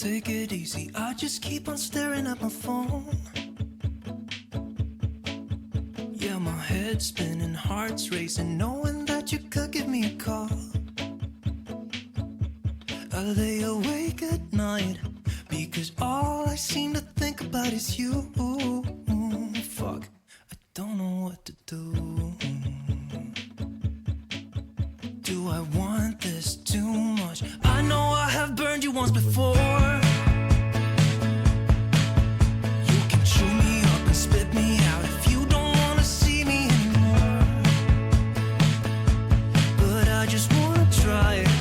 take it easy. I just keep on staring at my phone. Yeah, my head's spinning, heart's racing, knowing that you could give me a call. I lay awake at night because all I seem to think about is you. Fuck, I don't know what to do. Do I want this too much? I know I have burned you once before. You can chew me up and spit me out if you don't wanna see me anymore. But I just wanna try it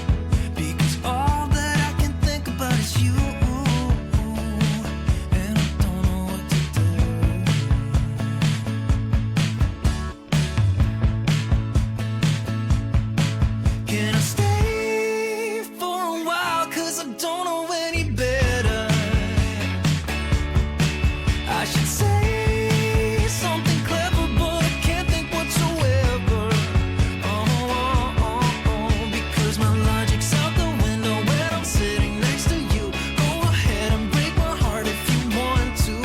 because all that I can think about is you. And I don't know what to do. Can I stay for a while? Cause I don't know any better. I should say something clever, but I can't think whatsoever. Because my logic's out the window when I'm sitting next to you. Go ahead and break my heart if you want to,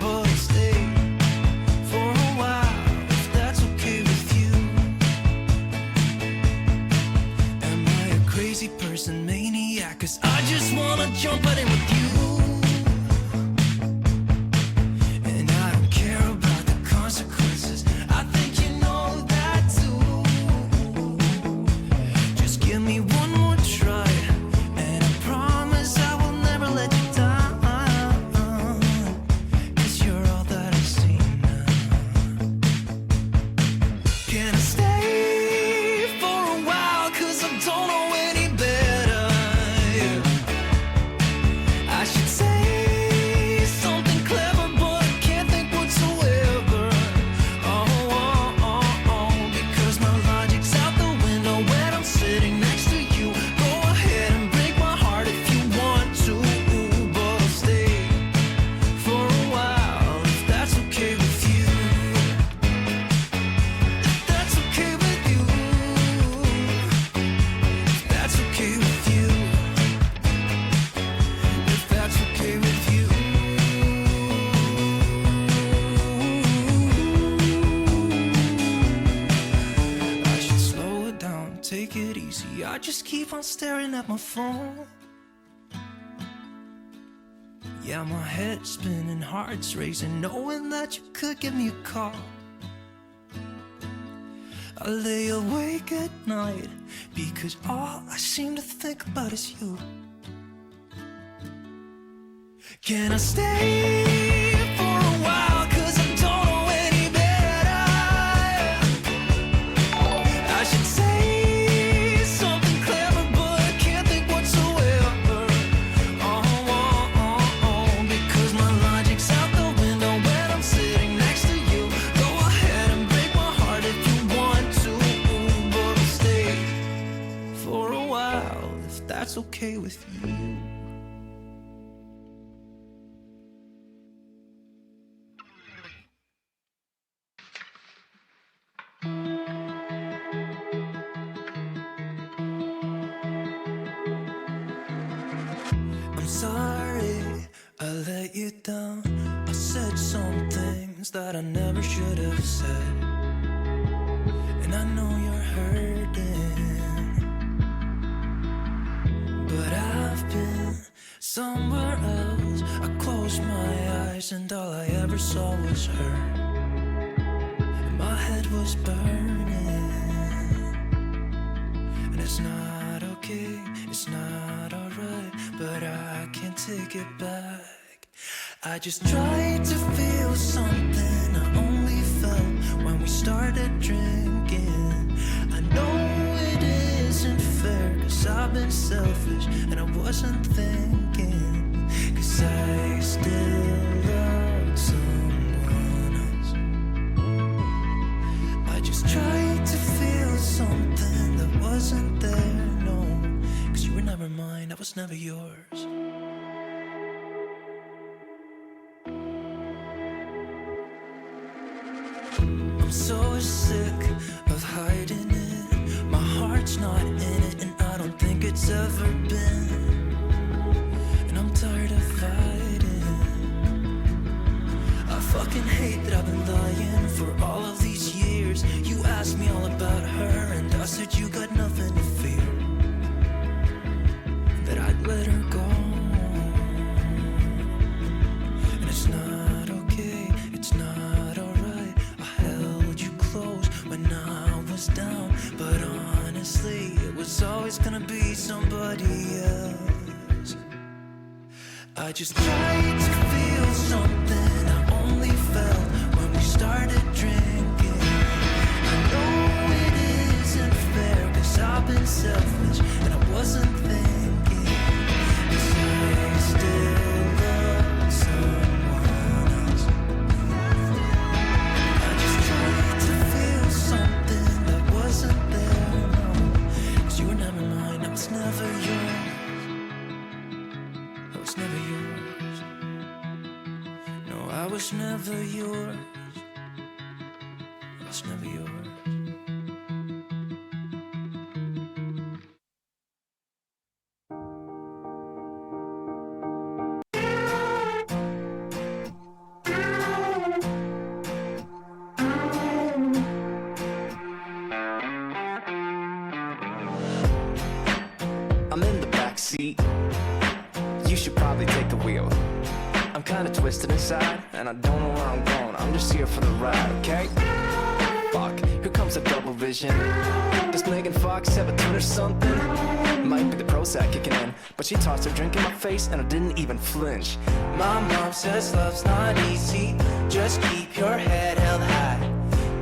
but stay for a while if that's okay with you. Am I a crazy person, maniac? Cause I just wanna jump right in with you. And I don't care about the consequences. I think you know that too. Just give me one more try, and I promise I will never let you down. Cause you're all that I see now. Can I stay for a while? Cause I don't know any better. I should say something clever, but I can't think whatsoever. Because my logic's out the window when I'm sitting next to you. Go ahead and break my heart if you want to, but I'll stay for a while if that's okay with you. If that's okay with you. If that's okay with you. If that's okay with you. I should slow it down, take it easy. I just keep on staring at my phone. Yeah, my head's spinning, heart's racing, knowing that you could give me a call. I lay awake at night because all I seem to think about is you. Can I stay for a while? Cause I don't know any better. I should say something clever, but I can't think whatsoever. Because my logic's out the window when I'm sitting next to you. Go ahead and break my heart if you want to, but I'll stay for a while if that's okay with you. I'm sorry I let you down. I said some things that I never should have said, and I know you're hurting, but I've been somewhere else. I closed my eyes and all I ever saw was her, and my head was burning. And it's not okay, it's not alright, but I can't take it back. I just tried to feel something I only felt when we started drinking. I know it isn't fair, cause I've been selfish and I wasn't thinking, cause I still loved someone else. I just tried to feel something that wasn't there, no, cause you were never mine, I was never yours. I'm so sick of hiding it. My heart's not in it, and I don't think it's ever been. And I'm tired For all of these years, you asked me all about her, and I said you got nothing to fear, that I'd let her go. And it's not okay, it's not alright. I held you close when I was down, but honestly, it was always gonna be somebody else. I just tried to feel something I only felt when we started drinking. I know it isn't fair, 'cause I've been selfish and I wasn't thinking, 'cause I still love someone else. I just tried to feel something that wasn't there, no, 'cause you were never mine, I was never yours. I was never yours. No, I was never yours. I was never yours. I'm in the back seat. You should probably take the wheel. I'm kinda twisted inside, and I don't know where I'm going. I'm just here for the ride, okay? Fuck, here comes a double vision. Does Megan Fox have a twin or something? Might be the Prozac kicking in, but she tossed her drink in my face, and I didn't even flinch. My mom says love's not easy, just keep your head held high.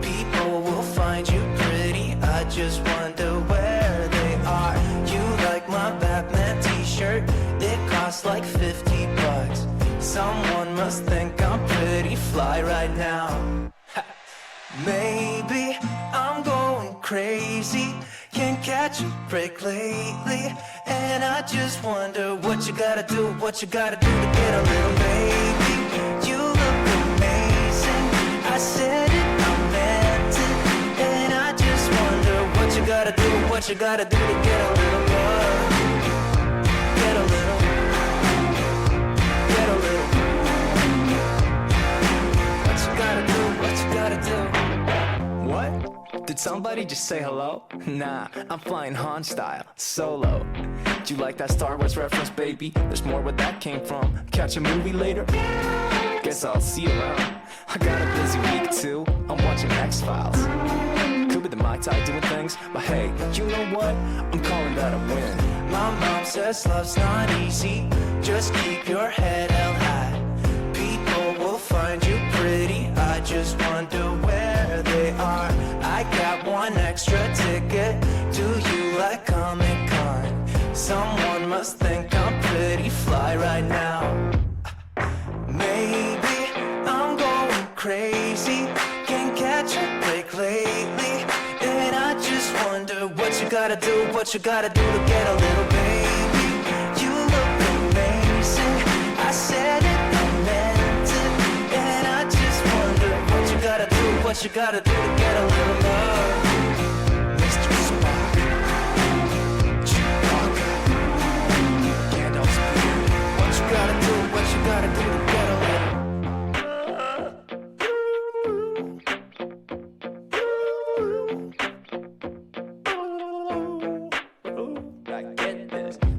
People will find you pretty, I just wonder where they are. You like my Batman t-shirt, it costs like 50 bucks. Someone must think I'm pretty fly right now. Maybe I'm going crazy, can't catch a break lately, and I just wonder what you gotta do, what you gotta do to get a little baby. You look amazing, I said it, I meant it, and I just wonder what you gotta do, what you gotta do to get a little love, get a little, get a little. What you gotta do, what you gotta do. What? Did somebody just say hello? Nah, I'm flying Han style, solo. Do you like that Star Wars reference, baby? There's more where that came from. Catch a movie later? Guess I'll see you around. I got a busy week too, I'm watching X-Files. Could be the Mai Tai doing things, but hey, you know what? I'm calling that a win. My mom says love's not easy, just keep your head held high. People will find you pretty, I just wonder where they are. I got one extra ticket, do you like Comic-Con? Someone must think I'm pretty fly right now. Maybe I'm going crazy, can't catch a break lately, and I just wonder what you gotta do, what you gotta do to get a little baby. You look amazing, I said it, I meant it, and I just wonder what you gotta do, what you gotta do to get a little love. Mr. Spock, Chewbacca, Gandalf's beard. What you gotta do, what you gotta do to get a little.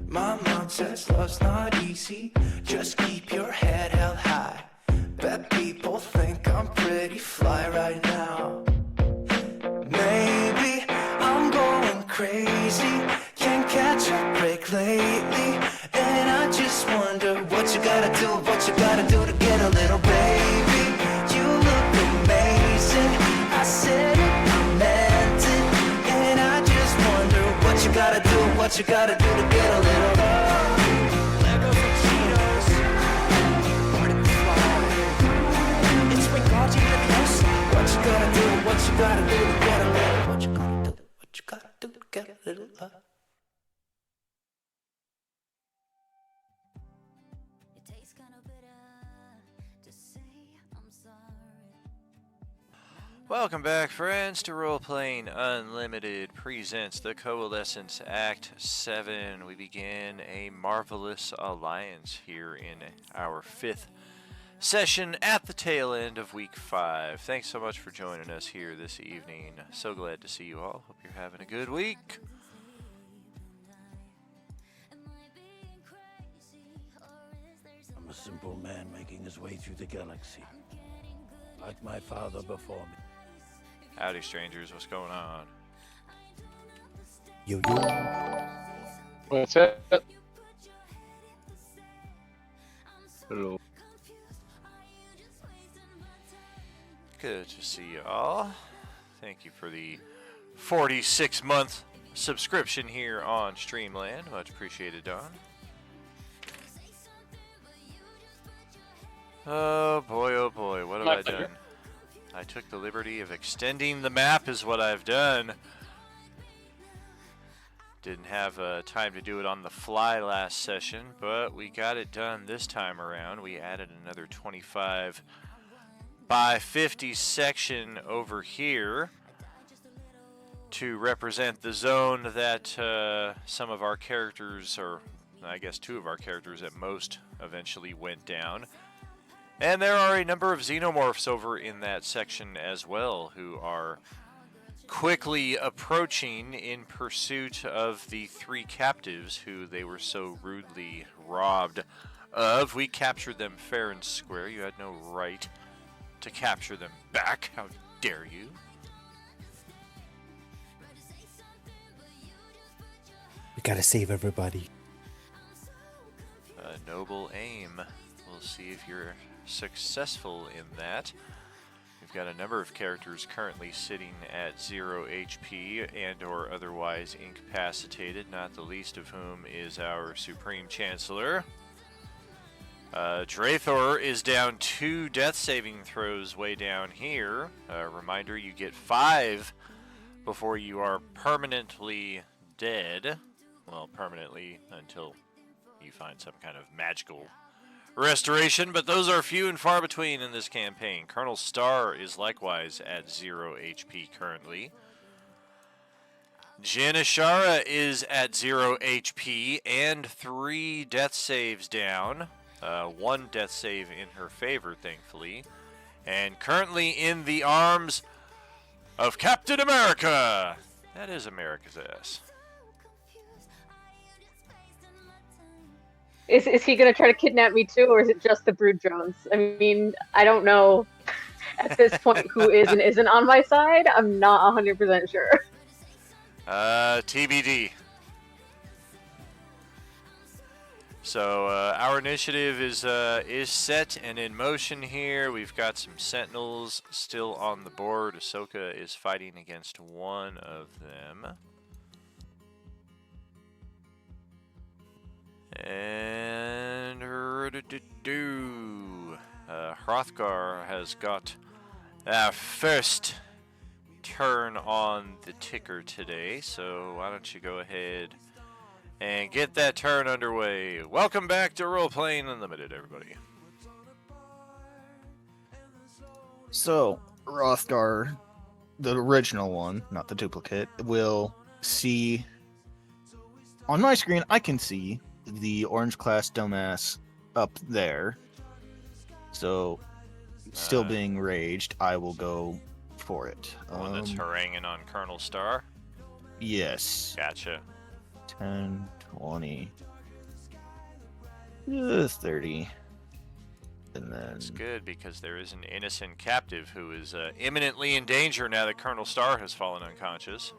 My mom says love's not easy, just keep your head held high. Bet people think I'm pretty fly right now. Maybe I'm going crazy, can't catch a break lately, and I just wonder what you gotta do, what you gotta do to get a little baby. You look amazing, I said it, I meant it, and I just wonder what you gotta do, what you gotta do to get a little love. Legos and Cheetos, party fly. It's Wingardium Leviosa. What you gotta do, what you gotta do to get a little, what you gotta do, what you gotta do to get a little love. It tastes kind of bitter to say I'm sorry. Welcome back, friends, to Role Playing Unlimited presents The Coalescence Act 7. We begin a marvelous alliance here in our 5th session at the tail end of week 5. Thanks so much for joining us here this evening. So glad to see you all. Hope you're having a good week. I'm a simple man making his way through the galaxy, like my father before me. Howdy, strangers. What's going on? Yo. What's up? Hello. Good to see you all. Thank you for the 46-month subscription here on Streamland. Much appreciated, Don. Oh boy, what have My I pleasure. done? I took the liberty of extending the map is what I've done. Didn't have time to do it on the fly last session, but we got it done this time around. We added another 25 by 50 section over here to represent the zone that some of our characters, or I guess 2 of our characters at most, eventually went down. And there are a number of xenomorphs over in that section as well who are quickly approaching in pursuit of the 3 captives who they were so rudely robbed of. We captured them fair and square. You had no right to capture them back. How dare you? We gotta save everybody. A noble aim. We'll see if you're successful in that. We've got a number of characters currently sitting at 0 HP and or otherwise incapacitated, not the least of whom is our Supreme Chancellor. Drathor is down 2 death saving throws way down here. Reminder, you get 5 before you are permanently dead. Well, permanently until you find some kind of magical restoration, but those are few and far between in this campaign. Colonel Starr is likewise at 0 HP currently. Janishara is at 0 HP and 3 death saves down. 1 death save in her favor, thankfully. And currently in the arms of Captain America. That is America's ass. Is he gonna try to kidnap me too, or is it just the Brood drones? I mean, I don't know at this point who is and isn't on my side. I'm not 100% sure. TBD. So our initiative is set and in motion here. We've got some sentinels still on the board. Ahsoka is fighting against one of them. And Hrothgar has got our first turn on the ticker today, so why don't you go ahead and get that turn underway. Welcome back to Role Playing Unlimited, everybody. So, Hrothgar, the original one, not the duplicate, will see... On my screen, I can see the orange class dumbass up there. So, still being raged, I will go for it. The one that's haranguing on Colonel Starr? Yes. Gotcha. 10, 20, 30. And then... It's good because there is an innocent captive who is imminently in danger now that Colonel Starr has fallen unconscious.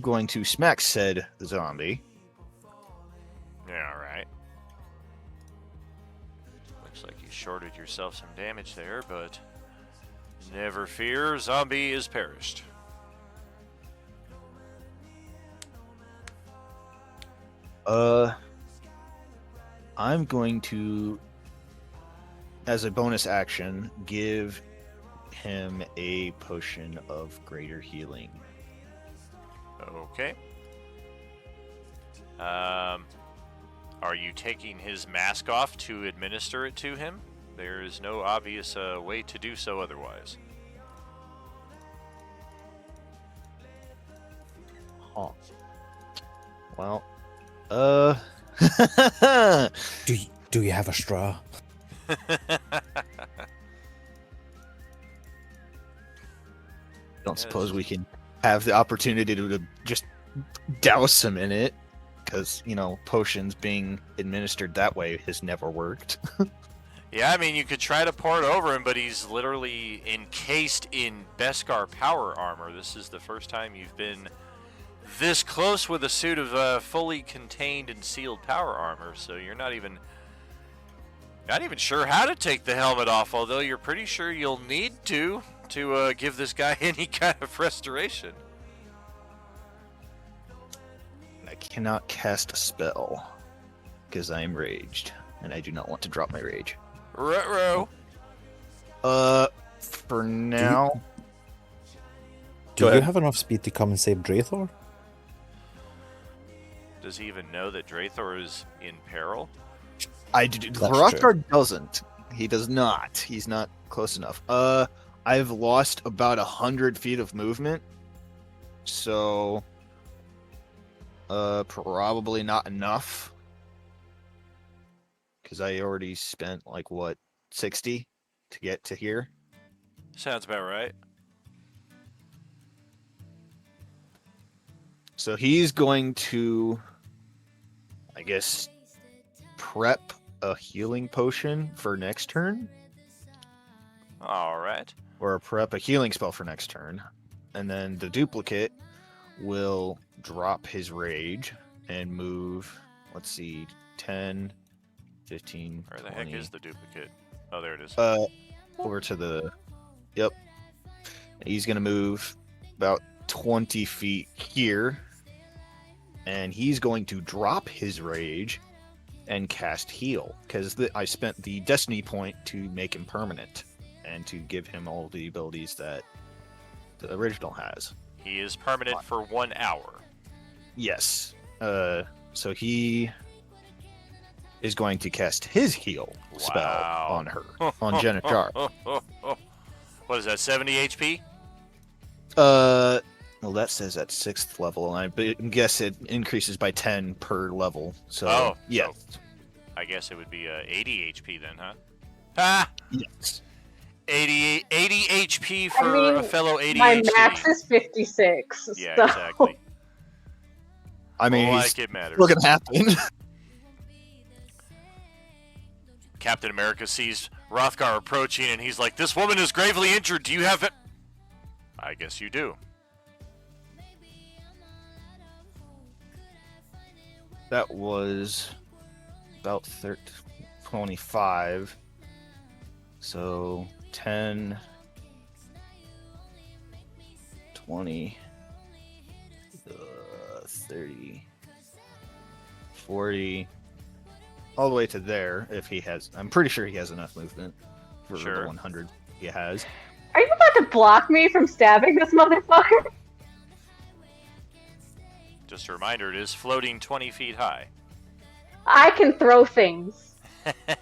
Going to smack said zombie. Yeah, alright. Looks like you shorted yourself some damage there, but never fear, zombie is perished. I'm going to, as a bonus action, give him a potion of greater healing. Okay. Are you taking his mask off to administer it to him? There is no obvious way to do so otherwise. Huh. Well, Do you have a straw? Don't suppose we can have the opportunity to just douse him in it, because potions being administered that way has never worked. Yeah, I mean, you could try to pour it over him, but he's literally encased in Beskar power armor. This is the first time you've been this close with a suit of fully contained and sealed power armor, so you're not even sure how to take the helmet off, although you're pretty sure you'll need to give this guy any kind of restoration. I cannot cast a spell because I am raged, and I do not want to drop my rage. Ruh-roh. For now. Do you have enough speed to come and save Draethor? Does he even know that Draethor is in peril? Hrothgar doesn't. He does not. He's not close enough. I've lost about 100 feet of movement, so probably not enough. Because I already spent 60 to get to here. Sounds about right. So he's going to, I guess, prep a healing potion for next turn. All right. Or prep a healing spell for next turn. And then the duplicate will drop his rage and move, 10, 15, Where the 20. heck is the duplicate? Oh, there it is. Over to the... Yep. He's going to move about 20 feet here. And he's going to drop his rage and cast heal. Because I spent the destiny point to make him permanent. And to give him all the abilities that the original has. He is permanent for 1 hour. Yes. So he is going to cast his heal spell on her, on Jenna Jar. What is that, 70 HP? Well, that says at 6th level, and I guess it increases by 10 per level. So, yeah. So I guess it would be 80 HP then, huh? Ah! Yes. 80 HP for a fellow ADHD. My max is 56. Yeah, so. exactly. I mean, like it matters. Still gonna happen. Captain America sees Hrothgar approaching, and he's like, "This woman is gravely injured. Do you have it?" I guess you do. That was about 25. So 10, 20, 30, 40, all the way to there if he has. I'm pretty sure he has enough movement for the 100 he has. Are you about to block me from stabbing this motherfucker? Just a reminder, it is floating 20 feet high. I can throw things.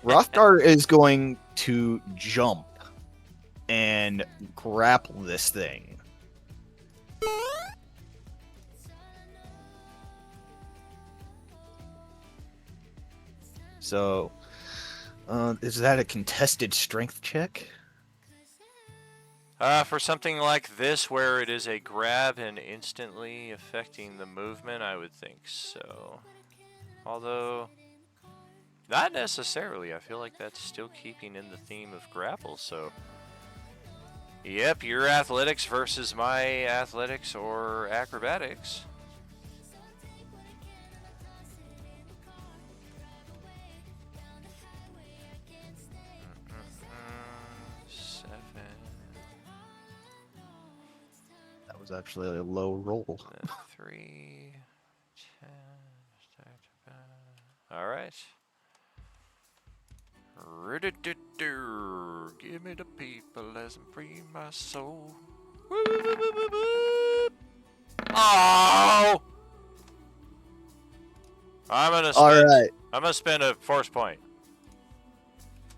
Hrothgar is going to jump and grapple this thing. So, is that a contested strength check? For something like this, where it is a grab and instantly affecting the movement, I would think so. Although, not necessarily. I feel like that's still keeping in the theme of grapple, so... Yep, your athletics versus my athletics or acrobatics. That was actually a low roll. 3, 10, all right. Give me the people as I free my soul. Oh! I'm gonna spend a force point.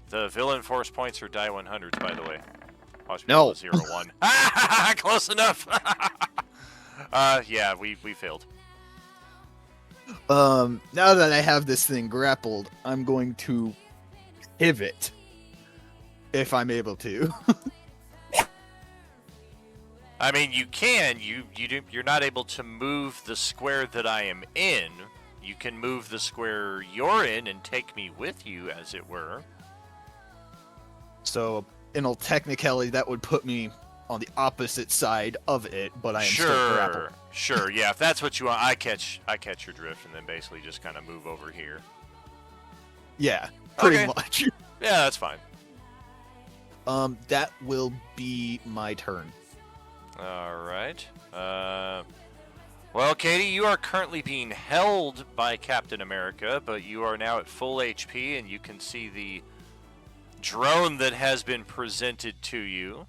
The villain force points are die 100s, by the way. Watch me roll a 0-1. Close enough. Yeah, we failed. Now that I have this thing grappled, I'm going to pivot if I'm able to. I mean, you can. You're not able to move the square that I am in. You can move the square you're in and take me with you, as it were. So, in all technicality, that would put me on the opposite side of it, but I am still grappled. Sure. Yeah, if that's what you want, I catch your drift, and then basically just kind of move over here. Yeah, pretty Okay. much. Yeah, that's fine. That will be my turn. All right. Well, Katie, you are currently being held by Captain America, but you are now at full HP, and you can see the drone that has been presented to you.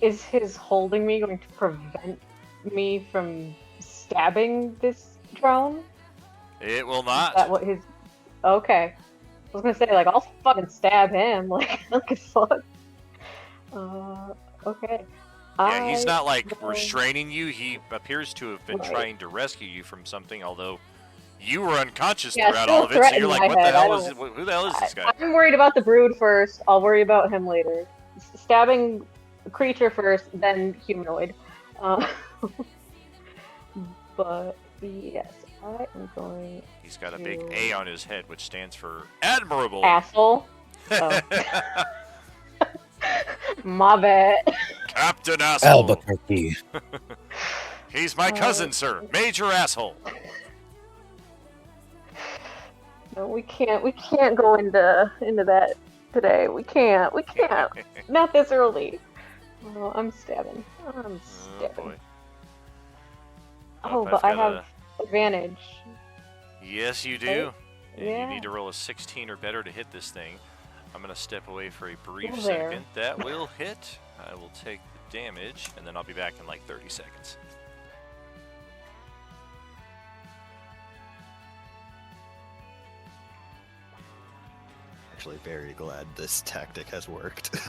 Is his holding me going to prevent me from stabbing this drone? It will Is not. that what his... Okay. I was gonna say, like, I'll fucking stab him. Like, I don't give a fuck. Okay. Yeah, he's not, like, will- restraining you. He appears to have been Right. trying to rescue you from something, although you were unconscious Yeah, throughout still all of it, so threat you're in like, my what the head, hell I is it? don't- Who the hell is this guy? I'm worried about the brood first. I'll worry about him later. Stabbing creature first, then humanoid. But yes, I am going He's got a big to- A on his head, which stands for admirable. asshole. Oh. My bad. Captain Asshole. Albuquerque. He's my cousin, sir. Major Asshole. No, we can't go into that today. We can't. Not this early. Oh, I'm stabbing. Oh, boy. Oh, Nope, but I've I got have advantage. Yes, you do. Right? And Yeah. you need to roll a 16 or better to hit this thing. I'm going to step away for a brief Go there. second. That will hit. I will take the damage, and then I'll be back in like 30 seconds. Actually, very glad this tactic has worked.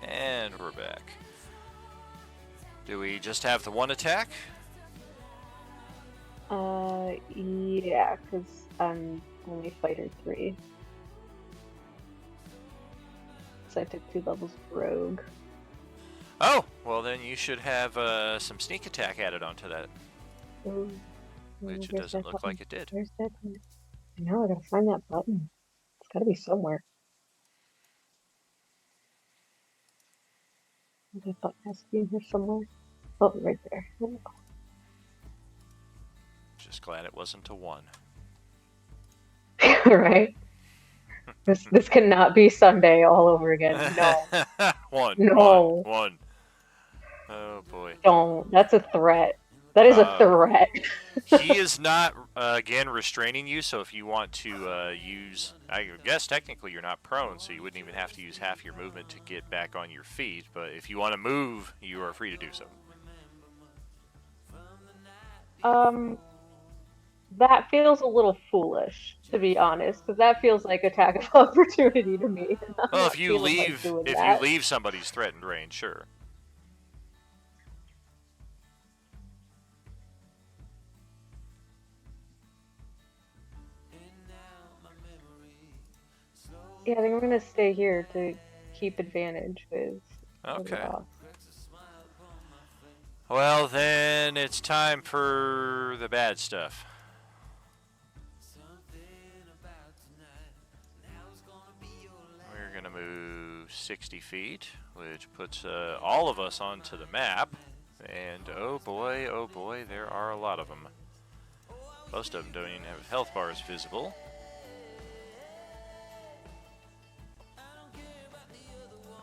And we're back. Do we just have the one attack? Yeah, because I'm only fighter 3. So I took 2 levels of rogue. Oh, well then you should have some sneak attack added onto that, Ooh. which it Where's doesn't that look like button? it did. Where's that button? I know, I gotta find that button. It's gotta be somewhere. That button has to be in here somewhere. Oh, right there. Just glad it wasn't a 1. Right? This cannot be Sunday all over again. No, One. No. One. Oh boy. don't. That's a threat. That is a threat. He is not, again, restraining you, so if you want to use... I guess technically you're not prone, so you wouldn't even have to use half your movement to get back on your feet, but if you want to move, you are free to do so. That feels a little foolish, to be honest, because that feels like attack of opportunity to me. and I'm Well, not if you feeling like leave, doing if that. you leave somebody's threatened range, sure. Yeah, I think I'm gonna stay here to keep advantage with. Okay. Well, then it's time for the bad stuff. We're going to move 60 feet, which puts all of us onto the map. And oh boy, there are a lot of them. Most of them don't even have health bars visible.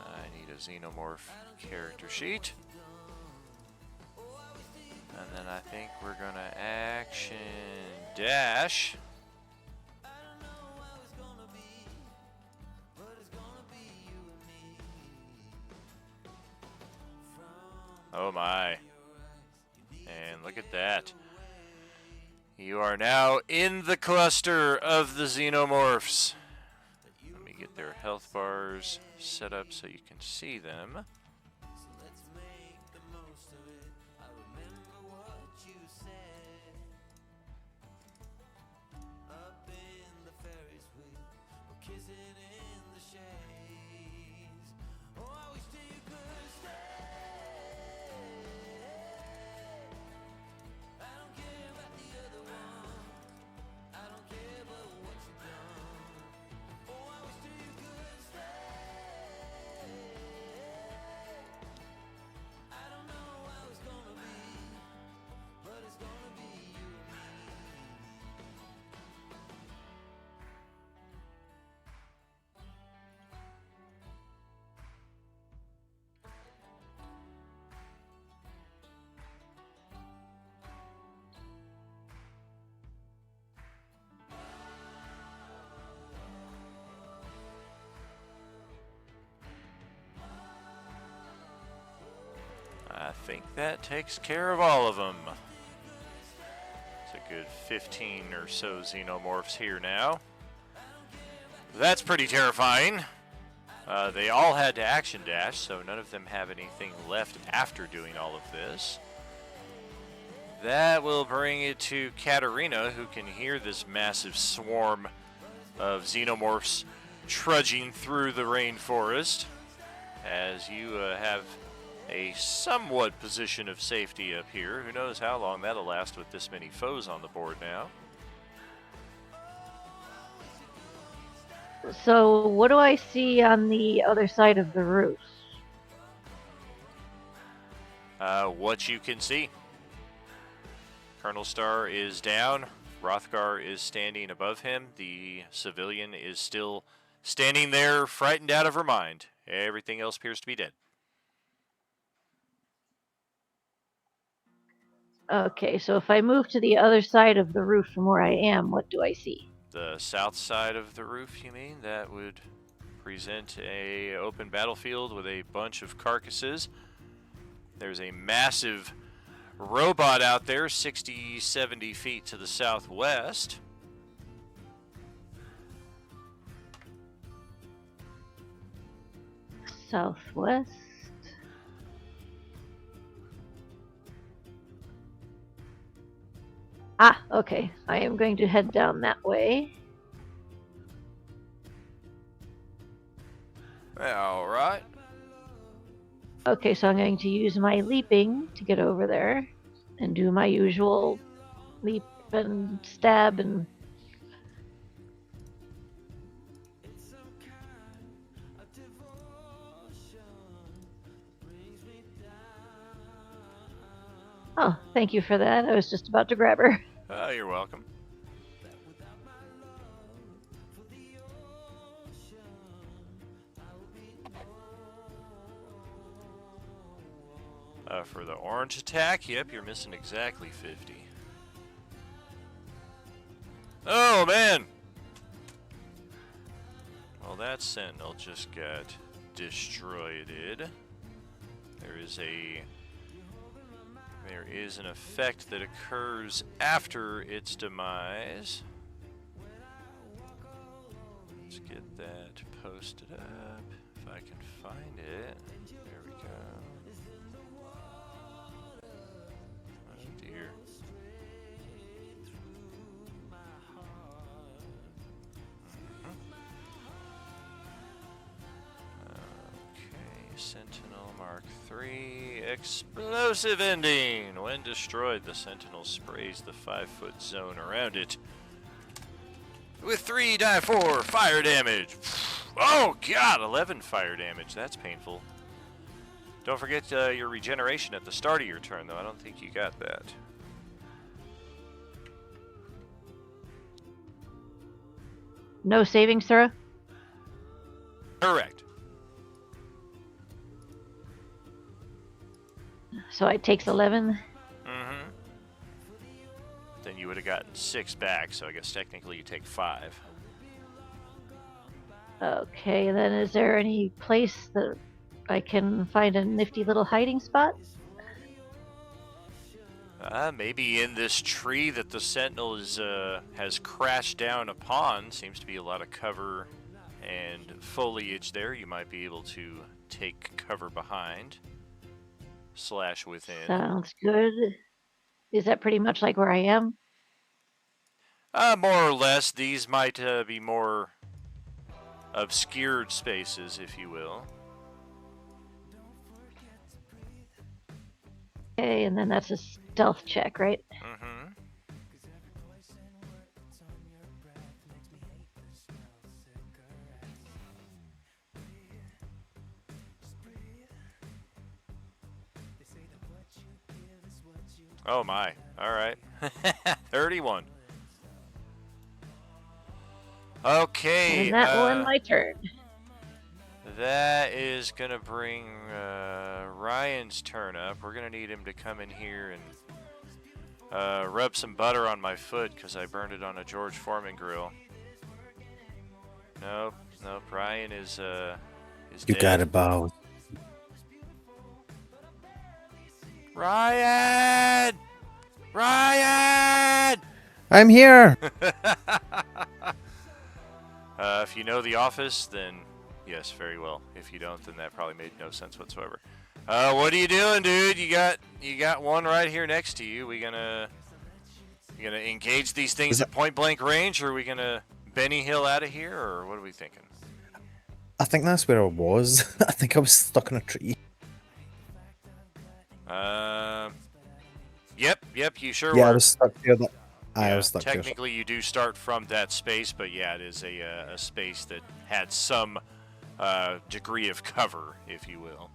I need a xenomorph character sheet. And then I think we're gonna action dash Oh my. And look at that. You are now in the cluster of the xenomorphs. Let me get their health bars set up so you can see them. I think that takes care of all of them. It's a good 15 or so xenomorphs here now. That's pretty terrifying. They all had to action dash, so none of them have anything left after doing all of this. That will bring it to Katarina, who can hear this massive swarm of xenomorphs trudging through the rainforest. As you have a somewhat position of safety up here. Who knows how long that'll last with this many foes on the board now. So what do I see on the other side of the roof? What you can see. Colonel Starr is down. Rothgar is standing above him. The civilian is still standing there, frightened out of her mind. Everything else appears to be dead. Okay, so if I move to the other side of the roof from where I am, what do I see? The south side of the roof, you mean? That would present a open battlefield with a bunch of carcasses. There's a massive robot out there, 60, 70 feet to the southwest. Southwest. Ah, okay. I am going to head down that way. All right. Okay, so I'm going to use my leaping to get over there and do my usual leap and stab and... Oh, thank you for that. I was just about to grab her. You're welcome. For the orange attack, yep, you're missing exactly 50. Oh, man! Well, that sentinel just got destroyed. There is an effect that occurs after its demise. Let's get that posted up, if I can find it. There we go. Oh dear. Okay, Sentinel Mark III, explosive ending. When destroyed, the Sentinel sprays the 5-foot zone around it with 3d4 fire damage. Oh god, 11 fire damage. That's painful. Don't forget your regeneration at the start of your turn, though. I don't think you got that. No savings, Sarah? Correct. So it takes 11. Mm-hmm. Then you would have gotten 6 back, so I guess technically you take 5. Okay, then is there any place that I can find a nifty little hiding spot? Maybe in this tree that the sentinel has crashed down upon. Seems to be a lot of cover and foliage there. You might be able to take cover behind / within. Sounds good. Is that pretty much like where I am? More or less. These might be more obscured spaces, if you will. Okay, and then that's a stealth check, right? Mm-hmm. Oh my. All right. 31. Okay. And that will end my turn. That is going to bring Ryan's turn up. We're going to need him to come in here and rub some butter on my foot because I burned it on a George Foreman grill. Nope. Ryan is You dead. got it, Bow. Ryan! I'm here! If you know The Office, then yes, very well. If you don't, then that probably made no sense whatsoever. What are you doing, dude? You got one right here next to you. You gonna engage these things at point blank range, or are we gonna Benny Hill out of here, or what are we thinking? I think that's where I was. I think I was stuck in a tree. Yep, you sure Yeah, were. I was stuck there. I was stuck there. Technically, you do start from that space, but yeah, it is a space that had some degree of cover, if you will.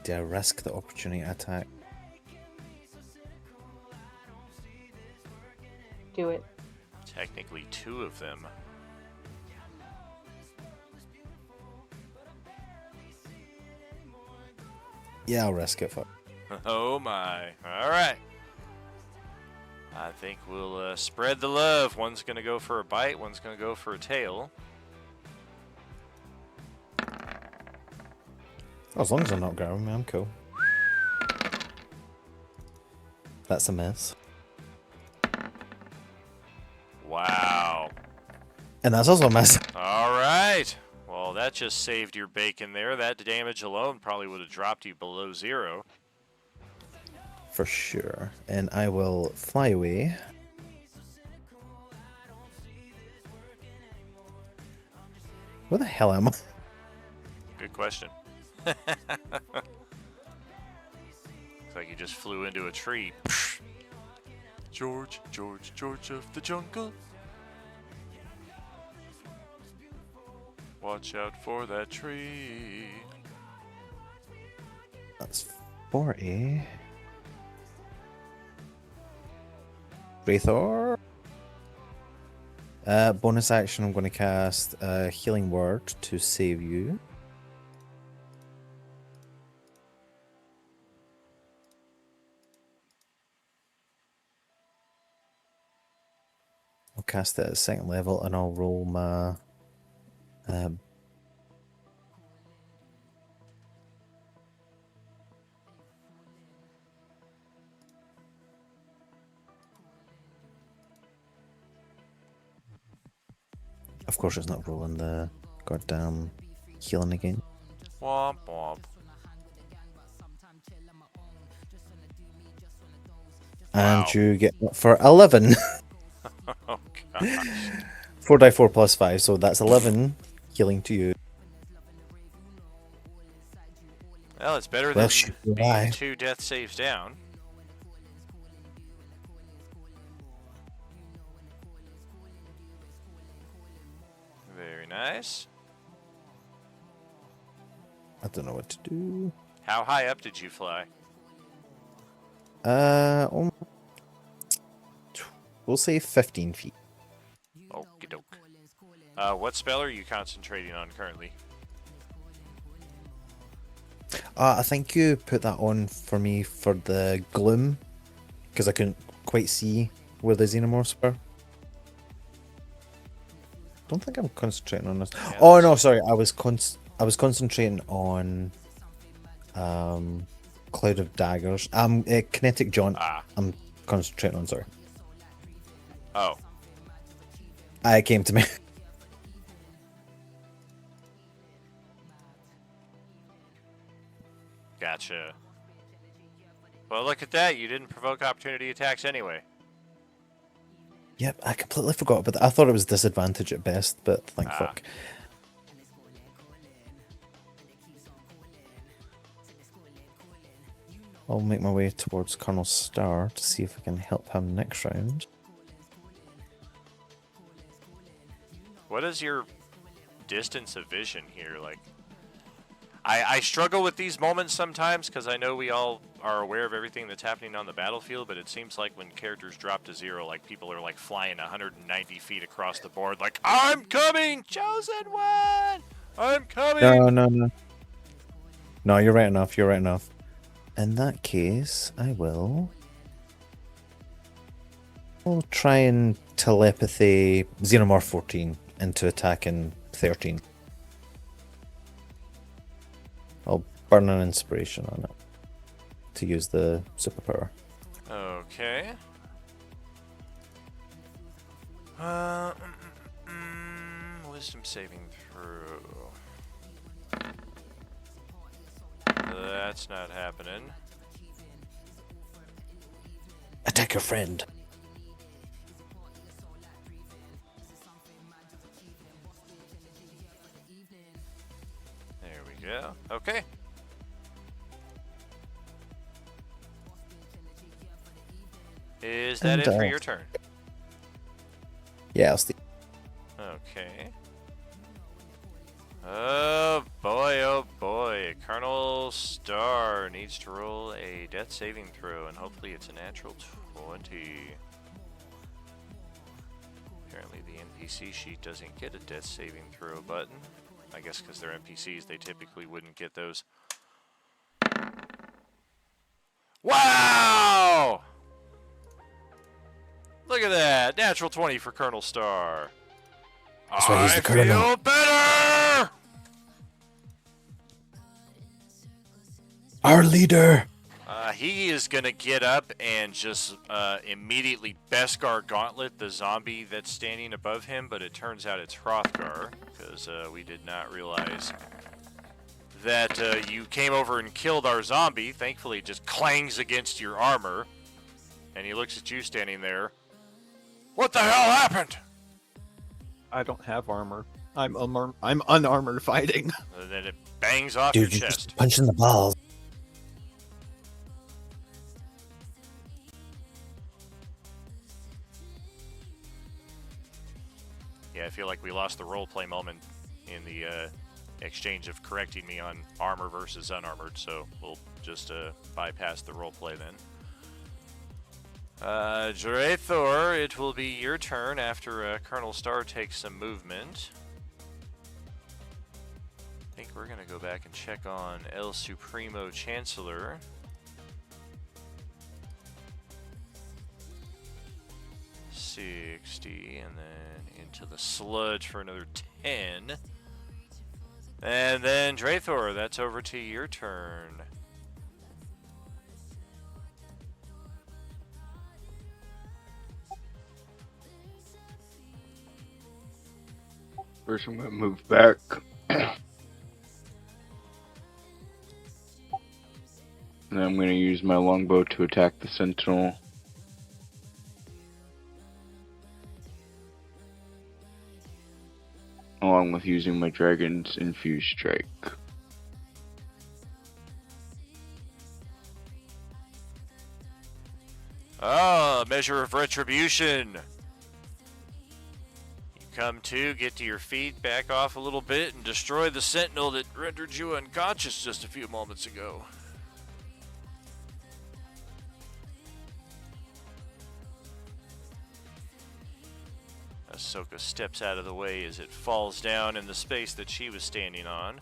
Do I risk the opportunity attack? Do it. Technically, 2 of them. Yeah, I'll risk it. Oh my. Alright. I think we'll spread the love. One's going to go for a bite, one's going to go for a tail. As long as I'm not grabbing me, I'm cool. That's a miss. Wow. And that's also a miss. Alright. Well, that just saved your bacon there. That damage alone probably would have dropped you below 0. For sure. And I will fly away. Where the hell am I? Good question. Looks like you just flew into a tree. George of the jungle. Watch out for that tree. That's 40. Wraithor. Bonus action, I'm going to cast a Healing Word to save you. I'll cast it at 2nd level and I'll roll my... Of course it's not rolling the goddamn healing again. Womp womp. And Wow. you get for 11. Oh gosh. 4d4 plus 5, so that's 11 healing to you. Well, it's better Well, than shit, being why? 2 death saves down. Very nice. I don't know what to do. How high up did you fly? We'll say 15 feet. Okie doke. What spell are you concentrating on currently? I think you put that on for me for the gloom, because I couldn't quite see where the xenomorphs were. Don't think I'm concentrating on this. Yeah, Oh no, sorry. I was concentrating on Cloud of Daggers. Kinetic Jaunt. Ah. I'm concentrating on, sorry. Oh. It came to me. Gotcha. Well, look at that. You didn't provoke opportunity attacks anyway. Yep, I completely forgot about that. I thought it was disadvantage at best, but thank Ah. fuck. I'll make my way towards Colonel Star to see if I can help him next round. What is your distance of vision here? Like, I struggle with these moments sometimes because I know we all are aware of everything that's happening on the battlefield, but it seems like when characters drop to 0, like people are like flying 190 feet across the board, like, I'm coming, Chosen One! I'm coming! No. No, you're right enough, you're right enough. In that case, I'll try and telepathy Xenomorph 14 into attacking 13. I'll burn an inspiration on it to use the superpower. Okay. Wisdom saving throw. That's not happening. Attack your friend. There we go. Okay. Is that And, it for your turn? Yeah, I'll stay. Okay. Oh boy. Colonel Star needs to roll a death saving throw, and hopefully it's a natural 20. Apparently the NPC sheet doesn't get a death saving throw button. I guess because they're NPCs, they typically wouldn't get those. Wow! Look at that. Natural 20 for Colonel Star. That's why he's the I colonel. feel better! Our leader! He is going to get up and just immediately Beskar Gauntlet the zombie that's standing above him, but it turns out it's Hrothgar, because we did not realize that you came over and killed our zombie. Thankfully, it just clangs against your armor, and he looks at you standing there. What the hell happened? I don't have armor. I'm unarmored fighting. And then it bangs off Dude, your you're chest. just punching the balls. Yeah, I feel like we lost the roleplay moment in the exchange of correcting me on armor versus unarmored, so we'll just bypass the roleplay then. Draethor, it will be your turn after Colonel Star takes some movement. I think we're going to go back and check on El Supremo Chancellor. $60, and then into the sludge for another 10. And then Draethor, that's over to your turn. First, I'm gonna move back. And I'm gonna use my longbow to attack the sentinel. Along with using my dragon's infused strike. Ah, measure of retribution. You come to, get to your feet, back off a little bit, and destroy the sentinel that rendered you unconscious just a few moments ago. Ahsoka steps out of the way as it falls down in the space that she was standing on.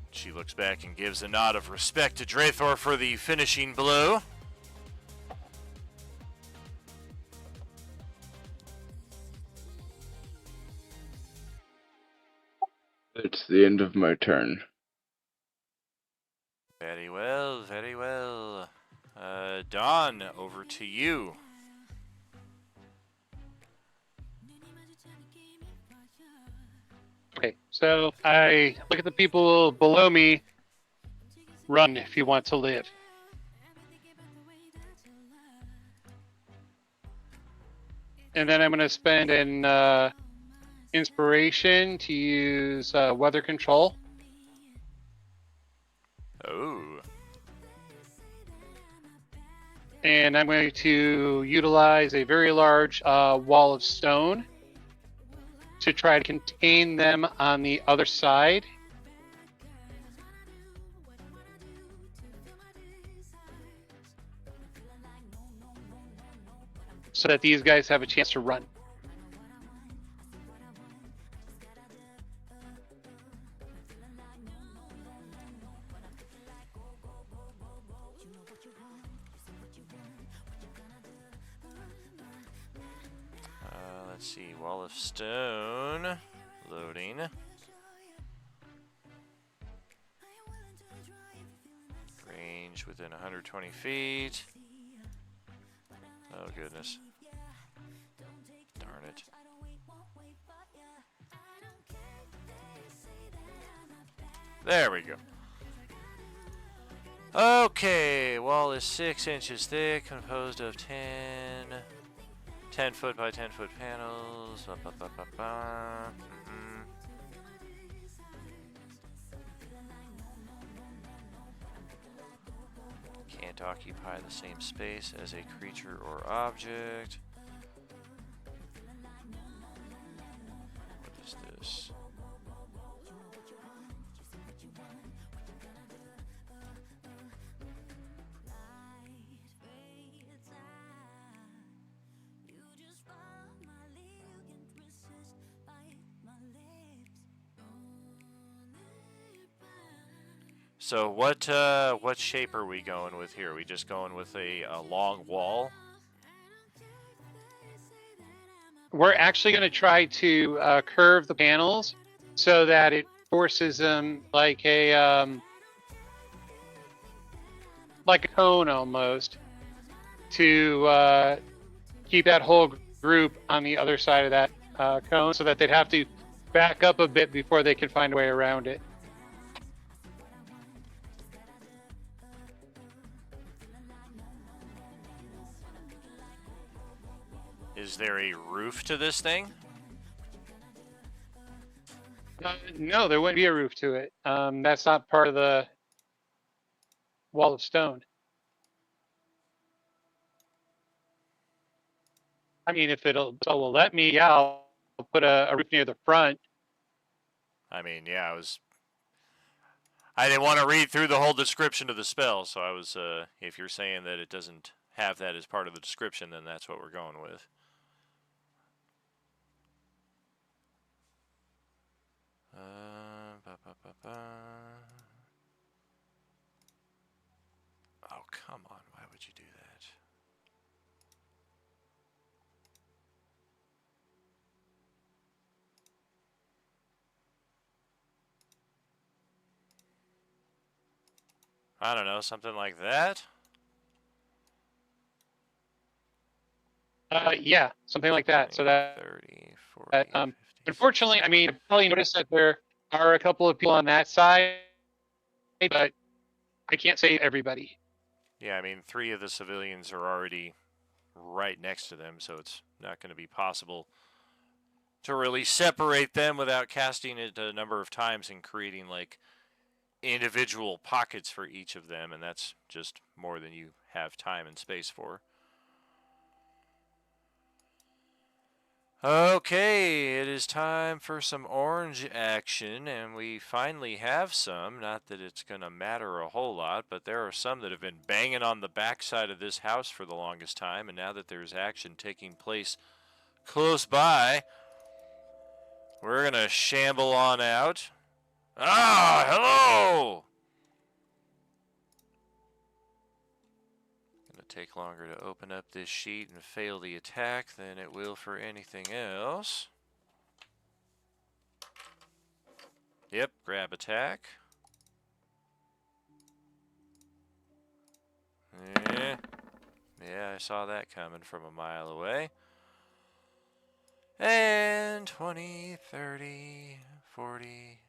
She looks back and gives a nod of respect to Draethor for the finishing blow. It's the end of my turn. Very well. Don, over to you. Okay, so I look at the people below me. Run if you want to live. And then I'm going to spend an inspiration to use weather control. Oh. And I'm going to utilize a very large wall of stone to try to contain them on the other side. So that these guys have a chance to run. Let's see, wall of stone, loading. Range within 120 feet. Oh goodness. Darn it. There we go. Okay, wall is 6 inches thick, composed of 10 foot by 10 foot panels. Can't occupy the same space as a creature or object. What is this? So what shape are we going with here? Are we just going with a long wall? We're actually going to try to curve the panels so that it forces them like a cone almost to keep that whole group on the other side of that cone, so that they'd have to back up a bit before they can find a way around it. Is there a roof to this thing? No, there wouldn't be a roof to it. That's not part of the wall of stone. I mean, if will let me, yeah, I'll put a roof near the front. I mean, yeah, I didn't want to read through the whole description of the spell, so I was, if you're saying that it doesn't have that as part of the description, then that's what we're going with. Oh, come on. Why would you do that? I don't know, something like that? Yeah, something like that. So that 30, 40, 50. Unfortunately, I mean, I probably noticed that there are a couple of people on that side, but I can't say everybody. Yeah, I mean, 3 of the civilians are already right next to them, so it's not going to be possible to really separate them without casting it a number of times and creating, like, individual pockets for each of them, and that's just more than you have time and space for. Okay, it is time for some orange action, and we finally have some. Not that it's going to matter a whole lot, but there are some that have been banging on the backside of this house for the longest time, and now that there's action taking place close by, we're going to shamble on out. Ah, hello! Take longer to open up this sheet and fail the attack than it will for anything else. Yep, grab attack. Yeah, I saw that coming from a mile away. And 20, 30, 40.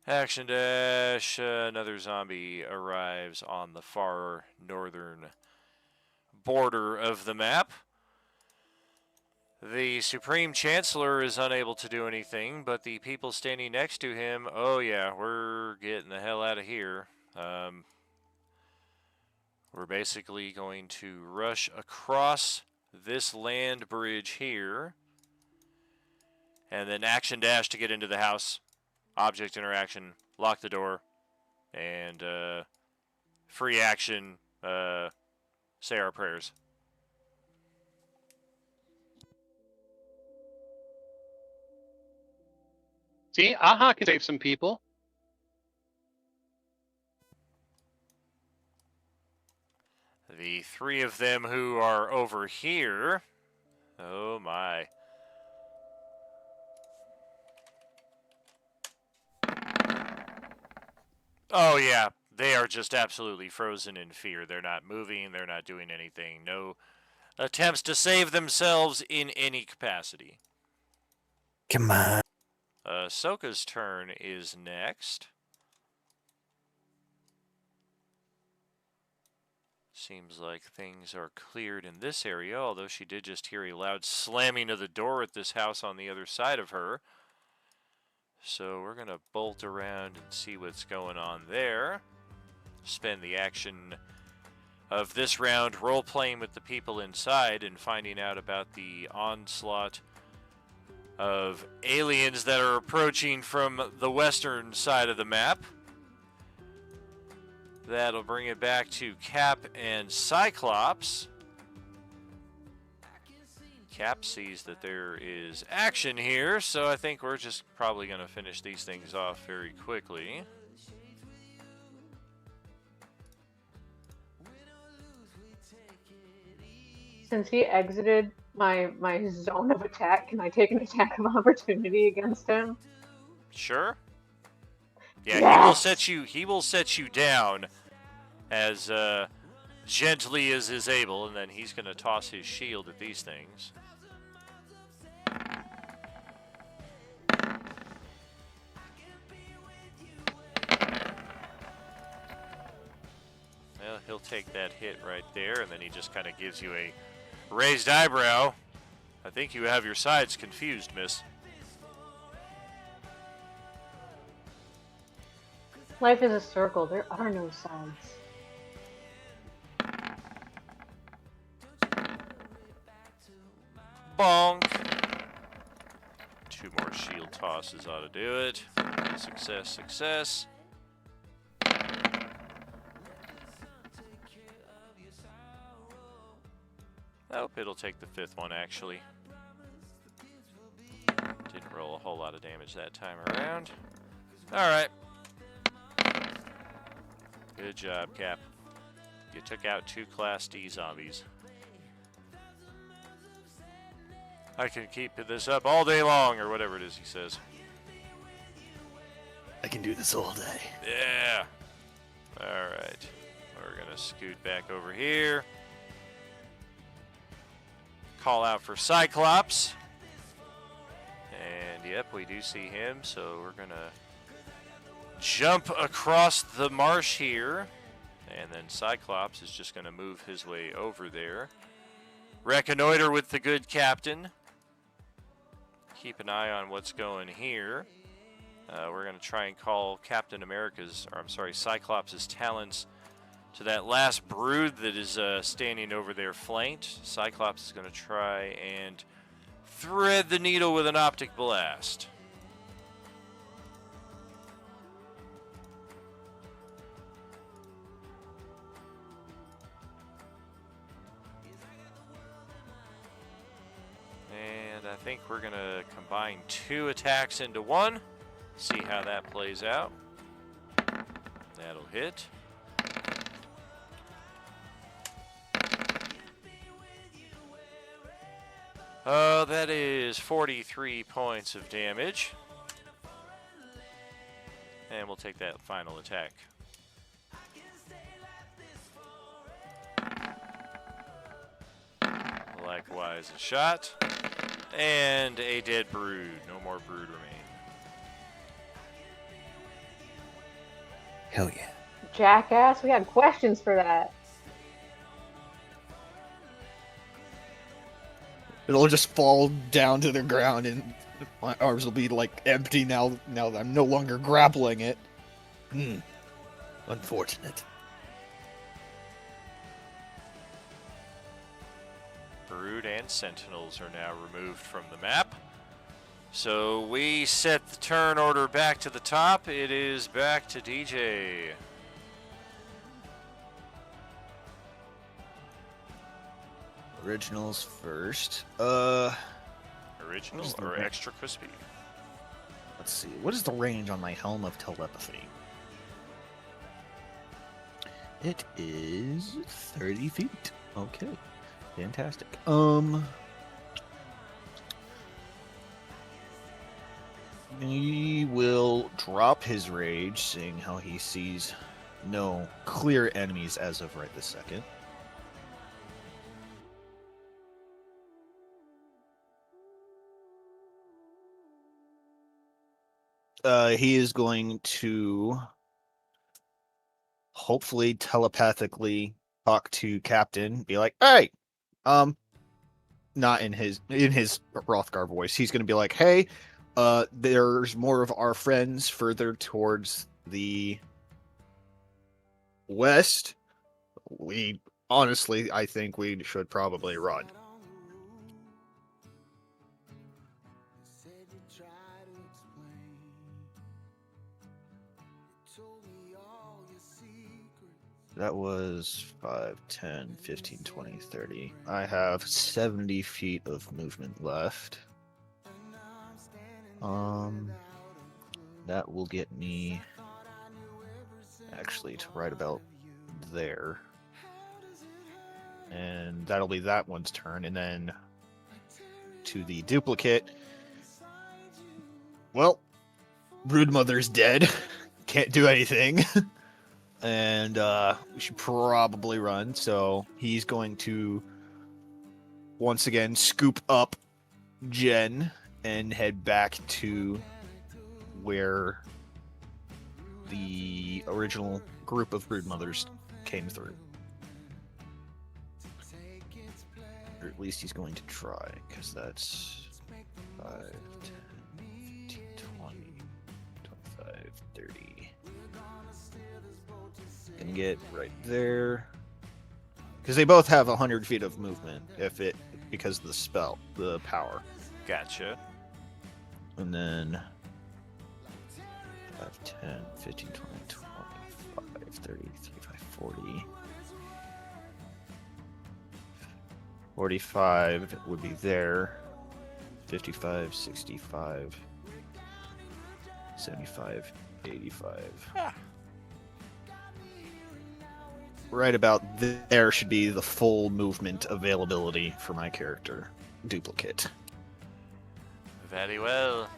Action dash. Another zombie arrives on the far northern border of the map. The Supreme Chancellor is unable to do anything, but the people standing next to him, oh yeah, we're getting the hell out of here. We're basically going to rush across this land bridge here, and then action dash to get into the house. Object interaction, lock the door, and free action, say our prayers. See, Aha can save some people. The three of them who are over here, oh my. Oh yeah, they are just absolutely frozen in fear. They're not moving, they're not doing anything. No attempts to save themselves in any capacity. Come on. Ahsoka's turn is next. Seems like things are cleared in this area, although she did just hear a loud slamming of the door at this house on the other side of her. So we're going to bolt around and see what's going on there. Spend the action of this round role-playing with the people inside and finding out about the onslaught of aliens that are approaching from the western side of the map. That'll bring it back to Cap and Cyclops. Cap sees that there is action here, so I think we're just probably going to finish these things off very quickly. Since he exited my zone of attack, can I take an attack of opportunity against him? Sure. Yeah, Yes! he will set you down as gently as is able, and then he's going to toss his shield at these things. Well, he'll take that hit right there, and then he just kind of gives you a raised eyebrow. I think you have your sides confused, miss. Life is a circle. There are no sides. Bonk. 2 more shield tosses ought to do it. Success, success. Nope, it'll take the 5th one actually. Didn't roll a whole lot of damage that time around. Alright. Good job, Cap. You took out 2 Class D zombies. I can keep this up all day long, or whatever it is he says. I can do this all day. Yeah. Alright. We're going to scoot back over here. Call out for Cyclops. And yep, we do see him, so we're going to jump across the marsh here. And then Cyclops is just going to move his way over there. Reconnoiter with the good captain. Keep an eye on what's going here. We're going to try and call Captain America's, or I'm sorry, Cyclops' talents to that last brood that is standing over there flanked. Cyclops is going to try and thread the needle with an optic blast. And I think we're going to combine 2 attacks into 1. See how that plays out. That'll hit. That is 43 points of damage. And we'll take that final attack. Likewise, a shot. And a dead brood. No more brood remain. Hell yeah. Jackass, we had questions for that. It'll just fall down to the ground, and my arms will be like empty now. Now that I'm no longer grappling it. Unfortunate. Brood and Sentinels are now removed from the map. So we set the turn order back to the top. It is back to DJ. Originals first. Original What's the or range? extra crispy? Let's see. What is the range on my Helm of Telepathy? It is 30 feet. Okay. Fantastic. He will drop his rage, seeing how he sees no clear enemies as of right this second. He is going to hopefully telepathically talk to Captain, be like, "Hey, not in his Rothgar voice. He's going to be like, "Hey, there's more of our friends further towards the west. We honestly, I think we should probably run." That was 5, 10, 15, 20, 30. I have 70 feet of movement left. That will get me actually to right about there. And that'll be that one's turn. And then to the duplicate. Well, Broodmother's dead. Can't do anything. And we should probably run. So he's going to once again scoop up Jen and head back to where the original group of Broodmothers came through. Or at least he's going to try, because that's 5, 10, 15, 20, 25, 30. Can get right there. Because they both have 100 feet of movement, because of the spell, the power. Gotcha. And then 5, 10, 15, 20, 25, 30, 35, 40. 45 would be there. 55, 65, 75, 85. Right about there should be the full movement availability for my character. Duplicate. Very well.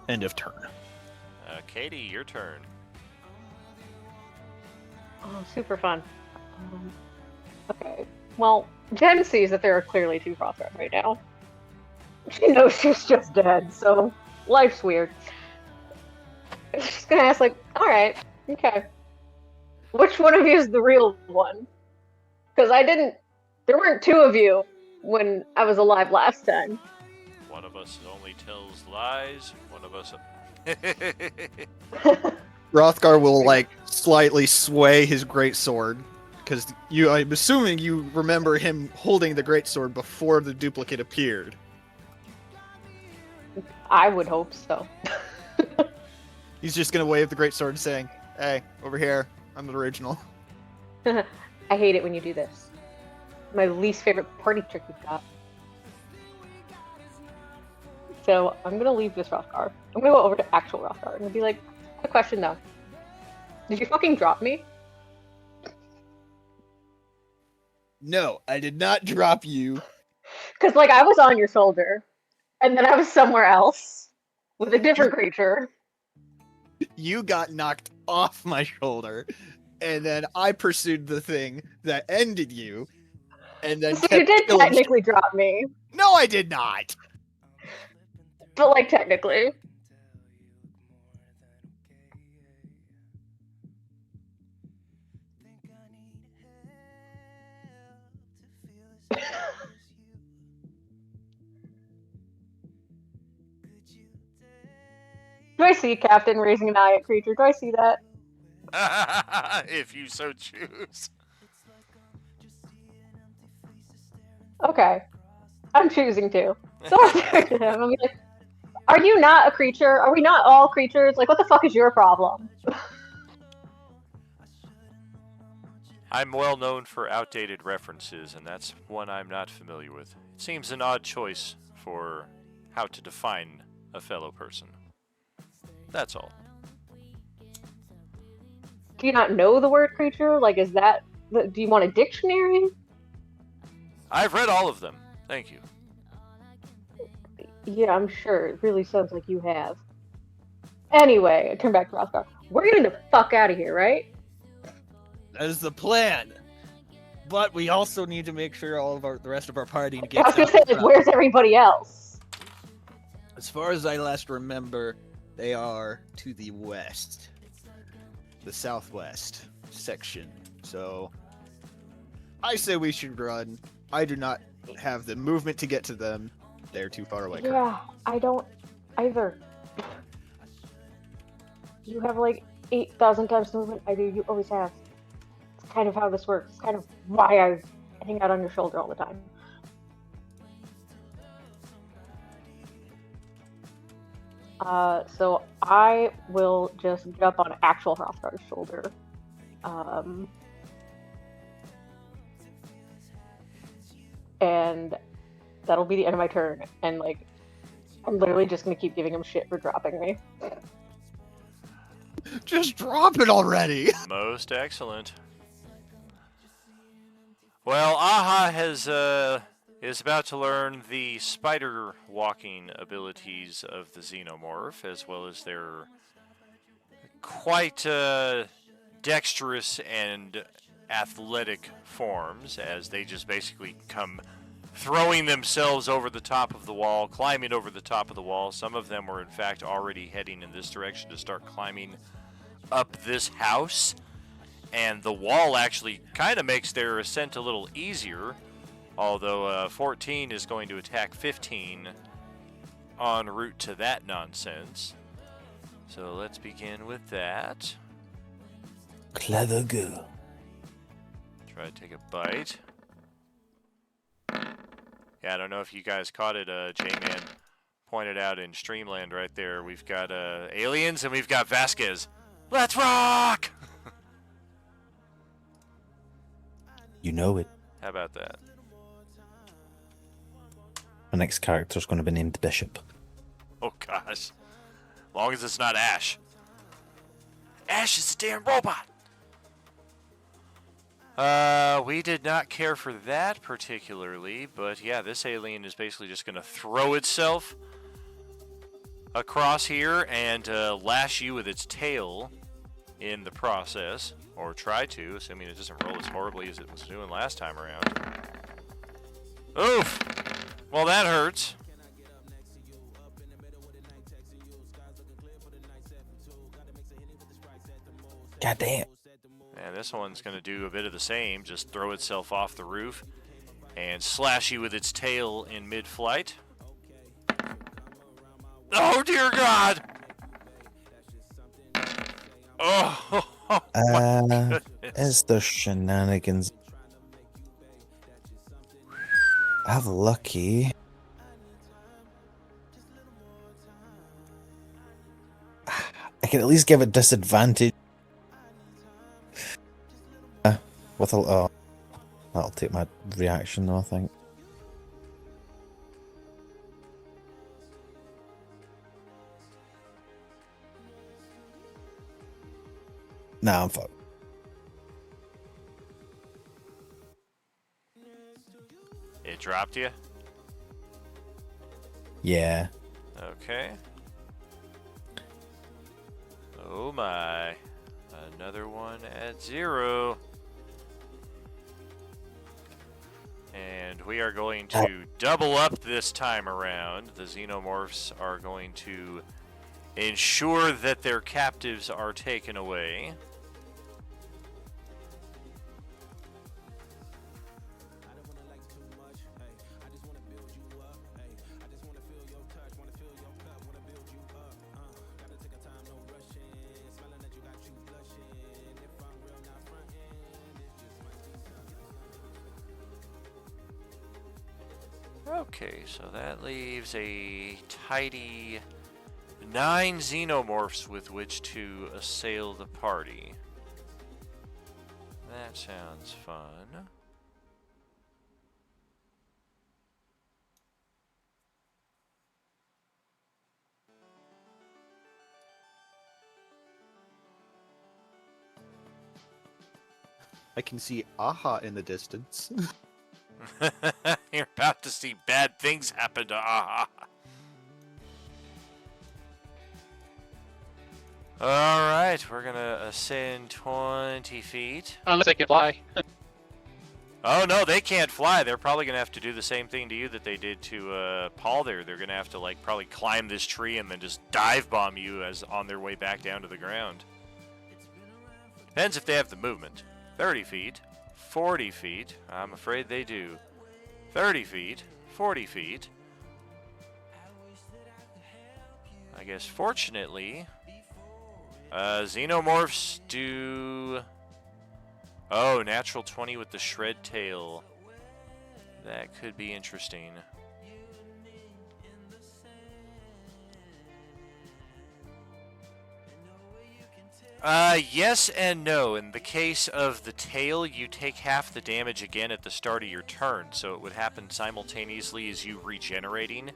End of turn. Katie, your turn. Oh, super fun. Okay. Well, Jen sees that there are clearly two Frostguard right now. She knows she's just dead, so life's weird. She's gonna ask, like, alright, okay. Which one of you is the real one? Because there weren't two of you when I was alive last time. One of us only tells lies. One of us. Rothgar will slightly sway his greatsword, because I'm assuming you remember him holding the greatsword before the duplicate appeared. I would hope so. He's just gonna wave the greatsword, saying, "Hey, over here, I'm the original." I hate it when you do this. My least favorite party trick you've got. So I'm gonna leave this Rothgar. I'm gonna go over to actual Rothgar and be like, "Quick question though. Did you fucking drop me?" No, I did not drop you. Because I was on your shoulder, and then I was somewhere else with a different creature. You got knocked off my shoulder, and then I pursued the thing that ended you, and then So you kept did killing technically drop me, No, I did not. but like technically. Do I see Captain raising an eye at creature? Do I see that? If you so choose. Okay. I'm choosing to. So I'll turn to him. I'm like, are you not a creature? Are we not all creatures? Like, what the fuck is your problem? I'm well known for outdated references, and that's one I'm not familiar with. It seems an odd choice for how to define a fellow person. That's all. Do you not know the word creature? Like, is that... Do you want a dictionary? I've read all of them. Thank you. Yeah, I'm sure. It really sounds like you have. Anyway, I turn back to Rothgar. We're getting the fuck out of here, right? That is the plan. But we also need to make sure all of the rest of our party I gets was gonna out say, as like, well. where's everybody else? As far as I last remember, they are to the west. The southwest section. So, I say we should run. I do not have the movement to get to them. They're too far away. Yeah, I don't either. You have like 8,000 times the movement I do. You always have. It's kind of how this works. It's kind of why I hang out on your shoulder all the time. So I will just get up on actual Hrothgar's shoulder. And that'll be the end of my turn. And like, I'm literally just gonna keep giving him shit for dropping me. Just drop it already. Most excellent. Well, Aha is about to learn the spider walking abilities of the xenomorph, as well as their quite dexterous and athletic forms, as they just basically come throwing themselves over the top of the wall, climbing over the top of the wall. Some of them were in fact already heading in this direction to start climbing up this house, and the wall actually kind of makes their ascent a little easier, although 14 is going to attack 15 en route to that nonsense. So let's begin with that. Clever girl. Try to take a bite. Yeah, I don't know if you guys caught it. J-Man pointed out in Streamland right there. We've got aliens and we've got Vasquez. Let's rock! You know it. How about that? My next character's going to be named Bishop. Oh gosh. As long as it's not Ash. Ash is a damn robot! We did not care for that particularly, but yeah, this alien is basically just going to throw itself across here and lash you with its tail in the process, or try to, assuming it doesn't roll as horribly as it was doing last time around. Oof! Well, that hurts. God damn. And this one's going to do a bit of the same, just throw itself off the roof and slash you with its tail in mid-flight. Oh, dear God! Oh, my goodness. Is there shenanigans? Have lucky. I can at least give it disadvantage. With a that'll take my reaction though, I think. Nah, I'm fucked. It dropped you? Yeah. Okay. Oh my. Another one at 0. And we are going to double up this time around. The Xenomorphs are going to ensure that their captives are taken away. Okay, so that leaves a tidy 9 Xenomorphs with which to assail the party. That sounds fun. I can see Aha in the distance. You're about to see bad things happen to Aha. Alright, we're gonna ascend 20 feet. Unless they can fly. Oh no, they can't fly. They're probably gonna have to do the same thing to you that they did to Paul there. They're gonna have to like probably climb this tree and then just dive bomb you as on their way back down to the ground. Depends if they have the movement. 30 feet, 40 feet. I'm afraid they do. 30 feet, 40 feet. I guess fortunately, Xenomorphs do... Oh, natural 20 with the shred tail. That could be interesting. Yes and no. In the case of the tail, you take half the damage again at the start of your turn, so it would happen simultaneously as you regenerating.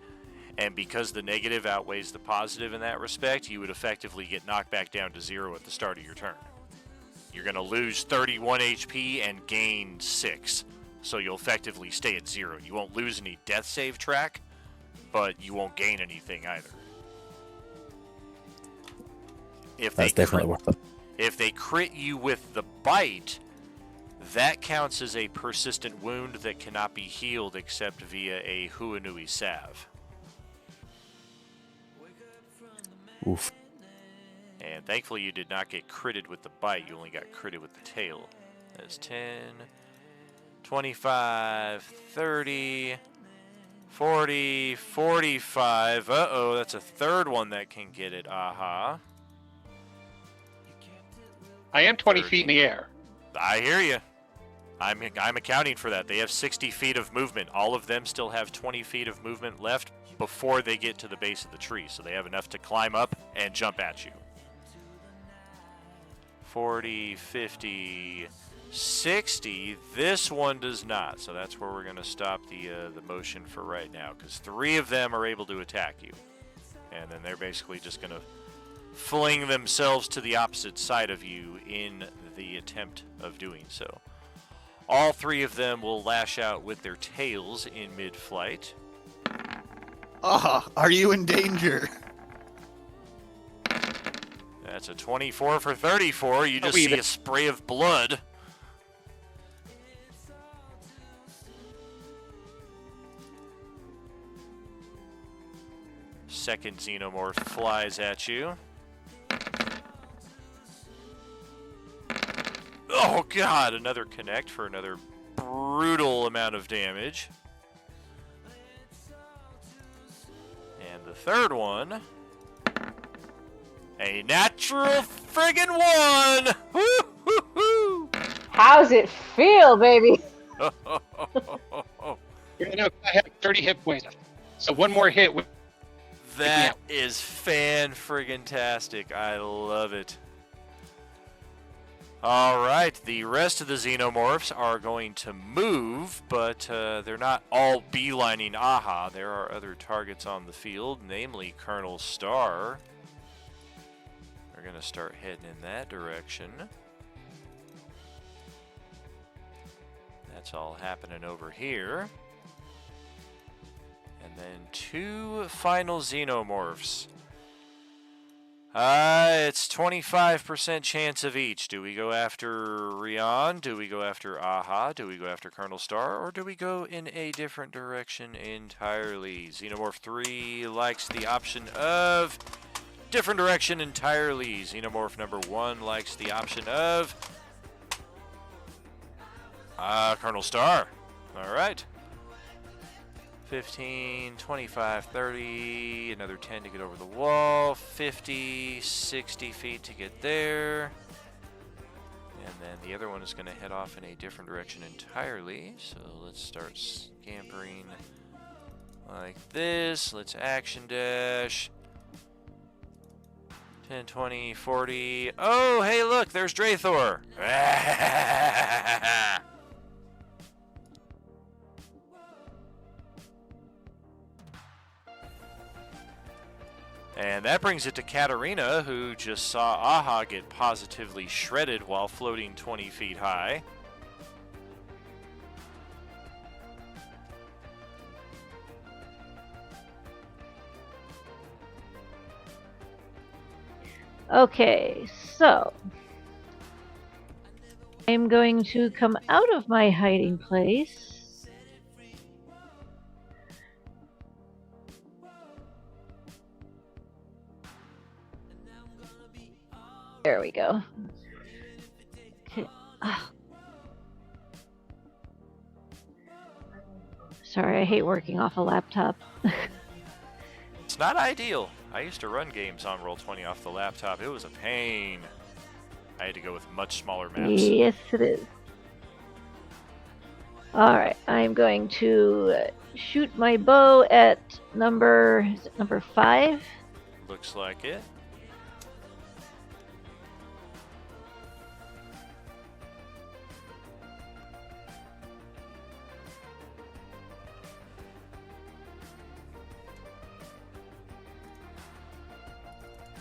And because the negative outweighs the positive in that respect, you would effectively get knocked back down to 0 at the start of your turn. You're going to lose 31 HP and gain 6. So you'll effectively stay at 0. You won't lose any death save track, but you won't gain anything either. That's definitely worth it. If they crit you with the bite, that counts as a persistent wound that cannot be healed except via a Huanui salve. Oof. And thankfully you did not get critted with the bite, you only got critted with the tail. That's 10, 25, 30, 40, 45. Uh-oh, that's a third one that can get it. Aha. I am 20 feet in the air. I hear you. I'm accounting for that. They have 60 feet of movement. All of them still have 20 feet of movement left before they get to the base of the tree, so they have enough to climb up and jump at you. 40, 50, 60. This one does not, so that's where we're going to stop the motion for right now, because 3 of them are able to attack you. And then they're basically just going to fling themselves to the opposite side of you in the attempt of doing so. All 3 of them will lash out with their tails in mid-flight. Ah, are you in danger? That's a 24 for 34. You just see a spray of blood. Second Xenomorph flies at you. Oh god, another connect for another brutal amount of damage. And the third one, a natural friggin' 1! Woo-hoo-hoo! How's it feel, baby? You know, I have 30 hit points, so one more hit. That is fan-friggin-tastic. I love it. Alright, the rest of the Xenomorphs are going to move, but they're not all beelining Aha. There are other targets on the field, namely Colonel Starr. They're going to start heading in that direction. That's all happening over here. And then 2 final Xenomorphs. It's 25% chance of each. Do we go after Rion? Do we go after Aha? Do we go after Colonel Star? Or do we go in a different direction entirely? Xenomorph 3 likes the option of different direction entirely. Xenomorph number 1 likes the option of Colonel Star. All right. 15, 25, 30, another 10 to get over the wall, 50, 60 feet to get there. And then the other one is going to head off in a different direction entirely. So let's start scampering like this. Let's action dash. 10, 20, 40. Oh, hey, look, there's Drathor. And that brings it to Katarina, who just saw Aha get positively shredded while floating 20 feet high. Okay, so I'm going to come out of my hiding place. There we go. Okay. Sorry, I hate working off a laptop. It's not ideal. I used to run games on Roll20 off the laptop. It was a pain. I had to go with much smaller maps. Yes, it is. Alright, I'm going to shoot my bow at number 5? Looks like it.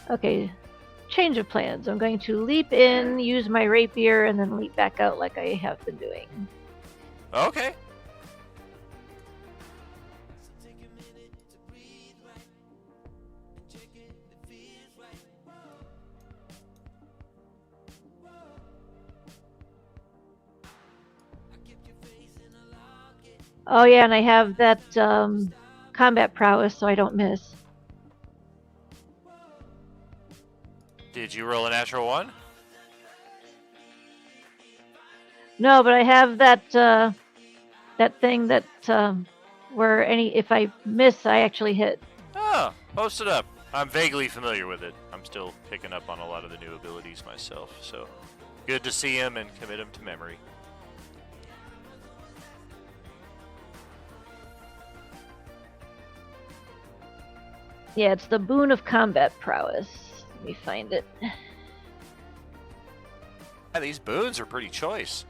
Okay, change of plans. I'm going to leap in, use my rapier, and then leap back out like I have been doing. Okay. Oh yeah, and I have that combat prowess, so I don't miss. Did you roll a natural 1? No, but I have that that thing that where if I miss, I actually hit. Oh, post it up. I'm vaguely familiar with it. I'm still picking up on a lot of the new abilities myself, so good to see him and commit him to memory. Yeah, it's the Boon of Combat Prowess. Let me find it. Yeah, these boons are pretty choice.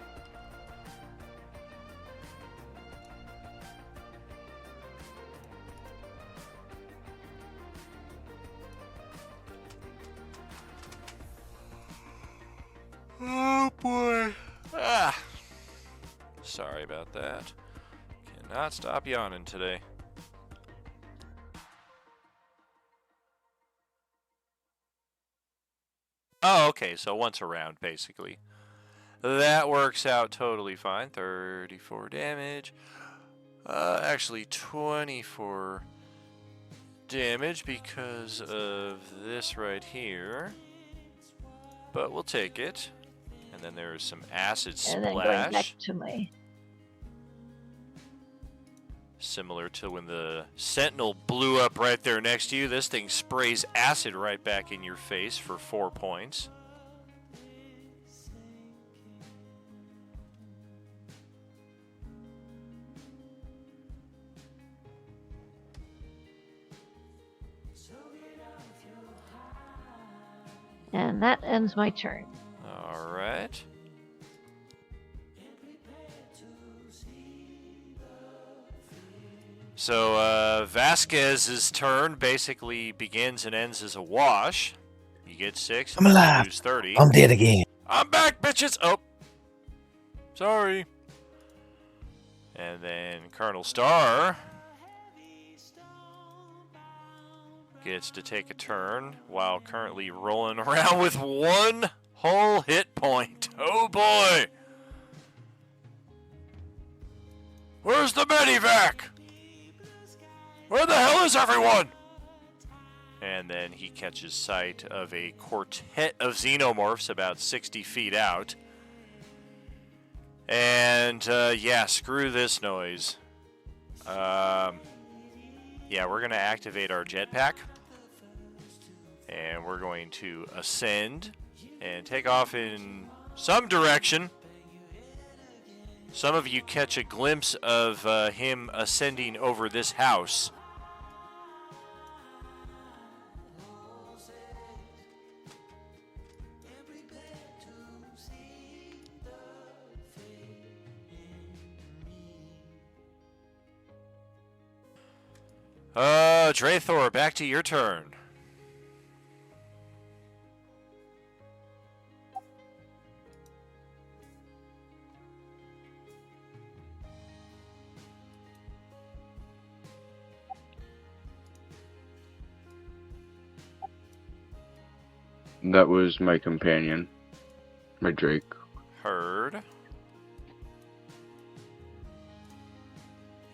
Oh boy. Ah. Sorry about that. Cannot stop yawning today. Oh, okay, so once a round, basically. That works out totally fine. 34 damage. Actually, 24 damage because of this right here. But we'll take it. And then there's some acid splash. And then going back to my... Similar to when the Sentinel blew up right there next to you. This thing sprays acid right back in your face for 4 points. And that ends my turn. All right. So Vasquez's turn basically begins and ends as a wash. You get 6. I'm alive. You lose 30. I'm dead again. I'm back, bitches. Oh, sorry. And then Colonel Star gets to take a turn while currently rolling around with 1 whole hit point. Oh boy! Where's the medivac? Where the hell is everyone? And then he catches sight of a quartet of xenomorphs about 60 feet out. And, yeah, screw this noise. Yeah, we're going to activate our jetpack. And we're going to ascend and take off in some direction. Some of you catch a glimpse of him ascending over this house. Drathor, back to your turn. That was my companion, my Drake. Heard.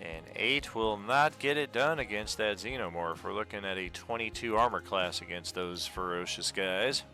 And 8 will not get it done against that Xenomorph. We're looking at a 22 armor class against those ferocious guys.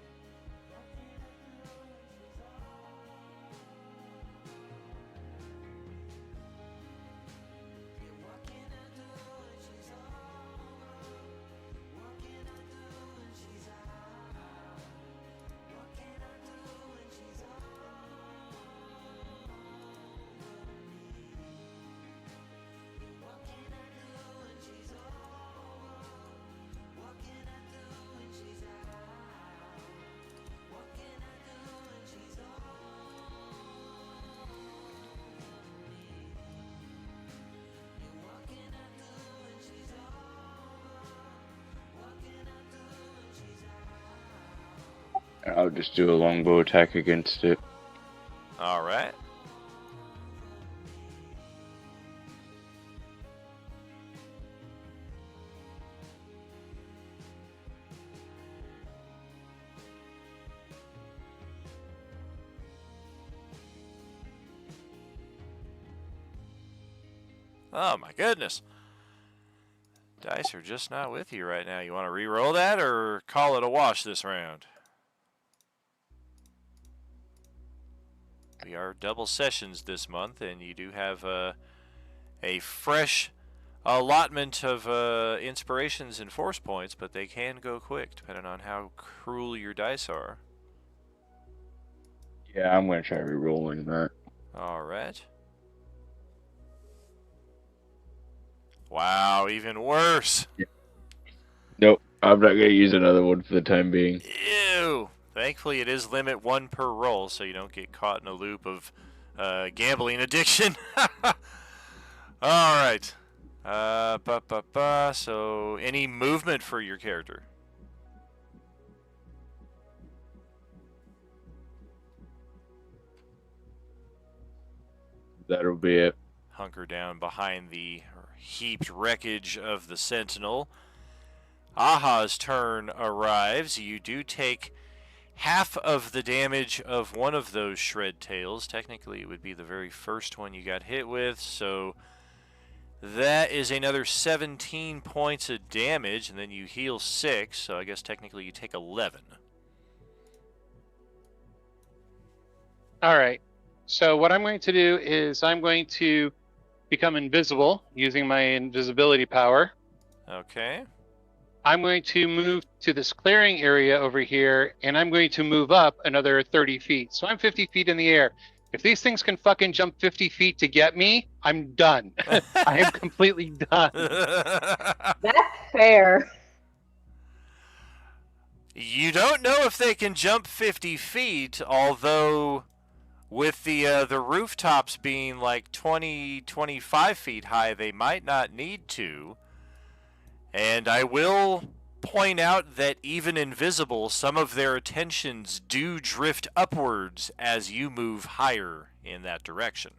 I'll just do a longbow attack against it. All right. Oh my goodness. Dice are just not with you right now. You want to re-roll that or call it a wash this round? We are double sessions this month, and you do have a fresh allotment of inspirations and force points, but they can go quick depending on how cruel your dice are. Yeah, I'm going to try re-rolling that. All right. Wow, even worse. Yeah. Nope, I'm not going to use another one for the time being. Ew. Thankfully, it is limit 1 per roll, so you don't get caught in a loop of gambling addiction. All right. So, any movement for your character? That'll be it. Hunker down behind the heaped wreckage of the Sentinel. Aha's turn arrives. You do take half of the damage of one of those shred tails. Technically, it would be the very first one you got hit with, so that is another 17 points of damage, and then you heal 6, so I guess technically you take 11. All right. So what I'm going to do is I'm going to become invisible using my invisibility power. Okay. I'm going to move to this clearing area over here, and I'm going to move up another 30 feet. So I'm 50 feet in the air. If these things can fucking jump 50 feet to get me, I'm done. I am completely done. That's fair. You don't know if they can jump 50 feet, although with the rooftops being like 20, 25 feet high, they might not need to. And I will point out that even invisible, some of their attentions do drift upwards as you move higher in that direction.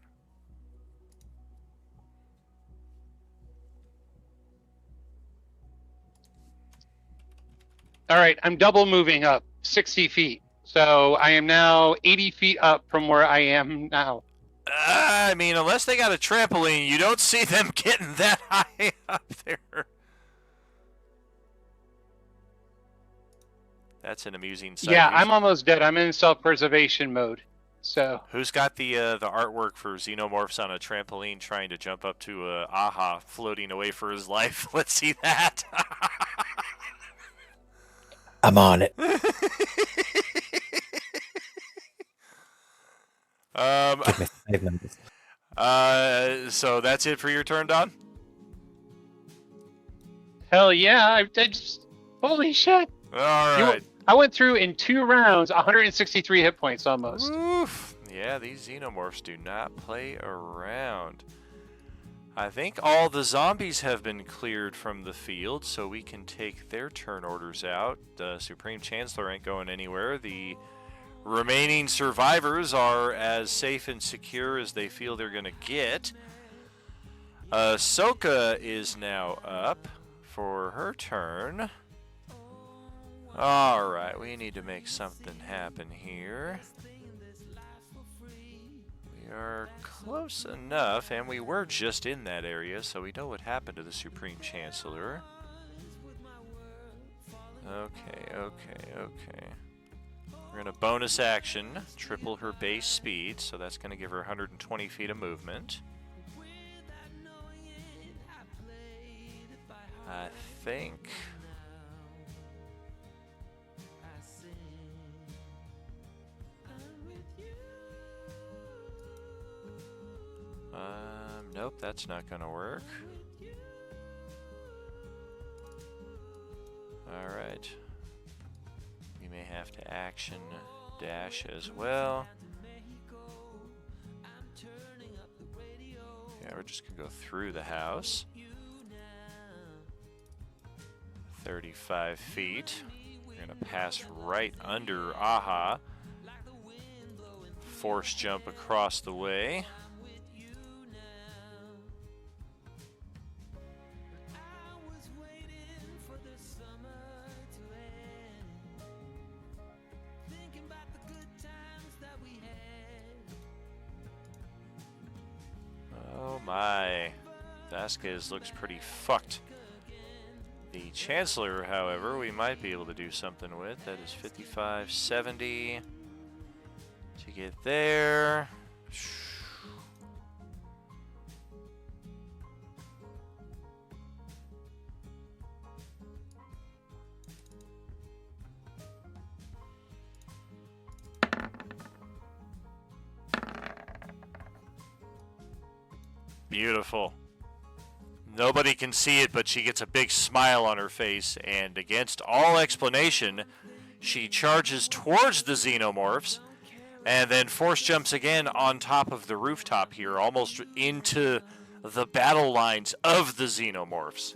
All right, I'm double moving up 60 feet. So I am now 80 feet up from where I am now. I mean, unless they got a trampoline, you don't see them getting that high up there. That's an amusing sight. Yeah, I'm almost dead. I'm in self-preservation mode. So Who's got the artwork for Xenomorphs on a trampoline trying to jump up to Aha floating away for his life? Let's see that. I'm on it. Give me 5 minutes. So that's it for your turn, Don? hell yeah! I just holy shit! All right. I went through in 2 rounds, 163 hit points almost. Oof. Yeah, these Xenomorphs do not play around. I think all the zombies have been cleared from the field, so we can take their turn orders out. The Supreme Chancellor ain't going anywhere. The remaining survivors are as safe and secure as they feel they're going to get. Ahsoka is now up for her turn. Alright, we need to make something happen here. We are close enough, and we were just in that area, so we know what happened to the Supreme Chancellor. Okay. We're going to bonus action, triple her base speed, so that's going to give her 120 feet of movement. I think... nope, that's not going to work. Alright. We may have to action dash as well. Yeah, we're just going to go through the house. 35 feet. We're going to pass right under Aha. Force jump across the way. Oh my. Vasquez looks pretty fucked. The Chancellor, however, we might be able to do something with. That is 55, 70 to get there. Beautiful. Nobody can see it, but she gets a big smile on her face, and against all explanation, she charges towards the Xenomorphs, and then force jumps again on top of the rooftop here, almost into the battle lines of the Xenomorphs.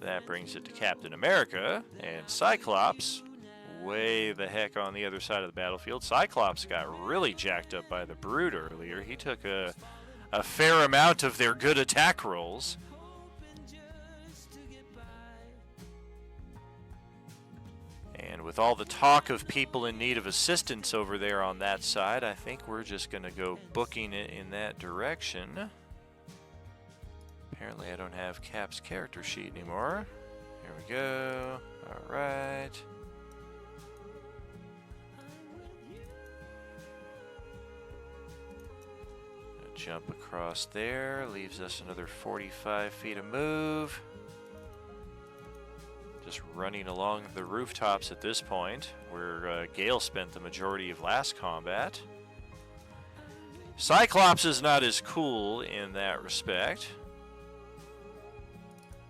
That brings it to Captain America, and Cyclops, way the heck on the other side of the battlefield. Cyclops got really jacked up by the Brood earlier. He took a fair amount of their good attack rolls. And with all the talk of people in need of assistance over there on that side, I think we're just going to go booking it in that direction. Apparently I don't have Cap's character sheet anymore. Here we go. All right. Jump across there, leaves us another 45 feet of move. Just running along the rooftops at this point, where Gale spent the majority of last combat. Cyclops is not as cool in that respect.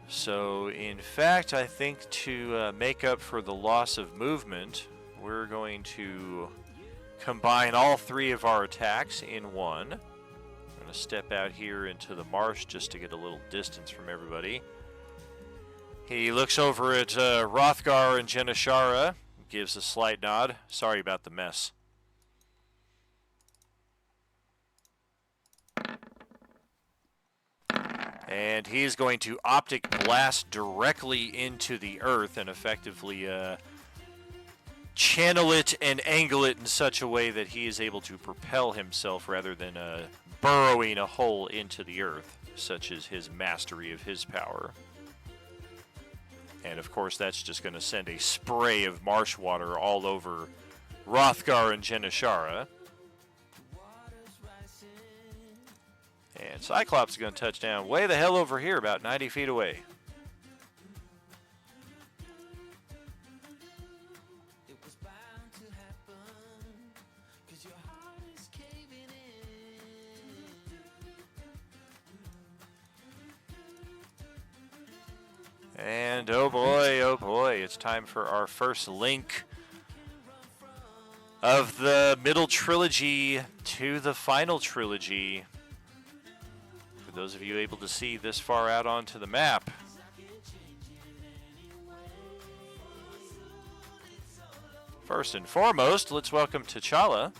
So, in fact, I think to make up for the loss of movement, we're going to combine all 3 of our attacks in one. To step out here into the marsh just to get a little distance from everybody. He looks over at Hrothgar and Janashara, gives a slight nod. Sorry about the mess. And he's going to optic blast directly into the earth and effectively channel it and angle it in such a way that he is able to propel himself rather than burrowing a hole into the earth, such as his mastery of his power. And of course, that's just going to send a spray of marsh water all over Rothgar and Janashara. And Cyclops is going to touch down way the hell over here, about 90 feet away. And oh boy, it's time for our first link of the middle trilogy to the final trilogy. For those of you able to see this far out onto the map. First and foremost, let's welcome T'Challa.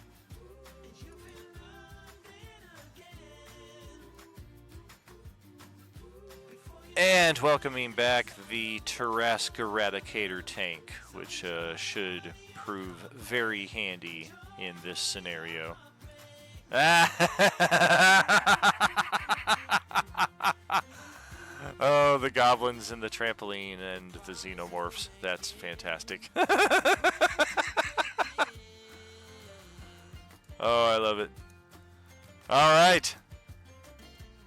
And welcoming back the Tarask Eradicator tank, which should prove very handy in this scenario. Oh, the goblins and the trampoline and the xenomorphs. That's fantastic. Oh, I love it. All right.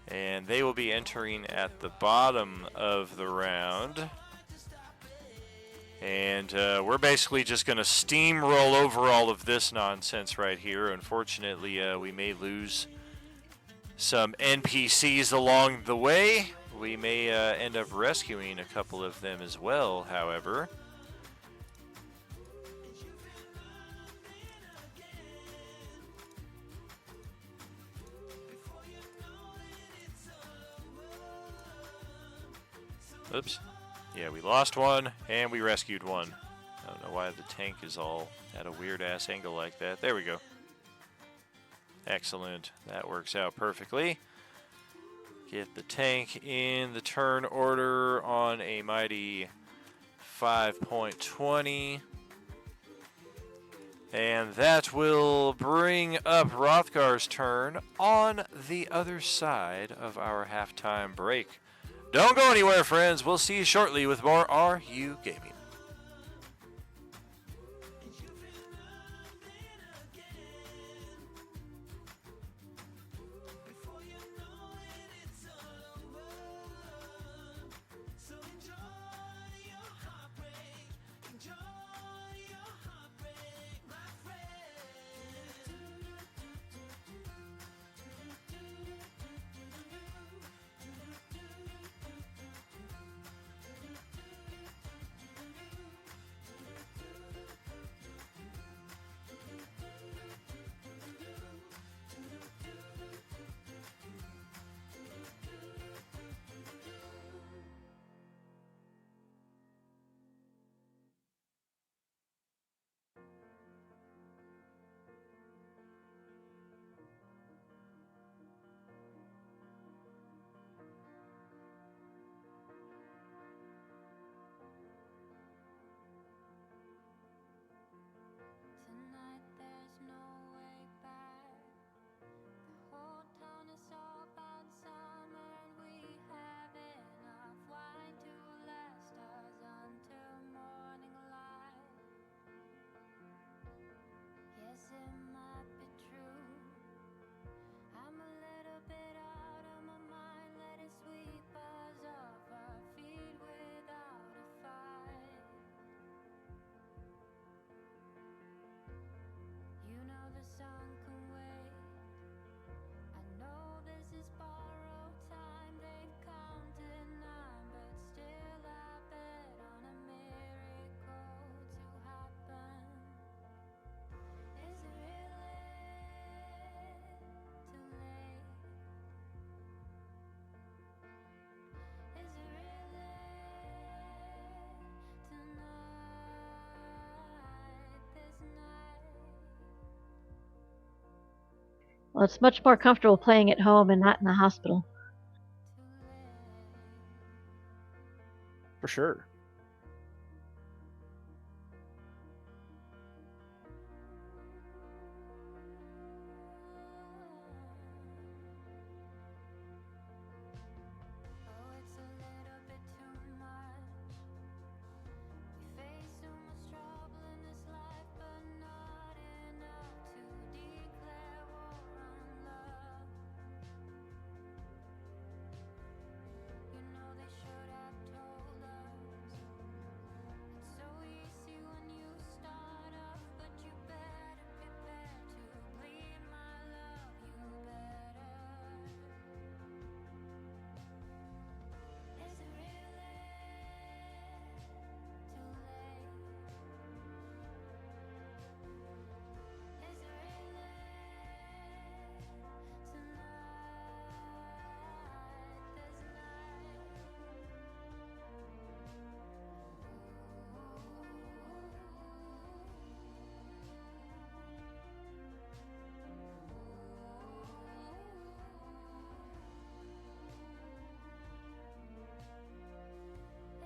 And they will be entering at the bottom of the round. And we're basically just going to steamroll over all of this nonsense right here. Unfortunately, we may lose some NPCs along the way. We may end up rescuing a couple of them as well, however. Oops. Yeah, we lost one, and we rescued one. I don't know why the tank is all at a weird-ass angle like that. There we go. Excellent. That works out perfectly. Get the tank in the turn order on a mighty 5.20. And that will bring up Rothgar's turn on the other side of our halftime break. Don't go anywhere, friends. We'll see you shortly with more Are You Gaming? Tonight there's no way back. The whole town is all about summer, and we have enough wine to last us until morning light. Yes, it might be true. I'm a little bit out of my mind. Let it sweep us off our feet without a fight. You know the sun can wait. I know this is borrowed time. They've counted nine, but still I bet on a miracle to happen. Is it really too late? Is it really tonight, this night? Well, it's much more comfortable playing at home and not in the hospital. For sure. Oh, it's a little bit too much. We face so much trouble in this life, but not enough to declare war on love. You know they should have told us. It's so easy when you start off, but you better prepare to bleed, my love. You better. Is it really too late? Is it really tonight, this night?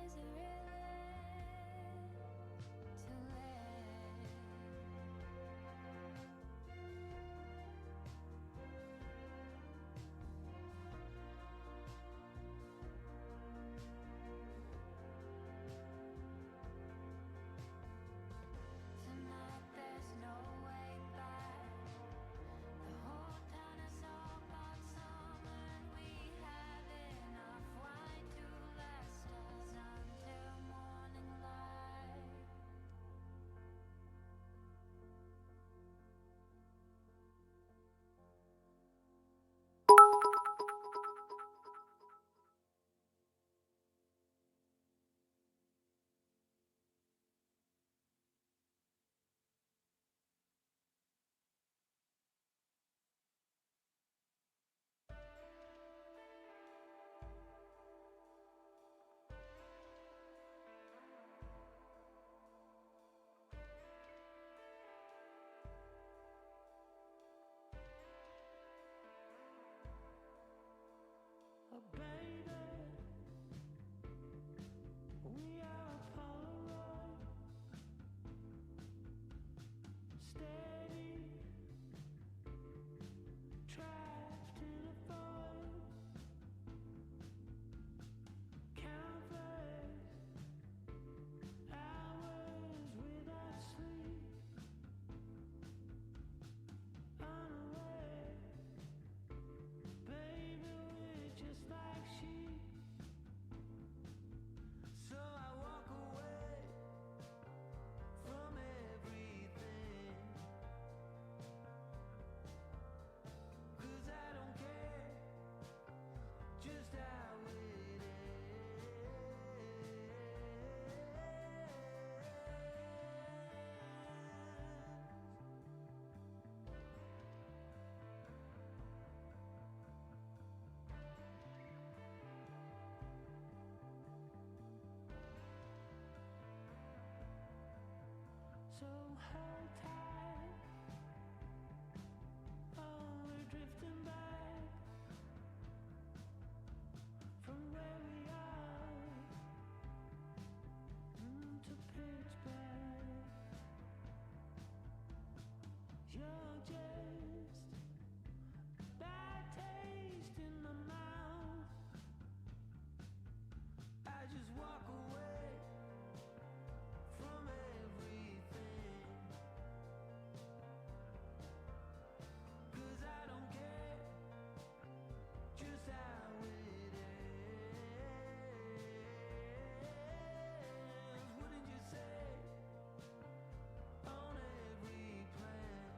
Is it really too late? Tonight there's no way back. The whole town is all about summer, and we have enough wine to last us until morning light. Oh, baby, we are Polaroid, steady, trapped in a void, countless hours without sleep, unaware, baby, we're just like sheep. So I walk away from everything, 'cause I don't care just how it so hold tight. Oh, we're drifting back from where we are to pitch black. You're just bad taste in my mouth. I just walk away from everything, 'cause I don't care just how it ends. Wouldn't you say on every plan,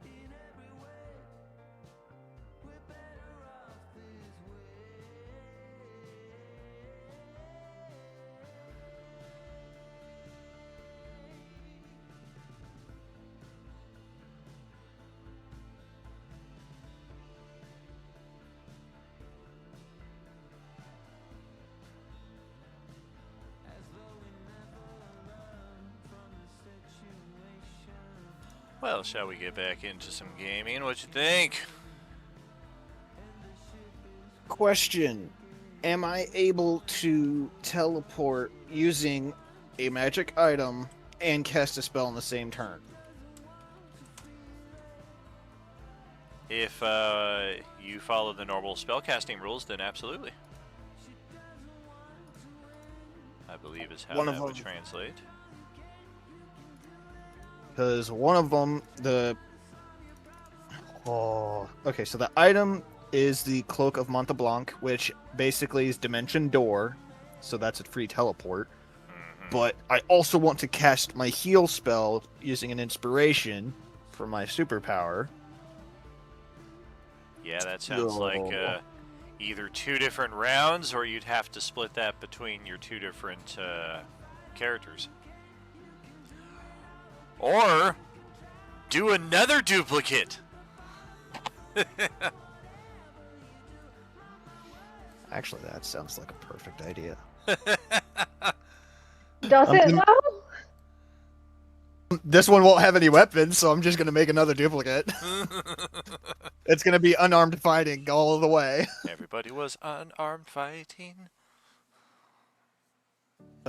in every way, we're better off this way. As though we never learned from the situation. Well, shall we get back into some gaming? What you think? Question: am I able to teleport using a magic item and cast a spell on the same turn? If you follow the normal spellcasting rules, then absolutely. I believe is how One of that would them- translate. Because one of them, okay, so the item is the Cloak of Monteblanc, which basically is Dimension Door, so that's a free teleport. But I also want to cast my heal spell using an inspiration for my superpower. Yeah, that sounds like either 2 different rounds, or you'd have to split that between your 2 different characters. Or do another duplicate. Actually, that sounds like a perfect idea. Does it though? This one won't have any weapons, so I'm just going to make another duplicate. It's going to be unarmed fighting all the way. Everybody was unarmed fighting.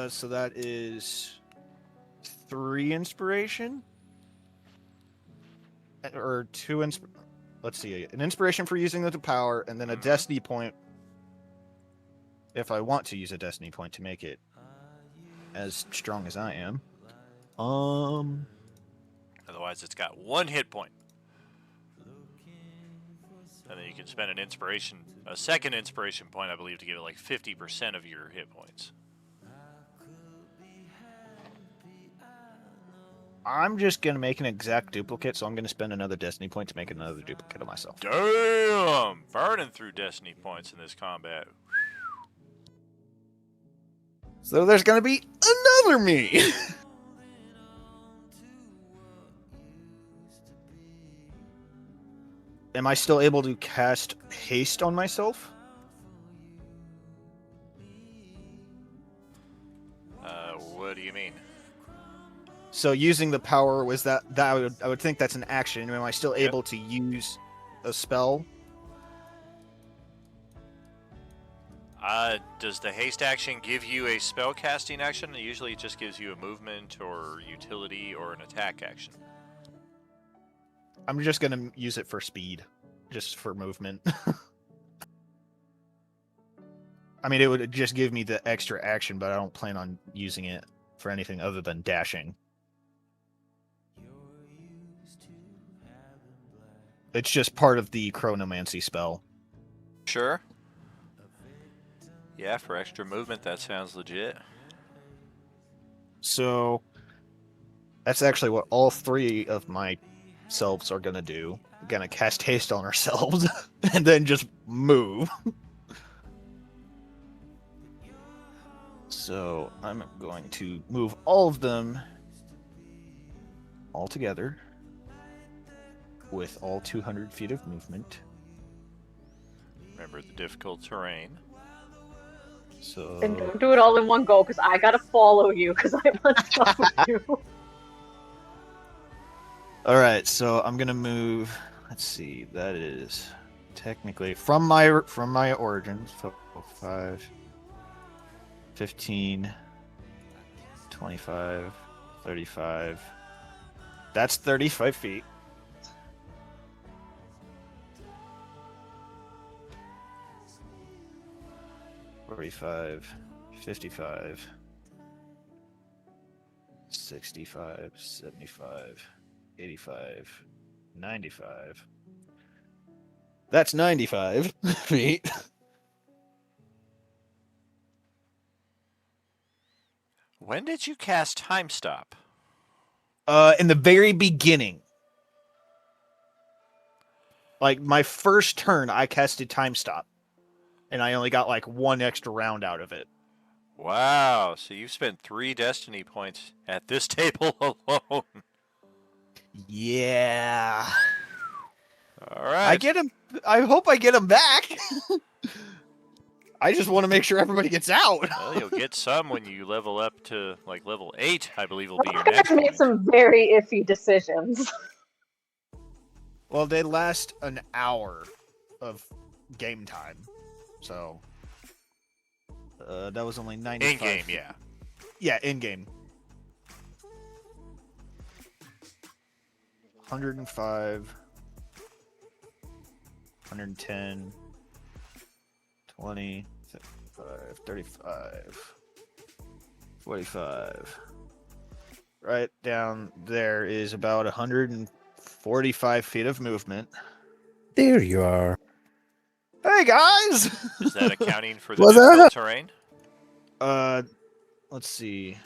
So that is 3 inspiration? Or 2 let's see, an inspiration for using the power, and then a destiny point if I want to use a destiny point to make it as strong as I am. Otherwise, it's got 1 hit point. And then you can spend a second inspiration point, I believe, to give it like 50% of your hit points. I'm just going to make an exact duplicate, so I'm going to spend another destiny point to make another duplicate of myself. Damn! Burning through destiny points in this combat. So there's going to be another me! Am I still able to cast haste on myself? What do you mean? So using the power was that I would think that's an action. Am I still able to use a spell? Does the haste action give you a spell casting action? Usually it just gives you a movement or utility or an attack action. I'm just going to use it for speed, just for movement. I mean, it would just give me the extra action, but I don't plan on using it for anything other than dashing. It's just part of the chronomancy spell. Sure. Yeah, for extra movement, that sounds legit. So that's actually what all 3 of my selves are going to do. We're going to cast haste on ourselves and then just move. So I'm going to move all of them all together with all 200 feet of movement. Remember the difficult terrain. So And don't do it all in one go, because I gotta follow you, because I'm on top of you. all right, so I'm gonna move. Let's see, that is technically from my origins. 5, 15, 25, 35. That's 35 feet. 45, 55, 65, 75, 85, 95. That's 95 feet. When did you cast Time Stop? In the very beginning. Like, my first turn, I casted Time Stop. And I only got, like, 1 extra round out of it. Wow, so you've spent 3 destiny points at this table alone. Yeah. All right. I hope I get him back. I just want to make sure everybody gets out. Well, you'll get some when you level up to, like, level 8, I believe will be your I next made point. some very iffy decisions. Well, they last an hour of game time. So That was only 95. In game, yeah. Yeah, in game. 105, 110, 20, 35, 35, 45. Right down there is about 145 feet of movement. There you are. Hey guys! Is that accounting for the What's difficult up? terrain? Let's see.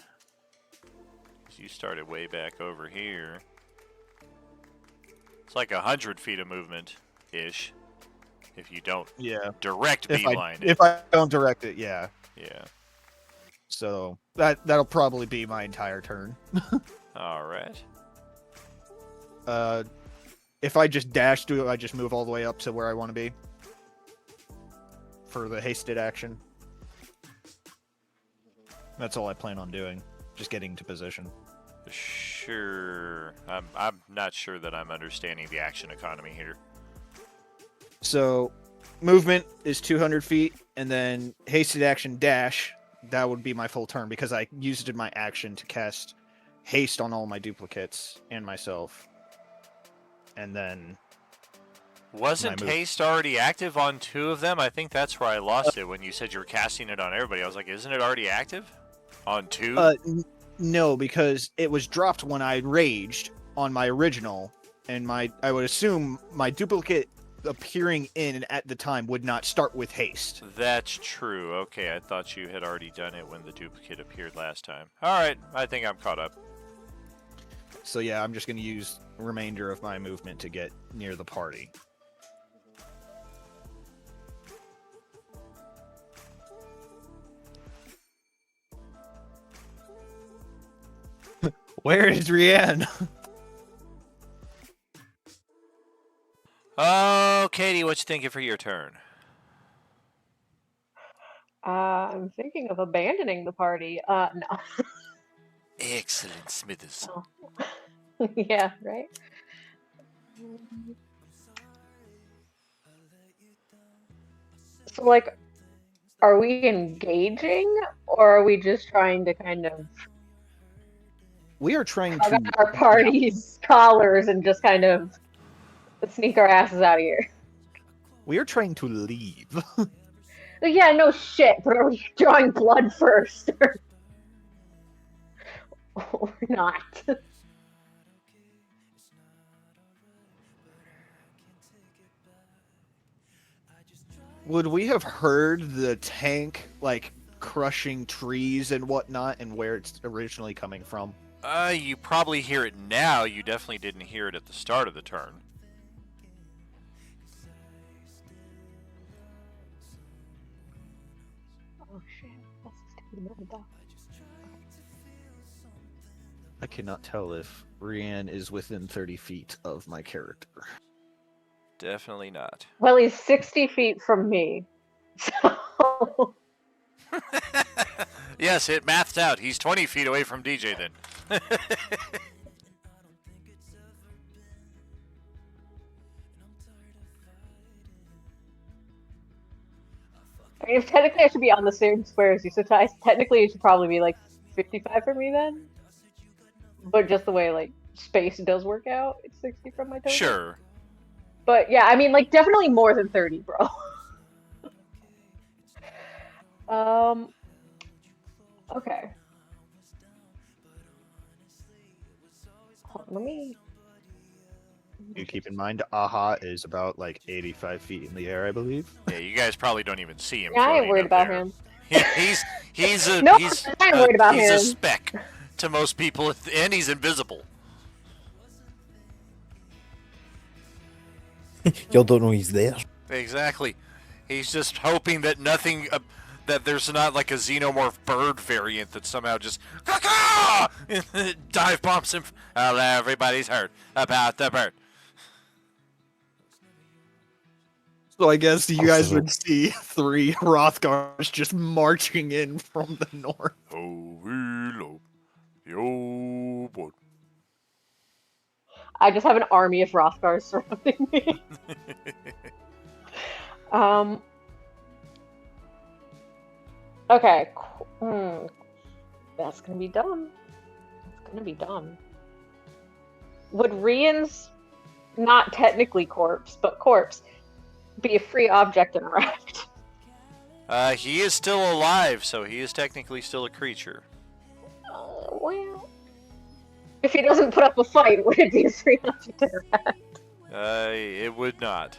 You started way back over here. It's like 100 feet of movement, ish. If you don't direct beeline it. If I don't direct it, yeah. Yeah. So that'll probably be my entire turn. All right. If I just dash, do I just move all the way up to where I want to be for the hasted action? That's all I plan on doing. Just getting to position. Sure. I'm not sure that I'm understanding the action economy here. So, movement is 200 feet, and then hasted action dash. That would be my full turn because I used my action to cast haste on all my duplicates and myself. And then Wasn't haste already active on 2 of them? I think that's where I lost it when you said you were casting it on everybody. I was like, isn't it already active on 2? No, because it was dropped when I raged on my original, and I would assume my duplicate appearing in and at the time would not start with haste. That's true. Okay, I thought you had already done it when the duplicate appeared last time. All right, I think I'm caught up. So yeah, I'm just going to use remainder of my movement to get near the party. Where is Rianne? Oh, Katie, what you thinking for your turn? I'm thinking of abandoning the party. No. Excellent, Smithers. Oh. Yeah, right? So, like, are we engaging, or are we just trying to kind of We are trying tug to on our party's collars and just kind of sneak our asses out of here? We are trying to leave. Yeah, no shit, but are we drawing blood first? Or not? Would we have heard the tank, like, crushing trees and whatnot, and where it's originally coming from? You probably hear it now. You definitely didn't hear it at the start of the turn. Oh shit, that's a stupid little dog. I cannot tell if Rianne is within 30 feet of my character. Definitely not. Well, he's 60 feet from me. So... Yes, it mathed out. He's 20 feet away from DJ then. I mean, if technically I should be on the same square as you, so technically it should probably be like 55 for me then. But just the way like space does work out, it's 60 from my total. Sure. But yeah, I mean, like definitely more than 30, bro. Okay. Hold on, let me. You keep in mind, Aha is about like 85 feet in the air, I believe. Yeah, you guys probably don't even see him. Yeah, I ain't floating worried up about there. him. He's a No, he's I ain't worried about he's him. a speck to most people, and he's invisible. Y'all don't know he's there. Exactly. He's just hoping that nothing, that there's not like a xenomorph bird variant that somehow just dive bombs him. Oh, everybody's heard about the bird. So I guess you guys would see 3 Rothgars just marching in from the north. Oh, hello. Yo, boy. I just have an army of Rothgars surrounding me. Okay. That's gonna be dumb. That's gonna be dumb. Would Rian's, not technically corpse, but corpse, be a free object interact? He is still alive, so he is technically still a creature. Well, if he doesn't put up a fight, would it be a free object interact? It would not.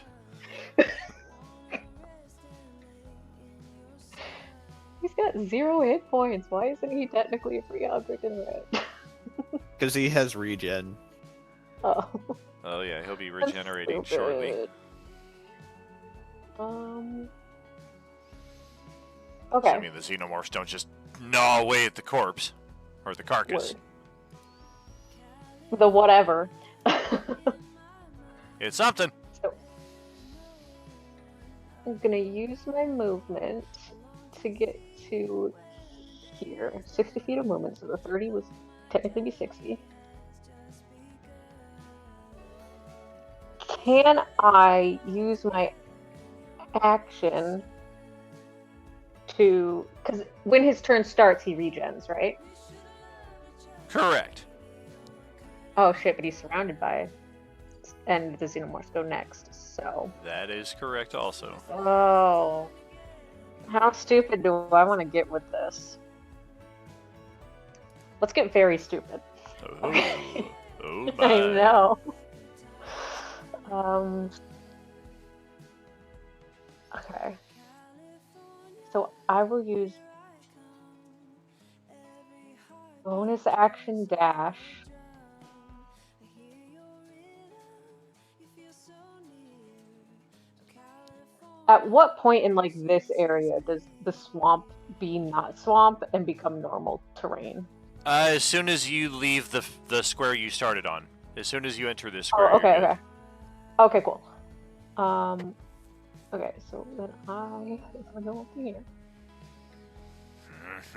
He's got 0 hit points. Why isn't he technically a free object interact? Because he has regen. Oh. Oh yeah, he'll be regenerating shortly. Okay. Assuming the xenomorphs don't just gnaw away at the corpse or the carcass. The whatever. It's something. So, I'm gonna use my movement to get to here. 60 feet of movement, so the 30 would technically be 60. Can I use my action to... Because when his turn starts, he regens, right? Correct. Oh shit, but he's surrounded by... And the xenomorphs go next, so... That is correct also. Oh. How stupid do I want to get with this? Let's get very stupid. Oh, oh my. I know. Okay. So I will use bonus action dash. At what point in like this area does the swamp be not swamp and become normal terrain? As soon as you leave the square you started on. As soon as you enter this square. Oh, okay, you're good. okay. Okay, cool. Okay, so then if I go up here,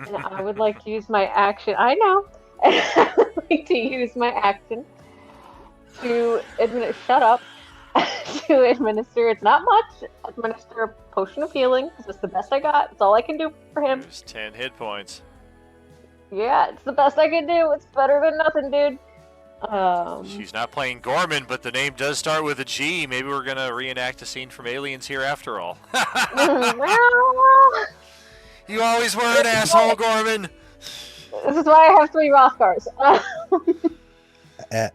and I would like to use my action. I know. I would like to use my action to shut up. To administer. It's not much. Administer a potion of healing. It's just the best I got. It's all I can do for him. There's 10 hit points. Yeah, it's the best I can do. It's better than nothing, dude. She's not playing Gorman, but the name does start with a G. Maybe we're gonna reenact a scene from Aliens here after all. You always were an asshole, Gorman. This is why I have 3 Rothgars.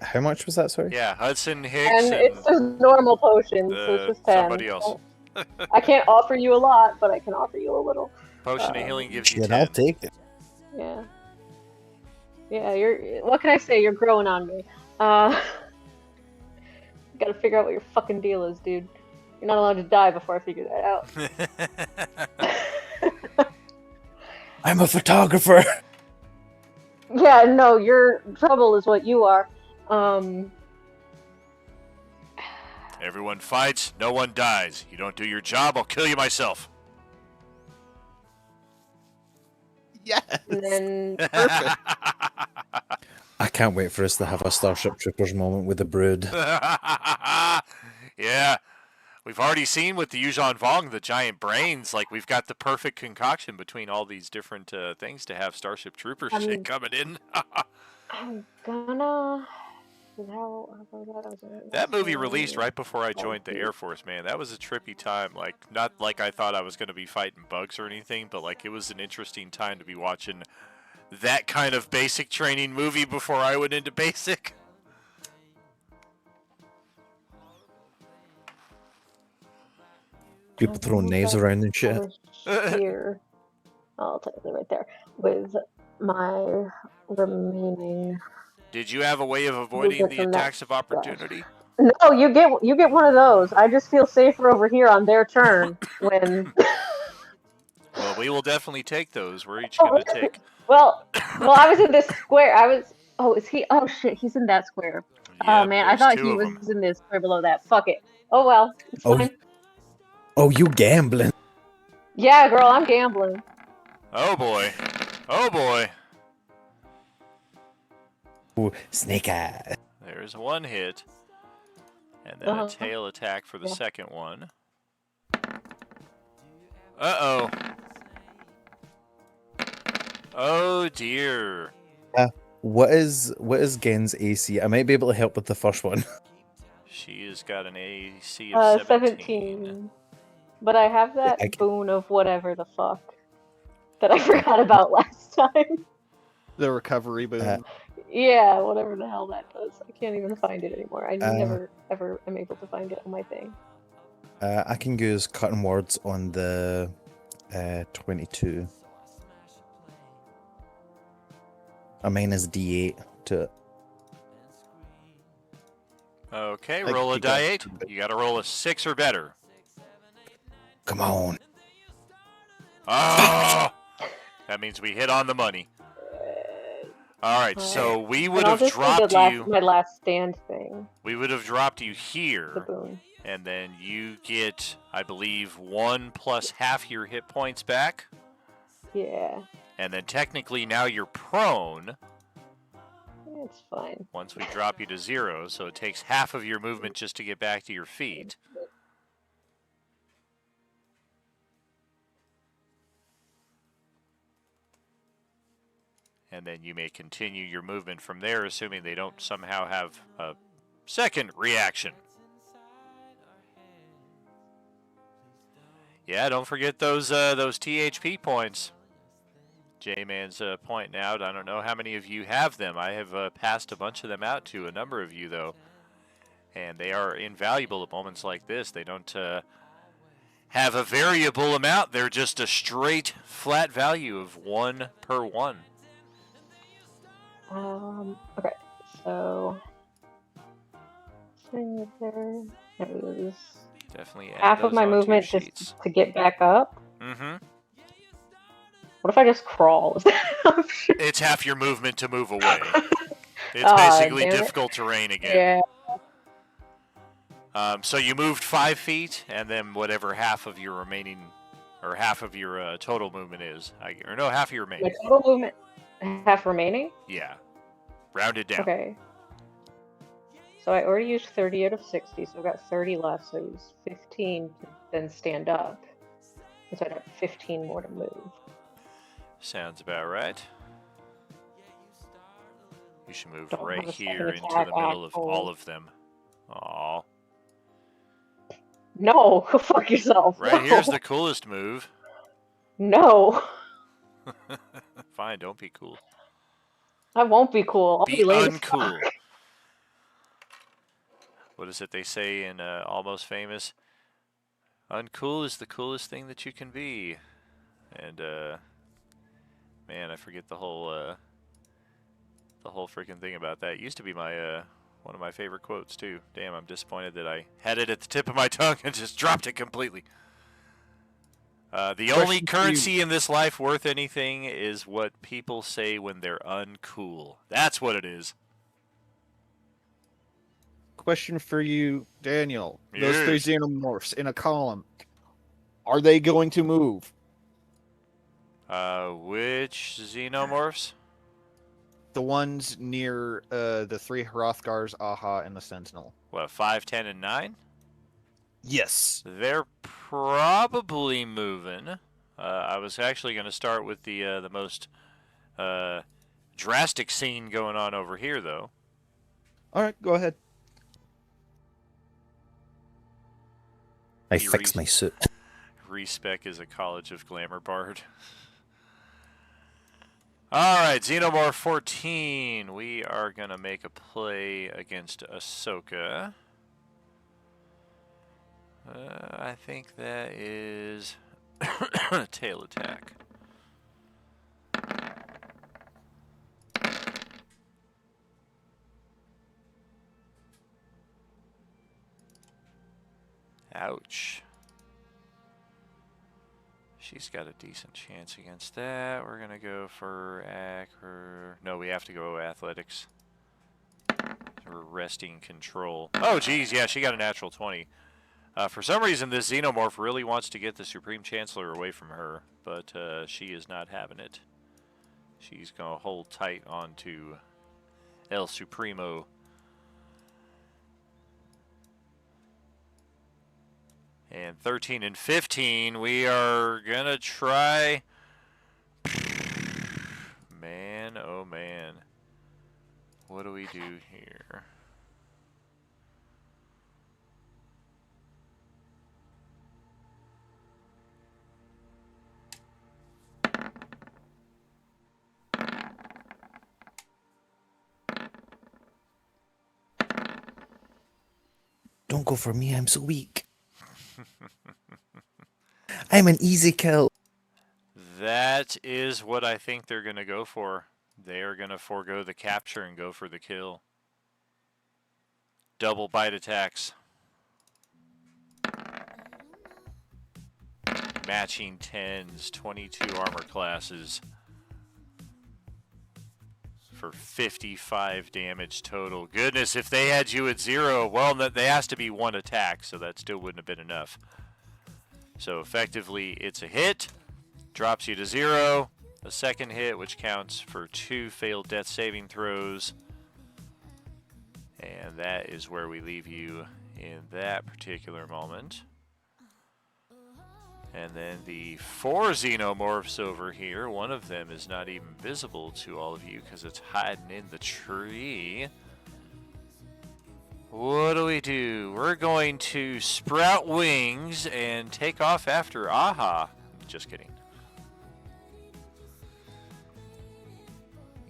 How much was that, sorry? Yeah, Hudson Hicks And it's just normal potions, so it's just 10. somebody else. I can't offer you a lot, but I can offer you a little. Potion of healing gives you Yeah, 10. I'll take it. Yeah. Yeah, what can I say? You're growing on me. Gotta figure out what your fucking deal is, dude. You're not allowed to die before I figure that out. I'm a photographer. Yeah, no, your trouble is what you are. Everyone fights, no one dies. You don't do your job, I'll kill you myself. Yes. And then Perfect. I can't wait for us to have a Starship Troopers moment with the Brood. Yeah. We've already seen with the Yuuzhan Vong, the giant brains, like we've got the perfect concoction between all these different things to have Starship Trooper shit coming in. I'm gonna... That movie released right before I joined the Air Force, man. That was a trippy time. Like, not like I thought I was going to be fighting bugs or anything, but like it was an interesting time to be watching that kind of basic training movie before I went into basic. People throwing knives around and shit. Here. I'll tell you right there. With my remaining... Did you have a way of avoiding the attacks of opportunity? No, you get one of those. I just feel safer over here on their turn when... Well, we will definitely take those. We're each going to take... Well, I was in this square. Oh, is he? Oh, shit, he's in that square. Oh, man, I thought he was in this square below that. Fuck it. Oh, well, it's fine. Oh, you gambling. Yeah, girl, I'm gambling. Oh, boy. Oh, boy. Ooh, snake eye. There's one hit. And then a tail attack for the second one. Uh-oh. Oh dear. What is Gen's AC? I might be able to help with the first one. She has got an AC of 17. But I have that I can- boon of whatever the fuck that I forgot about last time. The recovery boon. Yeah, whatever the hell that does. I can't even find it anymore. I Uh, never ever am able to find it on my thing. I can use cutting words on the 22. I mean, is D8 to it. Okay, Like, roll a you got- die 8. You got to roll a 6 or better. Come on. Oh! That means we hit on the money. All right, so we would And I'll have just do dropped you. my last stand thing. We would have dropped you The here, boon. and then you get, I believe, 1 plus half your hit points back. Yeah, And then technically now you're prone it's fine. once we drop you to 0, so it takes half of your movement just to get back to your feet. And then you may continue your movement from there, assuming they don't somehow have a second reaction. Yeah, don't forget those THP points. J-Man's pointing out. I don't know how many of you have them. I have passed a bunch of them out to a number of you, though. And they are invaluable at moments like this. They don't have a variable amount. They're just a straight, flat value of 1 per 1. Okay, so thing there is Definitely add half of those my onto your movement sheets. just to get back up. Mm-hmm. What if I just crawl? Is that an option? It's half your movement to move away. It's Aw, basically damn it. difficult terrain again. Yeah. So you moved 5 feet, and then whatever half of your remaining, or half of your total movement is. Or no, half of your My remaining. total movement, half remaining. Yeah. Rounded down. Okay. So I already used 30 out of 60, so I've got 30 left. So I use 15 to then stand up. So I'd have 15 more to move. Sounds about right. You should move Don't right have a second here into attack the middle of asshole. all of them. Aw. No, go fuck yourself. Right no. here's the coolest move. No, Fine, don't be cool. I won't be cool. I'll Be be lame as uncool. fuck. What is it they say in Almost Famous? Uncool is the coolest thing that you can be. And man, I forget the whole freaking thing about that. It used to be my one of my favorite quotes too. Damn, I'm disappointed that I had it at the tip of my tongue and just dropped it completely. The only currency in this life worth anything is what people say when they're uncool. That's what it is. Question for you, Daniel. Those 3 Yes. xenomorphs in a column, are they going to move? Which xenomorphs? The ones near the 3 Hrothgars, Aha, and the Sentinel. What, 5, 10, and 9? Yes. They're probably moving. I was actually going to start with the most drastic scene going on over here, though. All right, go ahead. I He fixed my suit. Respec is a College of Glamour bard. Alright, Xenomorph 14. We are going to make a play against Ahsoka. I think that is tail attack. Ouch. She's got a decent chance against that. We're going to go for No, we have to go athletics. We're resting control. Oh, geez, yeah, she got a natural 20. For some reason, this Xenomorph really wants to get the Supreme Chancellor away from her, but she is not having it. She's going to hold tight onto El Supremo. And 13 and 15, we are going to try... what do we do here? Don't go for me, I'm so weak. I'm an easy kill. That is what I think they're going to go for. They are going to forego the capture and go for the kill. Double bite attacks. Matching 10s, 22 armor classes. For 55 damage total. Goodness, if they had you at 0, well, they has to be 1 attack, so that still wouldn't have been enough. So effectively, it's a hit, drops you to 0, a second hit, which counts for 2 failed death saving throws, and that is where we leave you in that particular moment. And then the 4 xenomorphs over here, one of them is not even visible to all of you because it's hiding in the tree. What do? We're going to sprout wings and take off after Aha. Just kidding.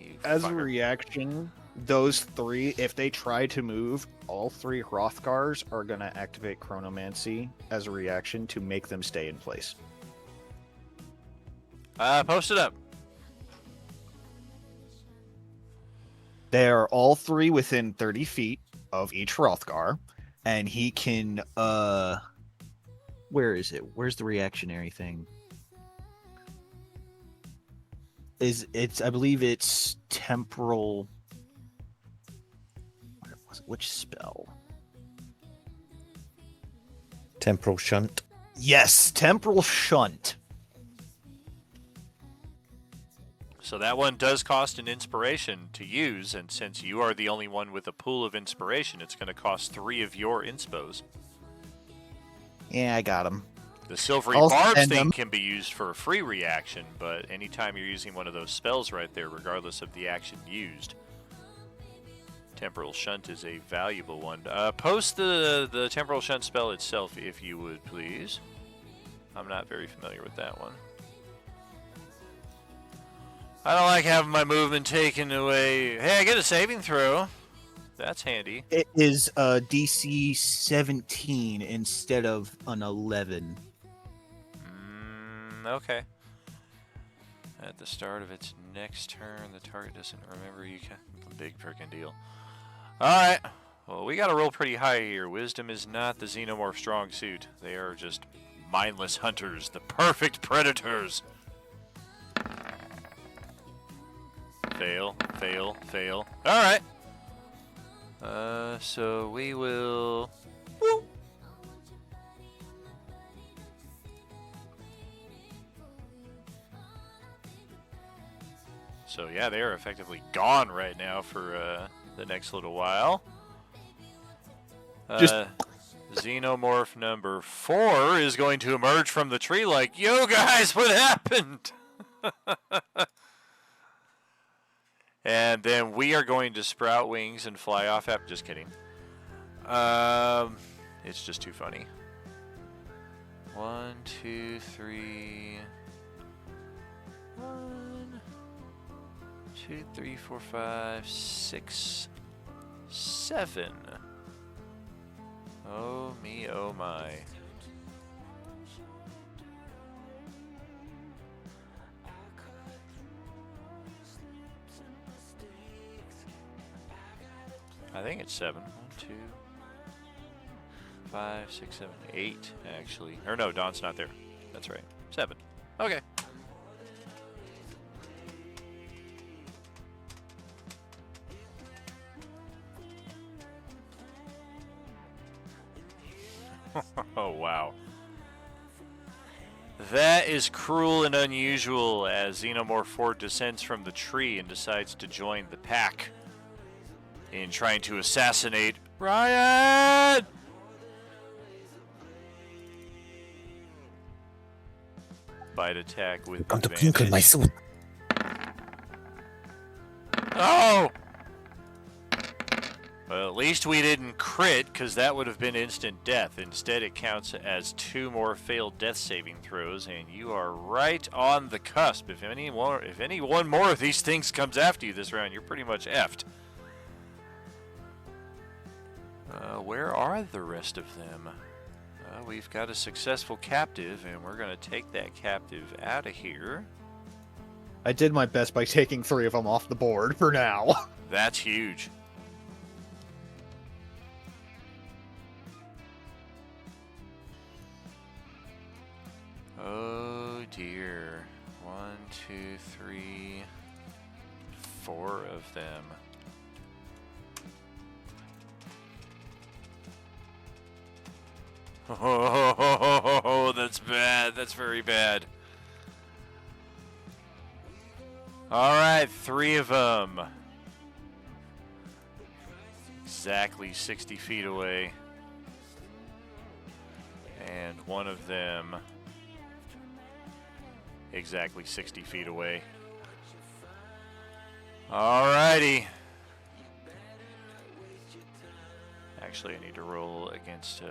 You As a fucker. reaction, those 3, if they try to move, all 3 Hrothgars are going to activate Chronomancy as a reaction to make them stay in place. Post it up. They are all 3 within 30 feet of each Hrothgar, and he can, where is it? Where's the reactionary thing? I believe it's temporal. Where was it? Which spell? Temporal Shunt. Yes, Temporal Shunt. So that one does cost an inspiration to use, and since you are the only one with a pool of inspiration, it's going to cost 3 of your inspos. Yeah, I got him. The Silvery I'll Barbs send thing them. can be used for a free reaction, but anytime you're using one of those spells right there, regardless of the action used, Temporal Shunt is a valuable one. Post the Temporal Shunt spell itself, if you would, please. I'm not very familiar with that one. I don't like having my movement taken away. Hey, I get a saving throw. That's handy. It is DC 17 instead of an 11. Okay. At the start of its next turn, the target doesn't remember you can. Big frickin' deal. Alright. Well, we gotta roll pretty high here. Wisdom is not the Xenomorph strong suit. They are just mindless hunters. The perfect predators. Fail, fail, fail. Alright. So we will... Woo. So yeah, they are effectively gone right now for the next little while. Xenomorph number 4 is going to emerge from the tree like, yo guys, what happened? And then we are going to sprout wings and fly off after. Just kidding. It's just too funny. 1, 2, 3. 1, 2, 3, 4, 5, 6, 7. Oh me, oh my. I think it's 7. 1, 2, 5, 6, 7, 8, actually. Or no, Dawn's not there. That's right. 7. Okay. Oh, wow. That is cruel and unusual as Xenomorph 4 descends from the tree and decides to join the pack in trying to assassinate Ryan! Bite attack with I'm to twinkle my advantage. soul. Oh! least we didn't crit, because that would have been instant death. Instead, it counts as 2 more failed death saving throws, and you are right on the cusp. If any one more of these things comes after you this round, you're pretty much effed. Where are the rest of them? We've got a successful captive, and we're going to take that captive out of here. I did my best by taking 3 of them off the board for now. That's huge. Oh dear. 1, 2, 3, 4 of them. Oh, that's bad. That's very bad. Alright, 3 of them. Exactly 60 feet away. And 1 of them exactly 60 feet away. Alrighty. Actually, I need to roll against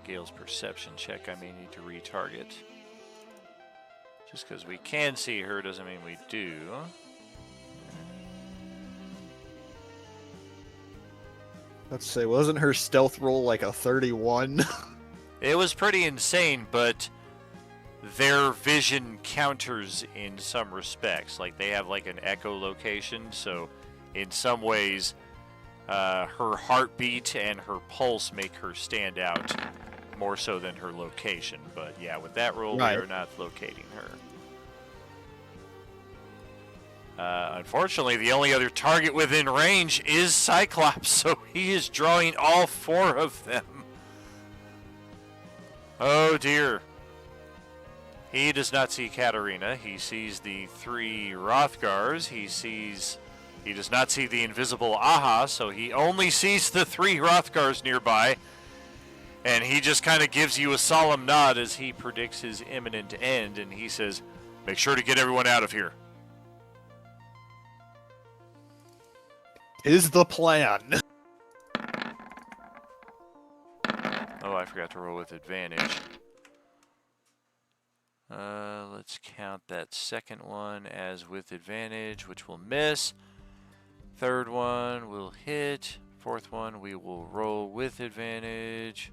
Gale's perception check. I may need to retarget. Just because we can see her doesn't mean we do. Let's say, wasn't her stealth roll like a 31? It was pretty insane, but their vision counters in some respects. Like, they have like an echolocation, so in some ways her heartbeat and her pulse make her stand out more so than her location. But yeah, with that roll, Right. we are not locating her. Unfortunately, the only other target within range is Cyclops, so he is drawing all 4 of them. Oh dear. He does not see Katarina. He sees the 3 Rothgars. He does not see the invisible Aha, so he only sees the 3 Rothgars nearby. And he just kind of gives you a solemn nod as he predicts his imminent end, and he says, "Make sure to get everyone out of here." Is the plan. Oh, I forgot to roll with advantage. Let's count that second one as with advantage, which will miss. Third one will hit. Fourth one we will roll with advantage.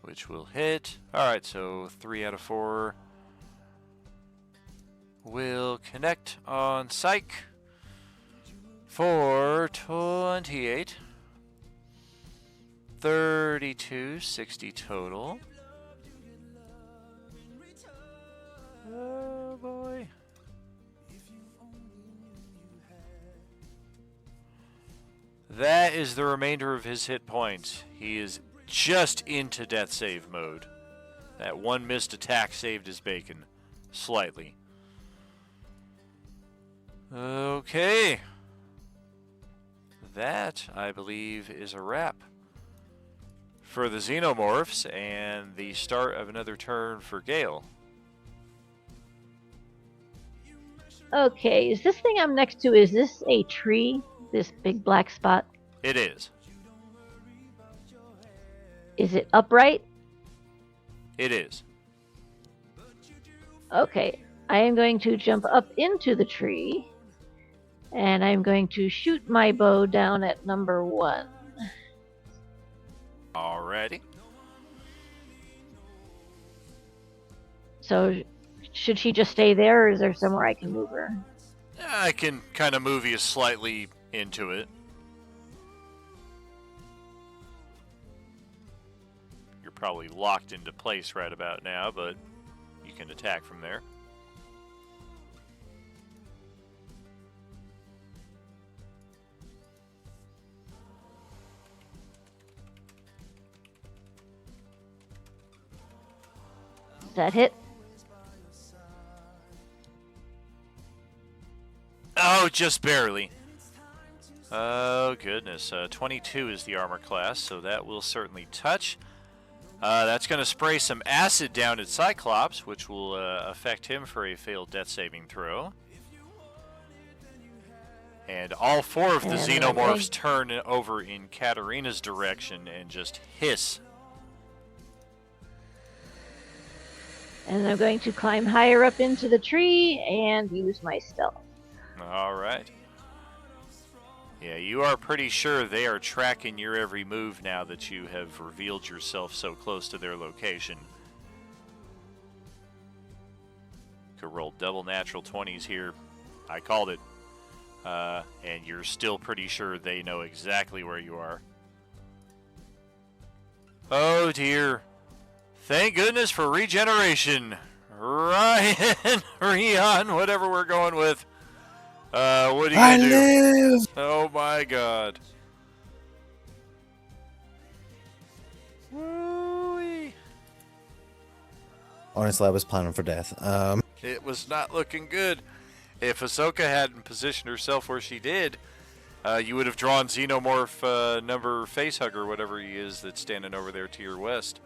Which will hit. Alright, so 3 out of 4 will connect on Psych for 28. 32, 60 total. Oh boy. That is the remainder of his hit points. He is just into death save mode. That one missed attack saved his bacon. Slightly. Okay. That, I believe, is a wrap for the Xenomorphs and the start of another turn for Gale. Okay, is this thing I'm next to, is this a tree? This big black spot? It is. Is it upright? It is. Okay, I am going to jump up into the tree, and I'm going to shoot my bow down at number 1. Alrighty. So, should she just stay there, or is there somewhere I can move her? I can kind of move you slightly into it. You're probably locked into place right about now, but you can attack from there. Does that hit? Oh, just barely. Oh, goodness. 22 is the armor class, so that will certainly touch. That's going to spray some acid down at Cyclops, which will affect him for a failed death saving throw. And all 4 of the And xenomorphs turn over in Katarina's direction and just hiss. And I'm going to climb higher up into the tree and use my stealth. All right. Yeah, you are pretty sure they are tracking your every move now that you have revealed yourself so close to their location. Could roll double natural 20s here. I called it. And you're still pretty sure they know exactly where you are. Oh dear. Thank goodness for regeneration. Ryan, Rion, whatever we're going with. What are you gonna do? Oh my god. Woo-wee. Honestly, I was planning for death. It was not looking good. If Ahsoka hadn't positioned herself where she did, you would have drawn Xenomorph number Facehugger, whatever he is that's standing over there to your west.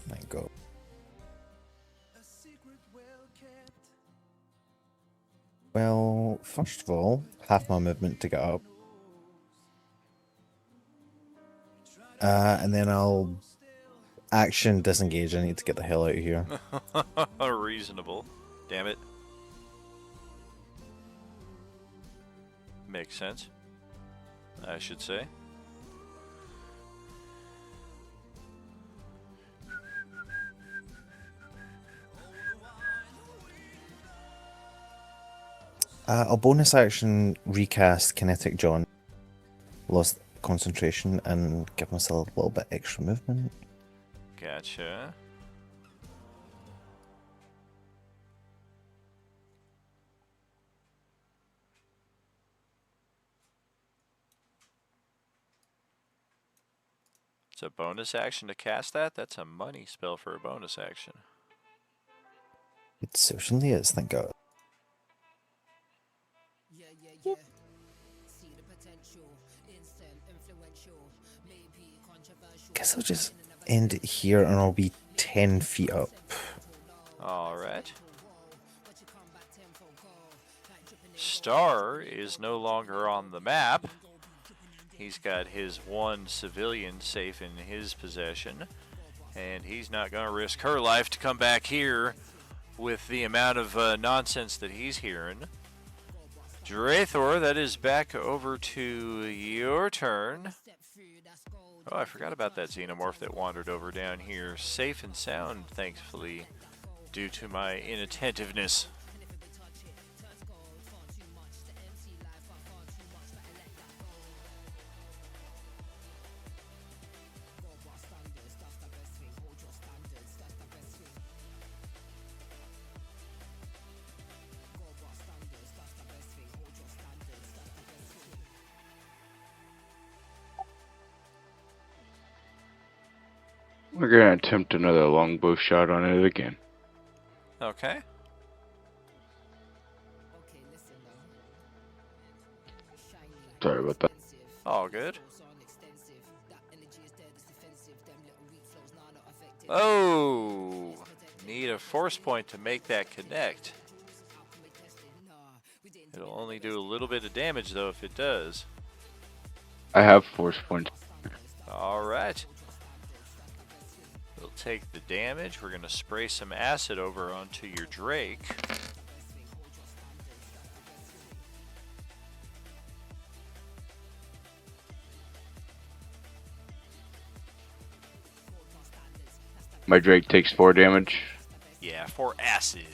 Thank God. Well, first of all, half my movement to get up. And then I'll action disengage. I need to get the hell out of here. Reasonable. Damn it. Makes sense, I should say. I'll bonus action recast Kinetic John. Lost concentration and give myself a little bit extra movement. Gotcha. It's a bonus action to cast that? That's a money spell for a bonus action. It certainly is, thank God. Guess I'll just end it here and I'll be 10 feet up. Alright. Star is no longer on the map. He's got his one civilian safe in his possession, and he's not going to risk her life to come back here with the amount of nonsense that he's hearing. Drathor, that is back over to your turn. Oh, I forgot about that xenomorph that wandered over down here. Safe and sound, thankfully, due to my inattentiveness. We're gonna attempt another longbow shot on it again. Okay. Sorry about that. All good. Oh, need a force point to make that connect. It'll only do a little bit of damage though if it does. I have force points. All right. We'll take the damage. We're going to spray some acid over onto your Drake. My Drake takes 4 damage. Yeah, for acid.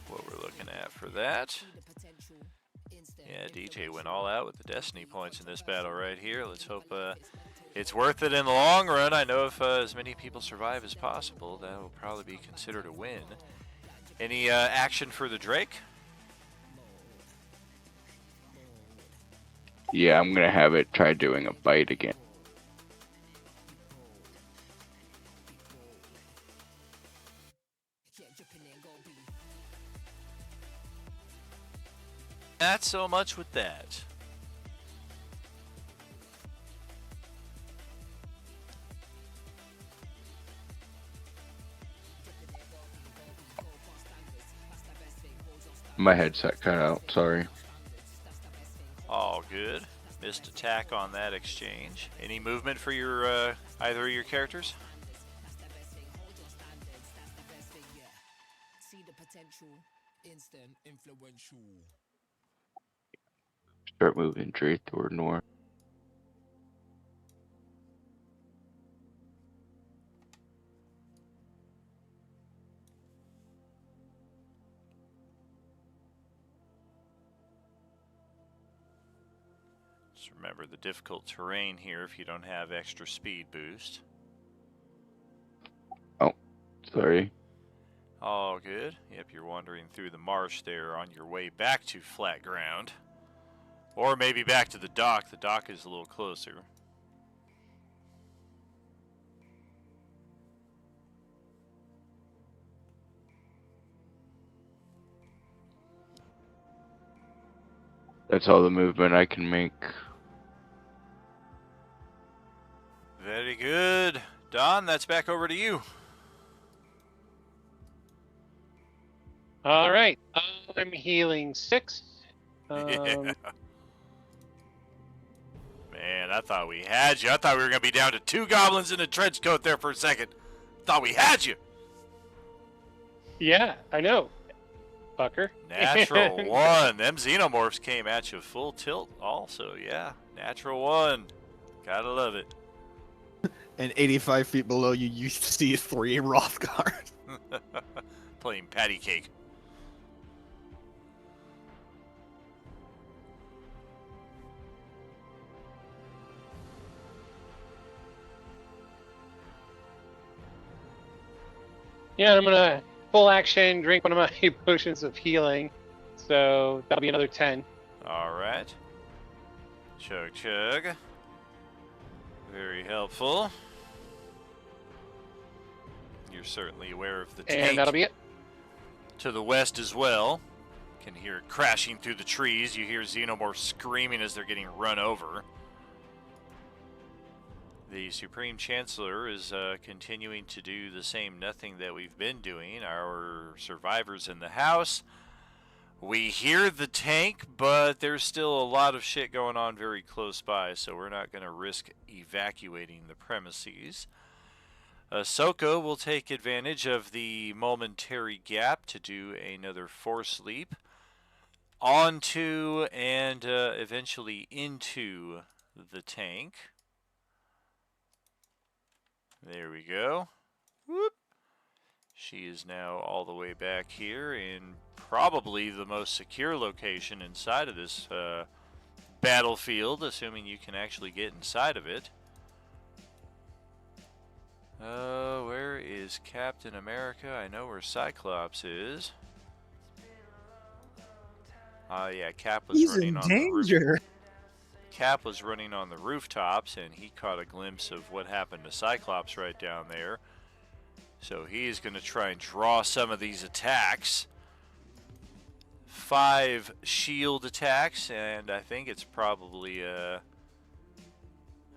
What we're looking at for that. Yeah, DJ went all out with the destiny points in this battle right here. Let's hope it's worth it in the long run. I know if as many people survive as possible, that will probably be considered a win. Any action for the Drake? Yeah, I'm gonna have it try doing a bite again. Not so much with that. my headset cut out. Sorry. All good. Missed attack on that exchange. Any movement for your either of your characters? Start moving straight toward north. Just remember the difficult terrain here if you don't have extra speed boost. Oh, sorry. All good. Yep, you're wandering through the marsh there on your way back to flat ground. Or maybe back to the dock. The dock is a little closer. That's all the movement I can make. Very good. Don, that's back over to you. All right. I'm healing 6. Yeah. Man, I thought we had you. I thought we were going to be down to 2 goblins in a trench coat there for a second. Thought we had you. Yeah, I know. Fucker. Natural 1. Them xenomorphs came at you full tilt also, yeah. Natural 1. Gotta love it. And 85 feet below you, you see 3 Rothgar. Playing patty cake. Yeah, I'm gonna full action drink one of my potions of healing. So that'll be another 10. Alright. Chug chug. Very helpful. You're certainly aware of the tank. And that'll be it. To the west as well. Can hear it crashing through the trees. You hear xenomorphs screaming as they're getting run over. The Supreme Chancellor is continuing to do the same nothing that we've been doing. Our survivors in the house. We hear the tank, but there's still a lot of shit going on very close by, so we're not going to risk evacuating the premises. Ahsoka will take advantage of the momentary gap to do another force leap onto and eventually into the tank. There we go. Whoop. She is now all the way back here in probably the most secure location inside of this battlefield, assuming you can actually get inside of it. Where is Captain America? I know where Cyclops is. Yeah, Cap was He's running in on danger. the roof. Cap was running on the rooftops, and he caught a glimpse of what happened to Cyclops right down there. So he's going to try and draw some of these attacks. 5 shield attacks, and I think it's probably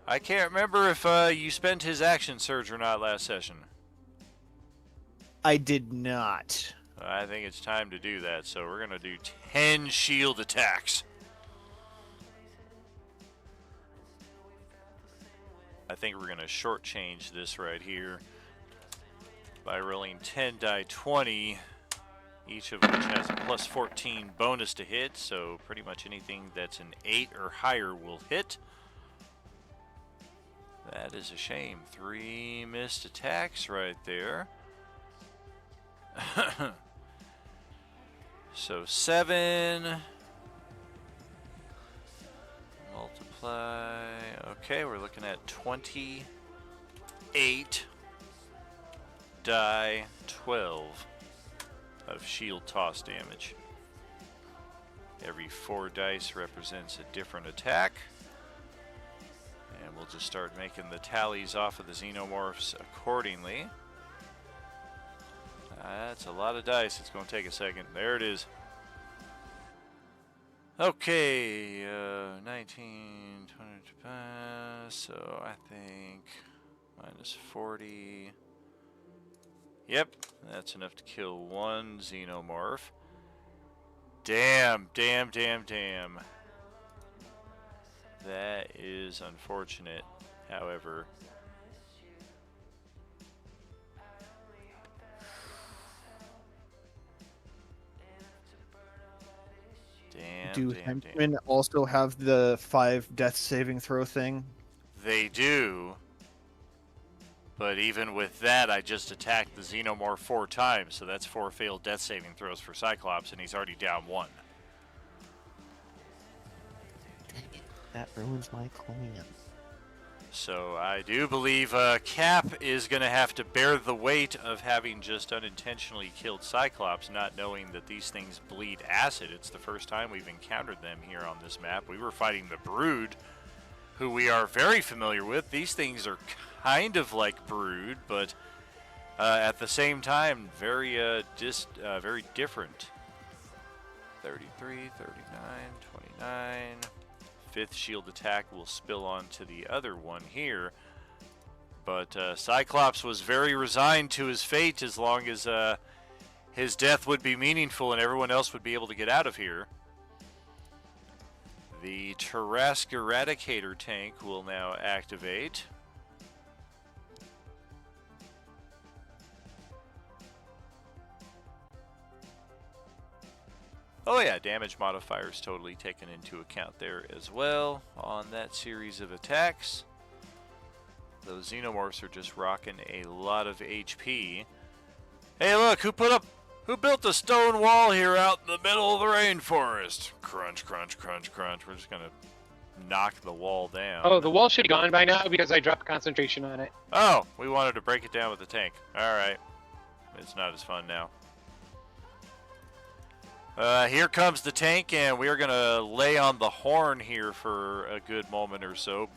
I can't remember if you spent his action surge or not last session. I did not. I think it's time to do that, so we're going to do 10 shield attacks. I think we're going to shortchange this right here by rolling 10 die 20, each of which has a plus 14 bonus to hit, so pretty much anything that's an 8 or higher will hit. That is a shame. 3 missed attacks right there. So 7 multiply. Okay, we're looking at 28 die 12 of shield toss damage. Every 4 dice represents a different attack. And we'll just start making the tallies off of the xenomorphs accordingly. That's a lot of dice. It's going to take a second. There it is. Okay, 19, 25, so I think minus 40. Yep, that's enough to kill 1 xenomorph. Damn. That is unfortunate, however. Do henchmen also have the 5 death saving throw thing? They do. But even with that, I just attacked the Xenomorph 4 times, so that's 4 failed death saving throws for Cyclops, and he's already down 1. That ruins my plan. So I do believe Cap is going to have to bear the weight of having just unintentionally killed Cyclops, not knowing that these things bleed acid. It's the first time we've encountered them here on this map. We were fighting the Brood, who we are very familiar with. These things are kind of like Brood, but at the same time, very different. 33, 39, 29... 5th shield attack will spill onto the other one here. But Cyclops was very resigned to his fate as long as his death would be meaningful and everyone else would be able to get out of here. The Tarrasque Eradicator tank will now activate. Oh yeah, damage modifier is totally taken into account there as well on that series of attacks. Those Xenomorphs are just rocking a lot of HP. Hey look, who built a stone wall here out in the middle of the rainforest? Crunch, crunch, crunch, crunch. We're just gonna knock the wall down. Oh, the wall should be gone by now because I dropped concentration on it. Oh, we wanted to break it down with the tank. Alright. It's not as fun now. Here comes the tank, and we are going to lay on the horn here for a good moment or so.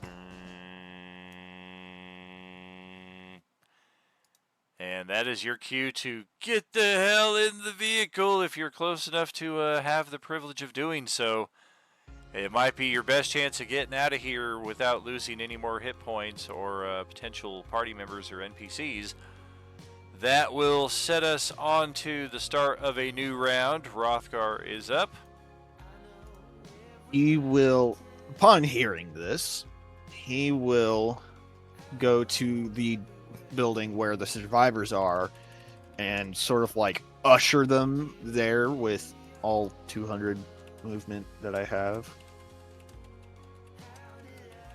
And that is your cue to get the hell in the vehicle if you're close enough to have the privilege of doing so. It might be your best chance of getting out of here without losing any more hit points or potential party members or NPCs. That will set us on to the start of a new round. Hrothgar is up. He will, upon hearing this, he will go to the building where the survivors are and sort of like usher them there with all 200 movement that I have.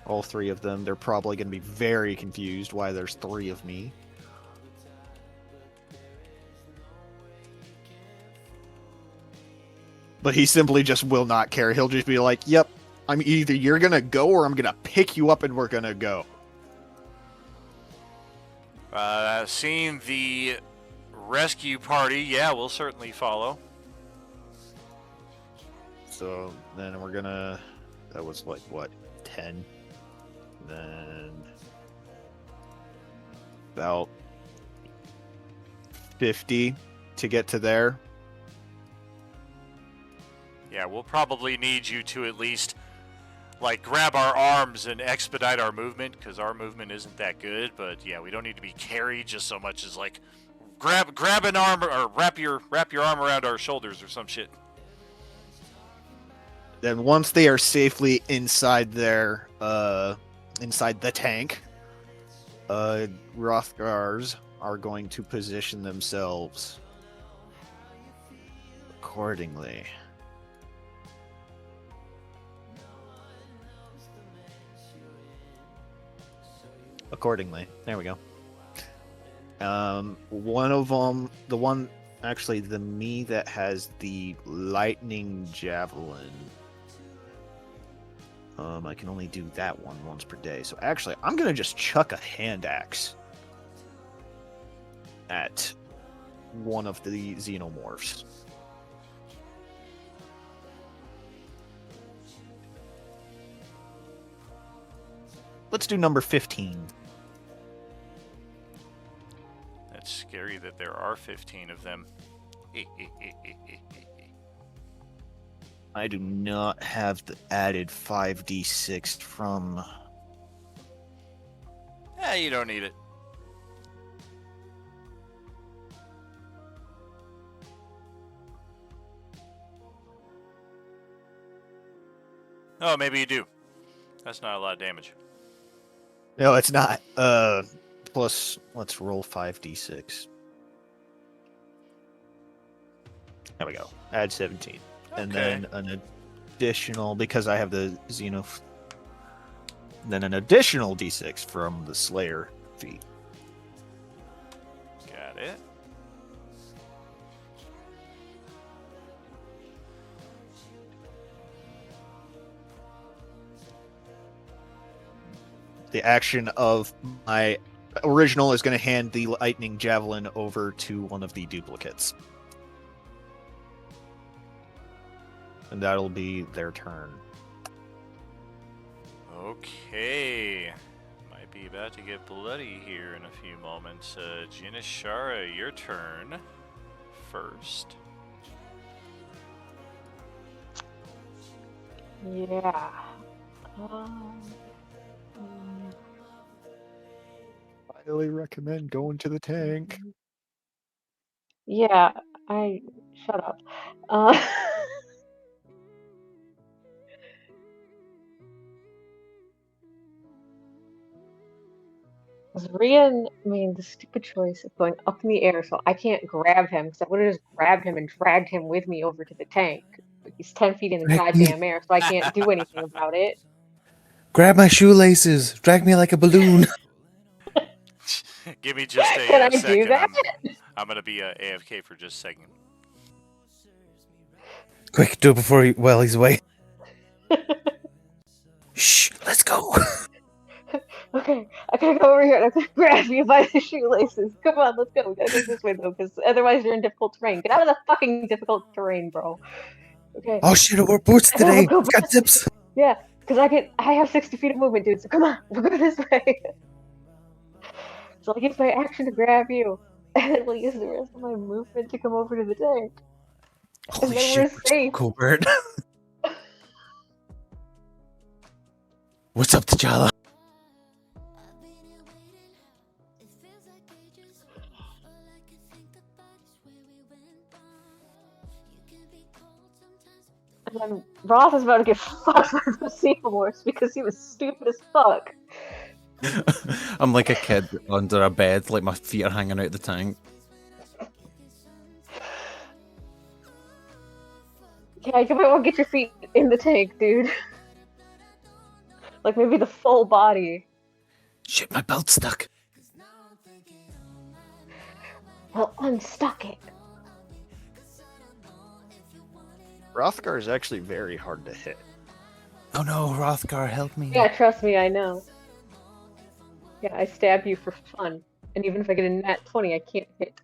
All 3 of them. They're probably going to be very confused why there's 3 of me. But he simply just will not care. He'll just be like, yep, I'm either you're going to go or I'm going to pick you up and we're going to go. Seeing the rescue party, yeah, we'll certainly follow. So then we're going to, that was like, what, 10? Then about 50 to get to there. Yeah, we'll probably need you to at least, like, grab our arms and expedite our movement, because our movement isn't that good. But yeah, we don't need to be carried just so much as like grab an arm or wrap your arm around our shoulders or some shit. Then once they are safely inside their inside the tank, Hrothgars are going to position themselves accordingly. There we go. One of them, the me that has the lightning javelin. I can only do that one once per day. So actually, I'm gonna just chuck a hand axe at one of the xenomorphs. Let's do number 15. That's scary that there are 15 of them. I do not have the added 5d6 from... You don't need it. Oh, maybe you do. That's not a lot of damage. No, it's not. Plus, let's roll 5d6. There we go. Add 17. And Okay. then an additional, because I have the then an additional d6 from the Slayer feat. Got it. The action of my original is going to hand the lightning javelin over to one of the duplicates. And that'll be their turn. Okay. Might be about to get bloody here in a few moments. Jinashara, your turn first. Yeah. Highly recommend going to the tank. Yeah, shut up. Uh, Rian made the stupid choice of going up in the air, so I can't grab him, because I would have just grabbed him and dragged him with me over to the tank. But he's 10 feet in the goddamn air, so I can't do anything about it. Grab my shoelaces. Drag me like a balloon. Give me just a Can I second. do that? I'm going to be AFK for just a second. Quick, do it before while he's away. Shh, let's go. Okay, I gotta go over here and I gotta grab you by the shoelaces. Come on, let's go. We gotta go this way though, because otherwise you're in difficult terrain. Get out of the fucking difficult terrain, bro. Okay. Oh shit, we're boots I gotta today. go We've got back. zips. Yeah, because I have 60 feet of movement, dude. So come on, we'll go this way. So I'll use my action to grab you, and then we'll use the rest of my movement to come over to the tank. Holy and then shit, we're safe. cool bird. What's up, T'Challa? And then Roth is about to get fucked by the Seahorse because he was stupid as fuck. I'm like a kid under a bed, like my feet are hanging out the tank. Yeah, you might want to get your feet in the tank, dude. Like maybe the full body. Shit, my belt's stuck. Well, unstuck it. Hrothgar is actually very hard to hit. Oh no, Hrothgar, help me. Yeah, trust me, I know. Yeah, I stab you for fun. And even if I get a nat 20, I can't hit.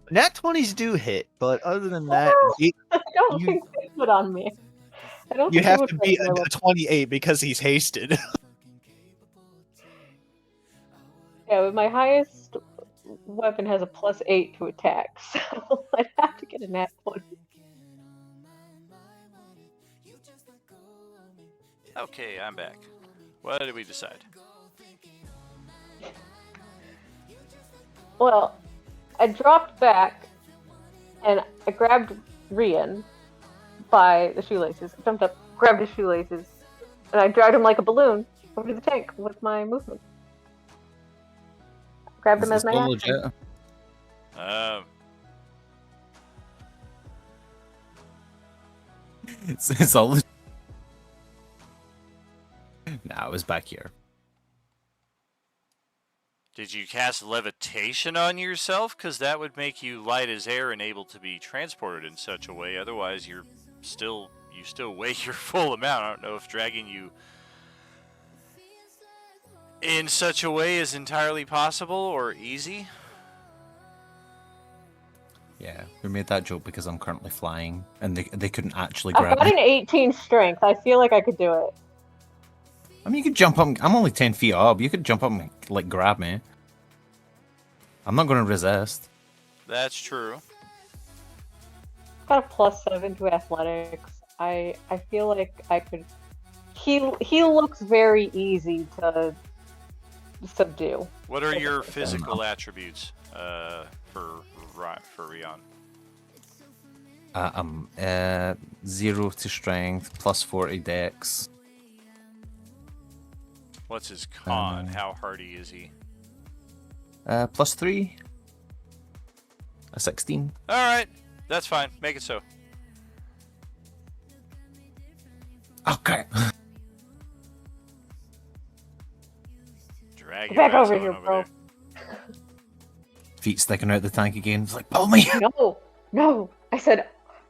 Nat 20s do hit, but other than that, I don't think they put on me. I don't you think have they to would be put my a 28 because he's hasted. Yeah, but my highest weapon has a +8 to attack, so I'd have to get a nat 20. Okay, I'm back. What did we decide? Well, I dropped back, and I grabbed Rian by the shoelaces. I jumped up, grabbed his shoelaces, and I dragged him like a balloon over to the tank with my movement. Grabbed him as my action. It's all. Nah, it was back here. Did you cast levitation on yourself? Because that would make you light as air and able to be transported in such a way. Otherwise, you still weigh your full amount. I don't know if dragging you in such a way is entirely possible or easy. Yeah, we made that joke because I'm currently flying, and they couldn't actually I've grab got me. an 18 strength. I feel like I could do it. I mean, you could jump up. I'm only 10 feet up. You could jump up and like grab me. I'm not going to resist. That's true. Got a +7 to athletics. I feel like I could. He looks very easy to subdue. What are your physical attributes for Rion? I'm 0 to strength, plus 40 dex. What's his con? How hardy is he? Plus 3. A 16. Alright, that's fine. Make it so. Okay. Drag Get your back ass over on here, over bro. there. Feet sticking out the tank again. It's like, pull me. No. I said,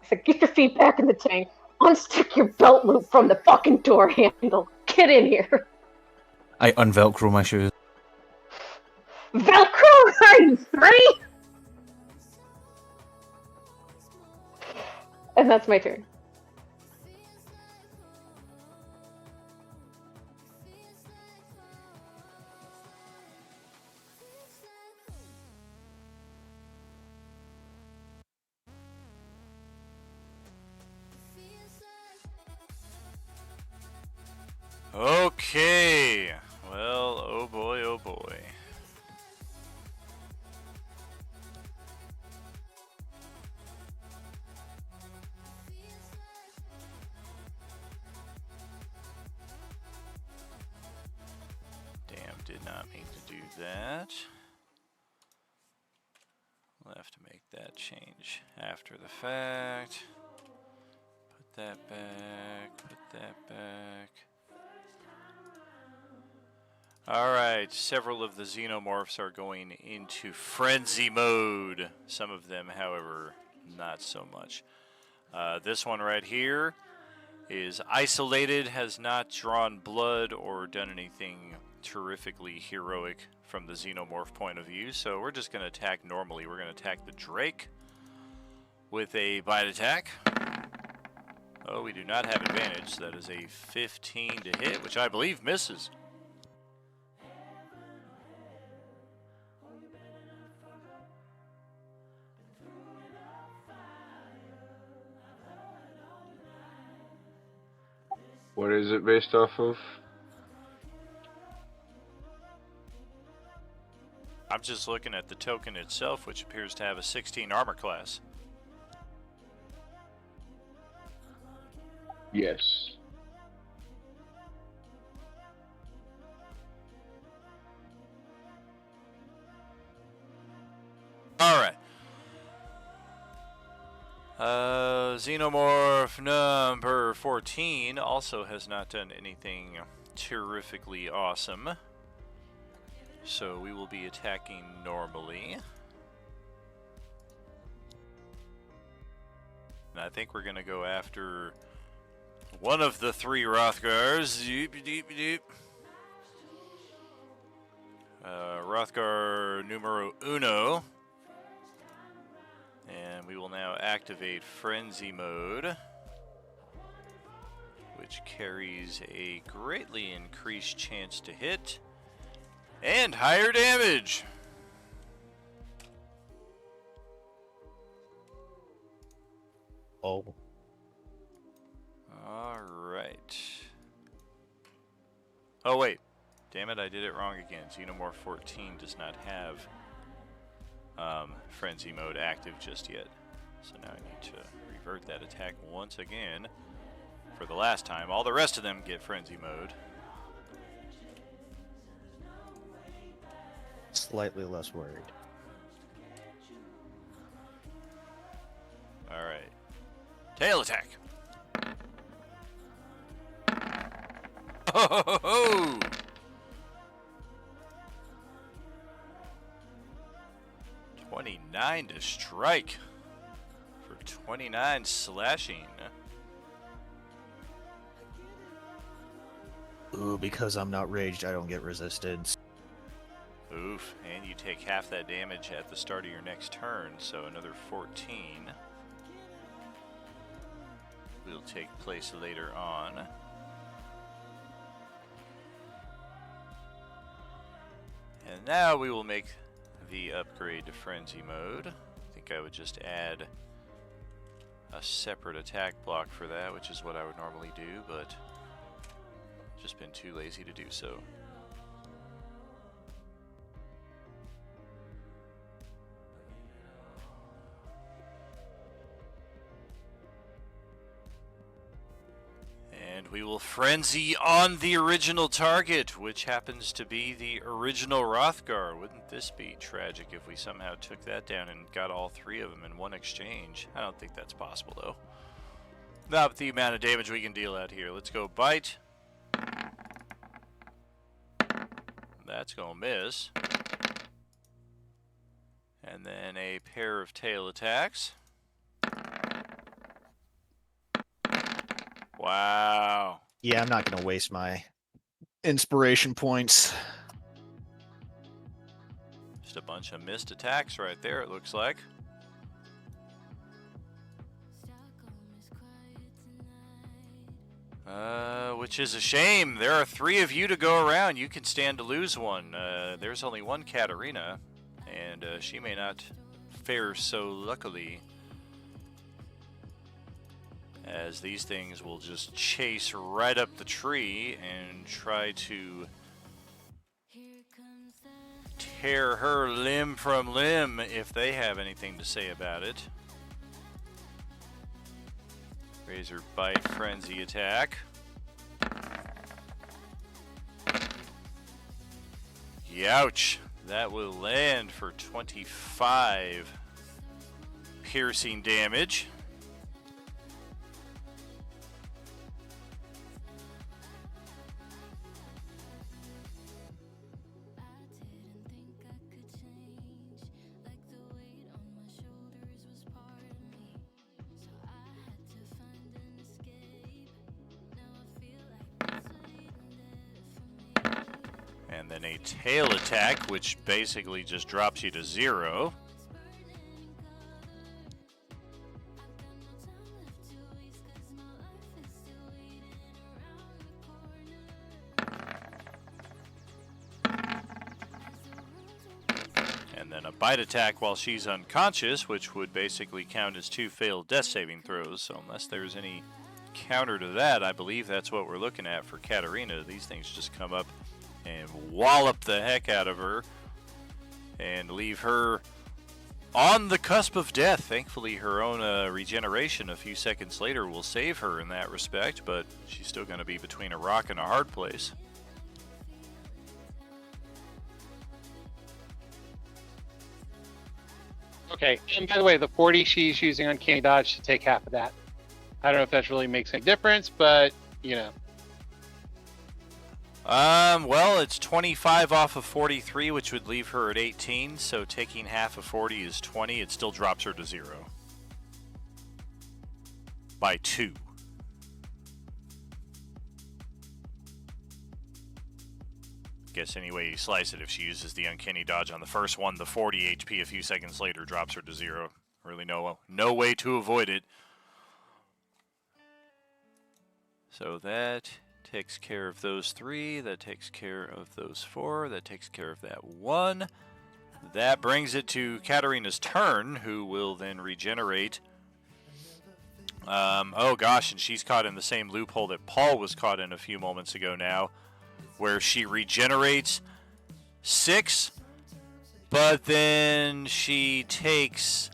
get your feet back in the tank. Unstick your belt loop from the fucking door handle. Get in here. I unvelcro my shoes. Velcro, are you free? And that's my turn. Okay. Well, oh boy, oh boy. Damn, did not mean to do that. We'll have to make that change after the fact. Put that back, put that back. Alright, several of the xenomorphs are going into frenzy mode. Some of them, however, not so much. This one right here is isolated, has not drawn blood or done anything terrifically heroic from the xenomorph point of view, so we're just going to attack normally. We're going to attack the Drake with a bite attack. Oh, we do not have advantage. That is a 15 to hit, which I believe misses. What is it based off of? I'm just looking at the token itself, which appears to have a 16 armor class. Yes. Alright. Xenomorph number 14 also has not done anything terrifically awesome. So we will be attacking normally. And I think we're going to go after one of the three Rothgars. Rothgar numero uno. And we will now activate Frenzy Mode, which carries a greatly increased chance to hit and higher damage. Oh. Alright. Oh, wait. Damn it, I did it wrong again. Xenomorph 14 does not have Frenzy Mode active just yet. So now I need to revert that attack once again for the last time. All the rest of them get Frenzy Mode. Slightly less worried. Alright. Tail attack! Ho ho ho! $29 to strike for 29 slashing. Ooh, because I'm not raged, I don't get resistance. Oof, and you take half that damage at the start of your next turn, so another 14 will take place later on. And now we will make the upgrade to Frenzy Mode. I think I would just add a separate attack block for that, which is what I would normally do, but just been too lazy to do so. And we will frenzy on the original target, which happens to be the original Rothgar. Wouldn't this be tragic if we somehow took that down and got all three of them in one exchange? I don't think that's possible, though. Not with the amount of damage we can deal out here. Let's go bite. That's going to miss. And then a pair of tail attacks. Wow. Yeah, I'm not going to waste my inspiration points. Just a bunch of missed attacks right there, it looks like. Which is a shame. There are 3 of you to go around. You can stand to lose one. There's only one Katarina, and she may not fare so luckily, as these things will just chase right up the tree and try to tear her limb from limb if they have anything to say about it. Razor Bite Frenzy attack. Youch! That will land for 25 piercing damage. And then a tail attack, which basically just drops you to 0. And then a bite attack while she's unconscious, which would basically count as 2 failed death saving throws. So unless there's any counter to that, I believe that's what we're looking at for Katarina. These things just come up and wallop the heck out of her and leave her on the cusp of death. Thankfully, her own regeneration a few seconds later will save her in that respect, but she's still going to be between a rock and a hard place. Okay, and by the way, the 40 she's using Uncanny Dodge to take half of that. I don't know if that really makes any difference, but, you know. Well, it's 25 off of 43, which would leave her at 18, so taking half of 40 is 20. It still drops her to 0. By 2. Guess any way you slice it, if she uses the Uncanny Dodge on the first one, the 40 HP a few seconds later drops her to 0. Really no way to avoid it. So that takes care of those 3, that takes care of those 4, that takes care of that 1. That brings it to Katarina's turn, who will then regenerate. Oh gosh, and she's caught in the same loophole that Paul was caught in a few moments ago now, where she regenerates 6, but then she takes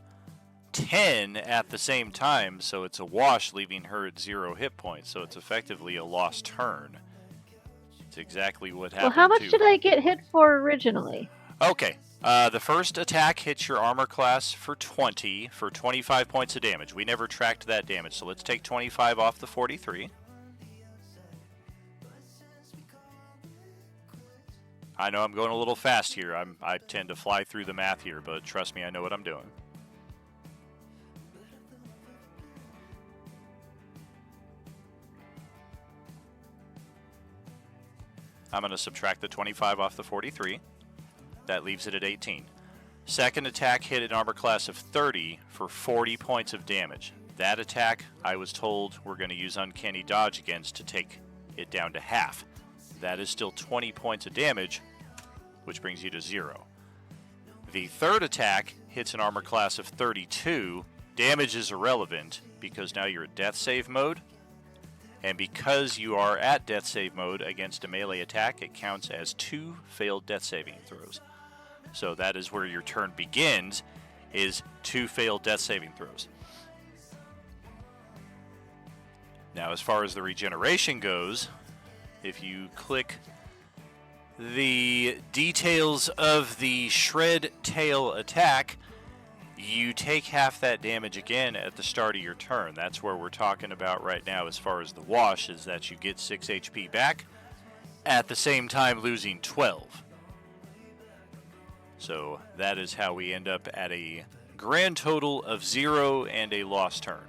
10 at the same time, so it's a wash, leaving her at 0 hit points. So it's effectively a lost turn. It's exactly what happened. Well, how much did I get hit for originally? Okay, the first attack hits your armor class for 20 for 25 points of damage. We never tracked that damage, so let's take 25 off the 43. I know I'm going a little fast here. I tend to fly through the math here, but trust me, I know what I'm doing. I'm going to subtract the 25 off the 43. That leaves it at 18. Second attack hit an armor class of 30 for 40 points of damage. That attack, I was told, we're going to use Uncanny Dodge against to take it down to half. That is still 20 points of damage, which brings you to 0. The third attack hits an armor class of 32. Damage is irrelevant because now you're at death save mode. And because you are at death save mode against a melee attack, it counts as 2 failed death saving throws. So that is where your turn begins, is 2 failed death saving throws. Now, as far as the regeneration goes, if you click the details of the Shred Tail attack, you take half that damage again at the start of your turn. That's where we're talking about right now as far as the wash, is that you get 6 HP back, at the same time losing 12. So that is how we end up at a grand total of 0 and a lost turn.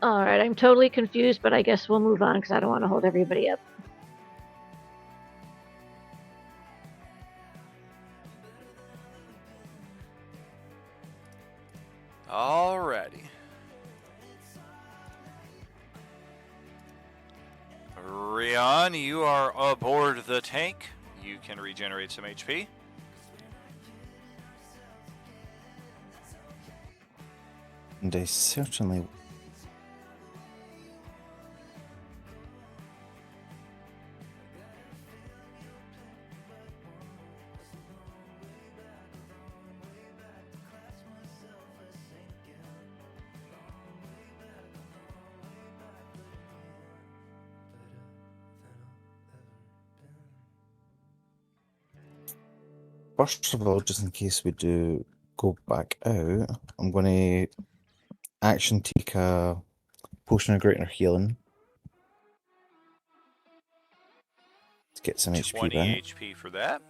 Alright, I'm totally confused, but I guess we'll move on because I don't want to hold everybody up. Alrighty. Rion, you are aboard the tank. You can regenerate some HP. And I certainly. First of all, just in case we do go back out, I'm going to action take a potion of greater healing to get some HP 20 back. HP for that.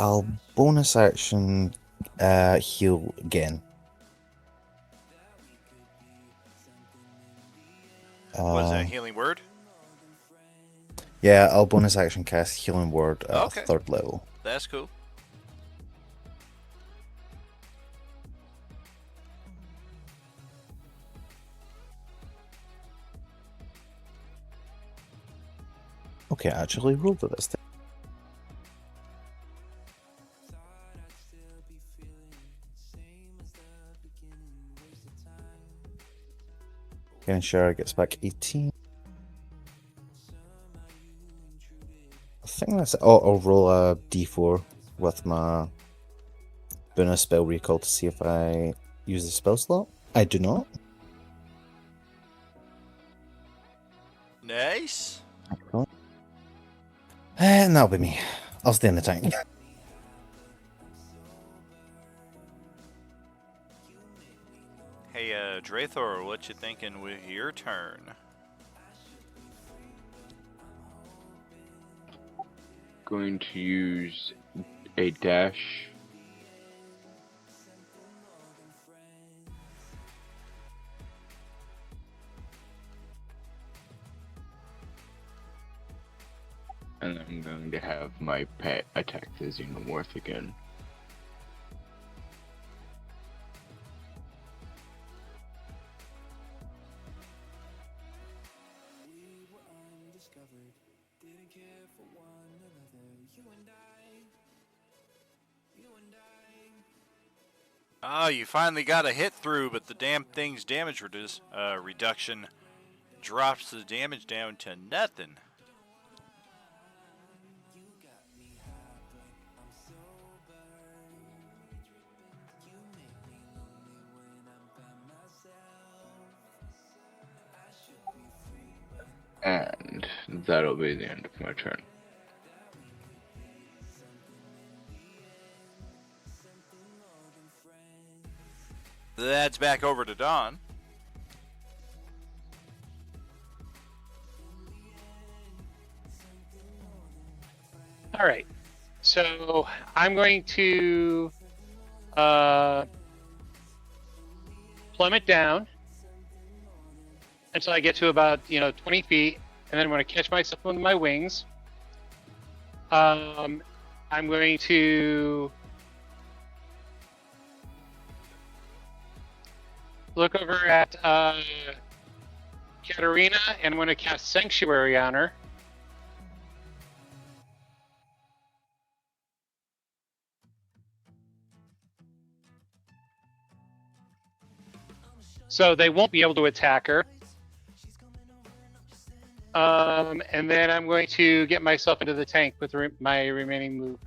I'll bonus action heal again. Was that a healing word? Yeah, I'll bonus action cast healing word at Okay. 3rd level. That's cool. Okay, I actually rolled it this time. Again, Shara gets back 18. I think that's it. Oh, I'll roll a d4 with my bonus spell recall to see if I use the spell slot. I do not. Nice. And that'll be me. I'll stay in the tank. Hey, Drathor, what you thinking with your turn? Going to use a dash. And I'm going to have my pet attack the Xenomorph again. Oh, you finally got a hit through, but the damn thing's damage reduction drops the damage down to nothing. And that'll be the end of my turn. That's back over to Dawn. All right. So I'm going to plummet down until I get to about 20 feet, and then I'm going to catch myself with my wings. I'm going to look over at Katarina, and I'm going to cast Sanctuary on her. So they won't be able to attack her. And then I'm going to get myself into the tank with my remaining move.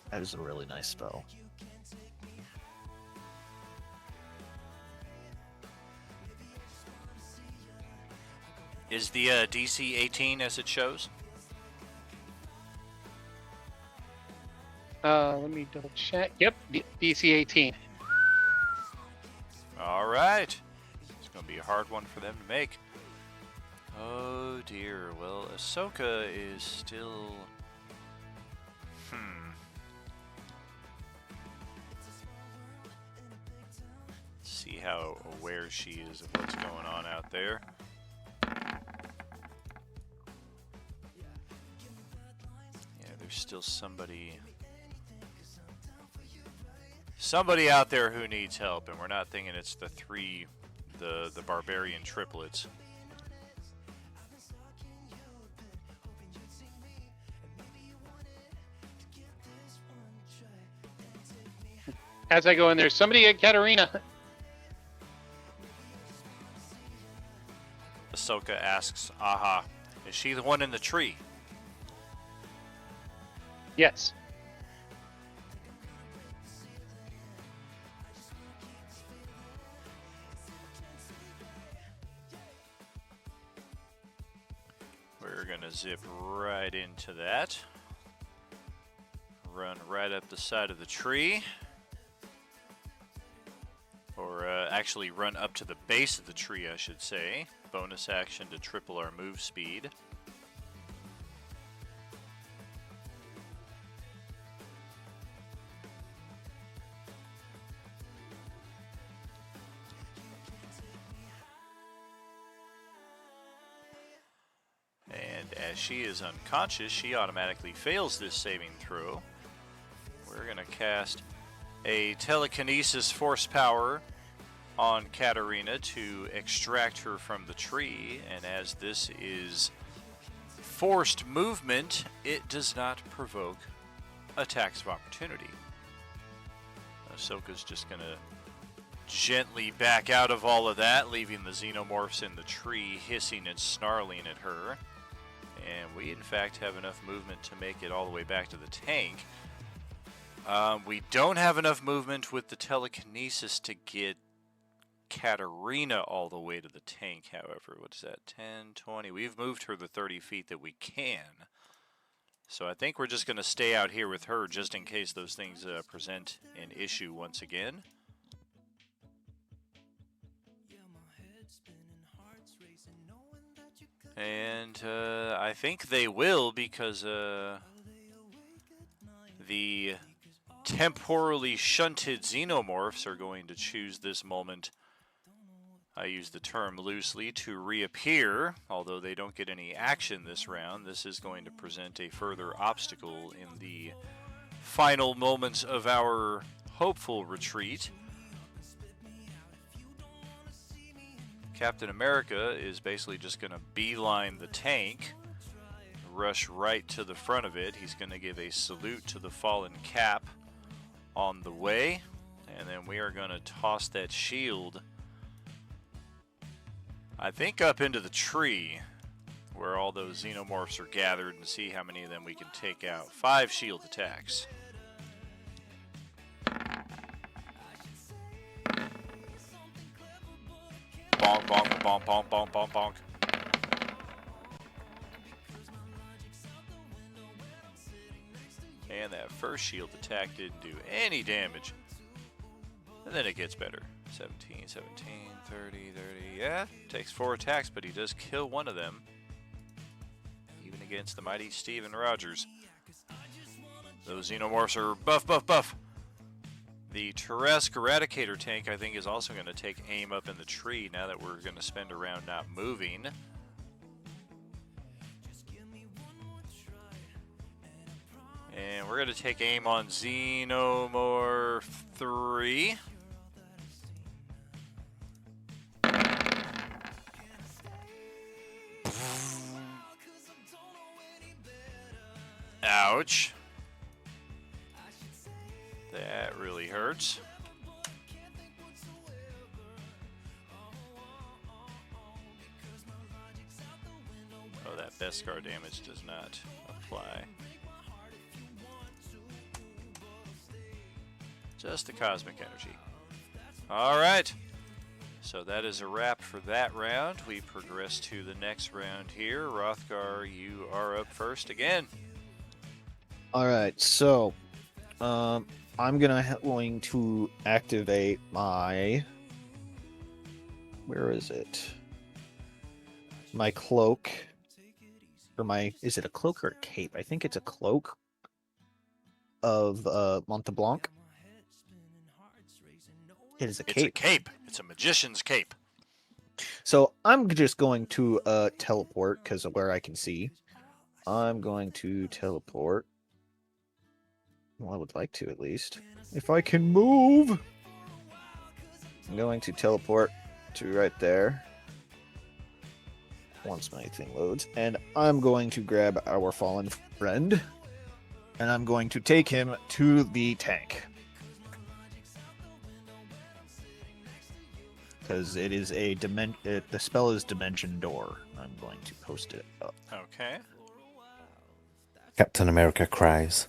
That is a really nice spell. Is the DC 18 as it shows? Let me double check. Yep, DC 18. All right. It's going to be a hard one for them to make. Oh dear. Well, Ahsoka is still... See how aware she is of what's going on out there. Yeah, there's still somebody out there who needs help, and we're not thinking it's the barbarian triplets. As I go in there, somebody get Katarina. Ahsoka asks, Aha, is she the one in the tree? Yes. We're going to zip right into that. Run right up the side of the tree. Or actually run up to the base of the tree, I should say. Bonus action to triple our move speed. And as she is unconscious, she automatically fails this saving throw. We're going to cast a telekinesis force power on Katarina to extract her from the tree, and as this is forced movement, it does not provoke attacks of opportunity. Ahsoka's just going to gently back out of all of that, leaving the xenomorphs in the tree hissing and snarling at her. And we in fact have enough movement to make it all the way back to the tank. We don't have enough movement with the telekinesis to get Katarina all the way to the tank, however. What is that? 10, 20. We've moved her the 30 feet that we can. So I think we're just going to stay out here with her just in case those things present an issue once again. And I think they will, because the temporally shunted xenomorphs are going to choose this moment, I use the term loosely, to reappear. Although they don't get any action this round, this is going to present a further obstacle in the final moments of our hopeful retreat. Captain America is basically just going to beeline the tank, rush right to the front of it. He's going to give a salute to the fallen Cap on the way, and then we are going to toss that shield, I think, up into the tree where all those xenomorphs are gathered, and see how many of them we can take out. 5 shield attacks. Bonk, bonk, bonk, bonk, bonk, bonk, bonk. And that first shield attack didn't do any damage. And then it gets better. 17, 17, 30, 30. Yeah, takes 4 attacks, but he does kill one of them. Even against the mighty Steven Rogers. Those xenomorphs are buff, buff, buff. The Teresk Eradicator tank, I think, is also going to take aim up in the tree now that we're going to spend a round not moving. And we're going to take aim on Xenomorph 3. Ouch. That really hurts. Oh, that Beskar damage does not apply. Just the cosmic energy. Alright. So that is a wrap for that round. We progress to the next round here. Rothgar, you are up first again. Alright, so I'm going to activate my, where is it? My cloak, or my, is it a cloak or a cape? I think it's a cloak of Monteblanc. It is a cape. It's a cape. It's a magician's cape. So I'm just going to teleport because of where I can see. I'm going to teleport. Well, I would like to at least. If I can move! I'm going to teleport to right there. Once my thing loads. And I'm going to grab our fallen friend. And I'm going to take him to the tank. Because it is a the spell is Dimension Door. I'm going to post it up. Okay. Captain America cries.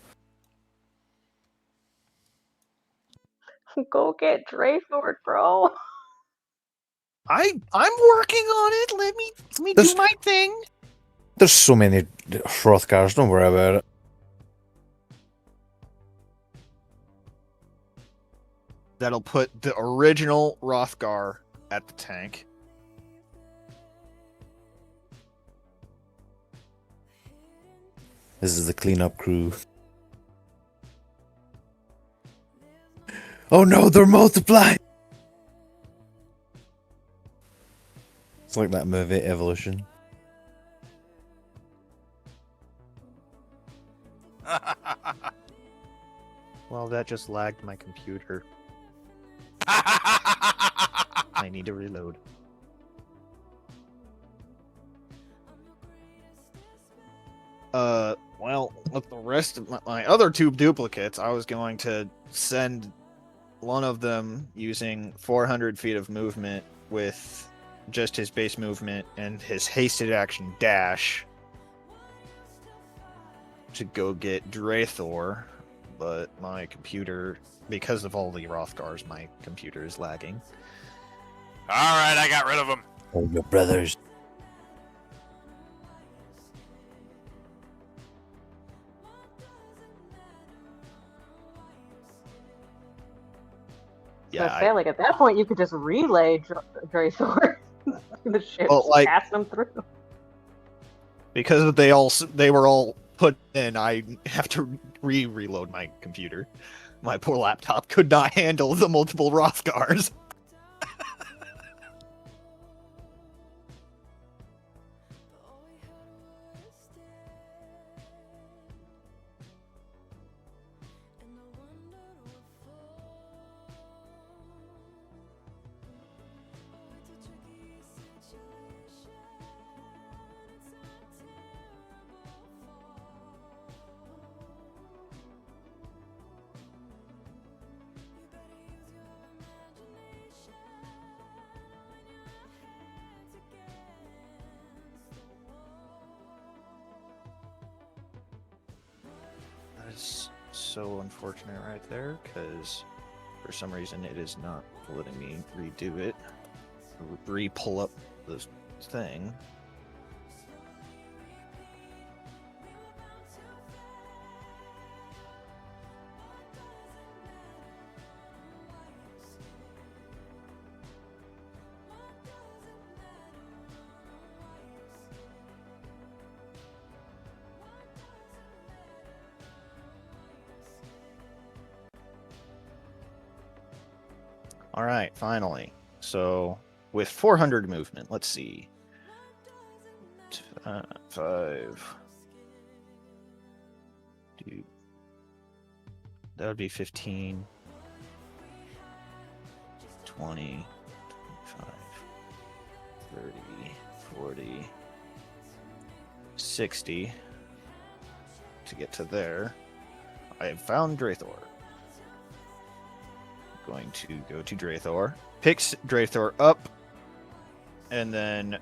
Go get Dreyford, bro. I'm working on it. Let me do my thing. There's so many Hrothgars, don't worry about it. That'll put the original Hrothgar at the tank. This is the cleanup crew. Oh no, they're multiplying! It's like that movie, Evolution. Well, that just lagged my computer. I need to reload. Well, with the rest of my other two duplicates, I was going to send one of them using 400 feet of movement with just his base movement and his hasted action dash to go get Dreythor, but my computer, because of all the Hrothgars, my computer is lagging. Alright, I got rid of him. Oh, your brothers. I say, like, at that point, you could just relay Dreythor. The ship, Well, like, pass them through. because they were all put in, I have to reload my computer. My poor laptop could not handle the multiple Hrothgars. That is so unfortunate right there, because for some reason it is not letting me redo it. Re-pull up the thing. All right, finally. So with 400 movement, let's see. 5. Dude. That would be 15. 20. 25. 30. 40. 60. To get to there. I have found Draethor. Going to go to Draethor. Picks Draethor up. And then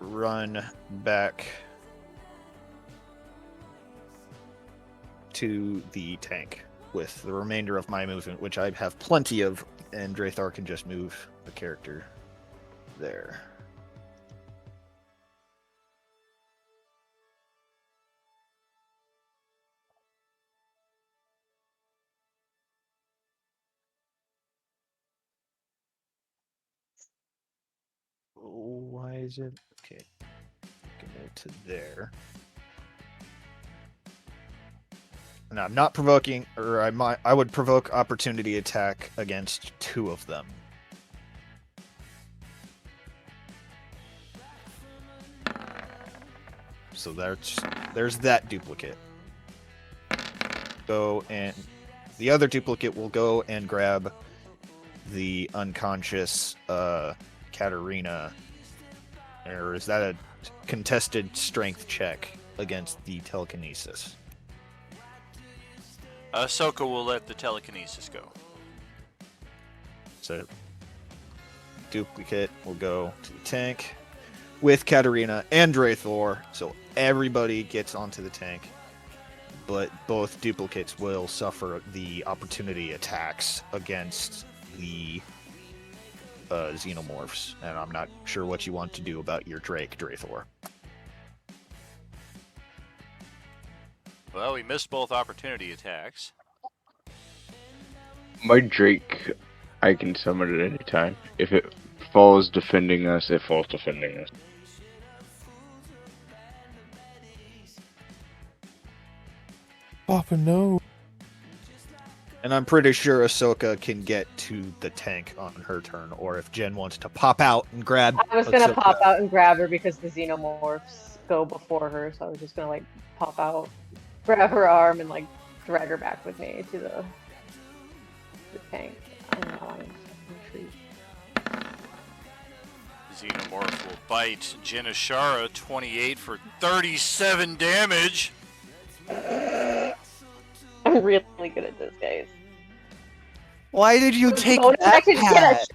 run back to the tank with the remainder of my movement, which I have plenty of, and Draethor can just move the character there. Why is it? Okay. Can move to there. And I'm not provoking, or I would provoke opportunity attack against 2 of them. So there's that duplicate. Go and the other duplicate will go and grab the unconscious Katarina. Or is that a contested strength check against the telekinesis? Ahsoka will let the telekinesis go. So duplicate will go to the tank with Katarina and Draethor, so everybody gets onto the tank. But both duplicates will suffer the opportunity attacks against the xenomorphs, and I'm not sure what you want to do about your Drake, Draethor. Well, we missed both opportunity attacks. My Drake, I can summon at any time. If it falls defending us, it falls defending us. Papa, no. And I'm pretty sure Ahsoka can get to the tank on her turn, or if Jen wants to pop out and grab I was gonna Ahsoka. pop out and grab her because the xenomorphs go before her, so I was just gonna like pop out, grab her arm, and like drag her back with me to the tank. I don't know, I'm in Xenomorph will bite Jinashara, 28 for 37 damage. I'm really good at this, guys. Why did you take bonus that action? path?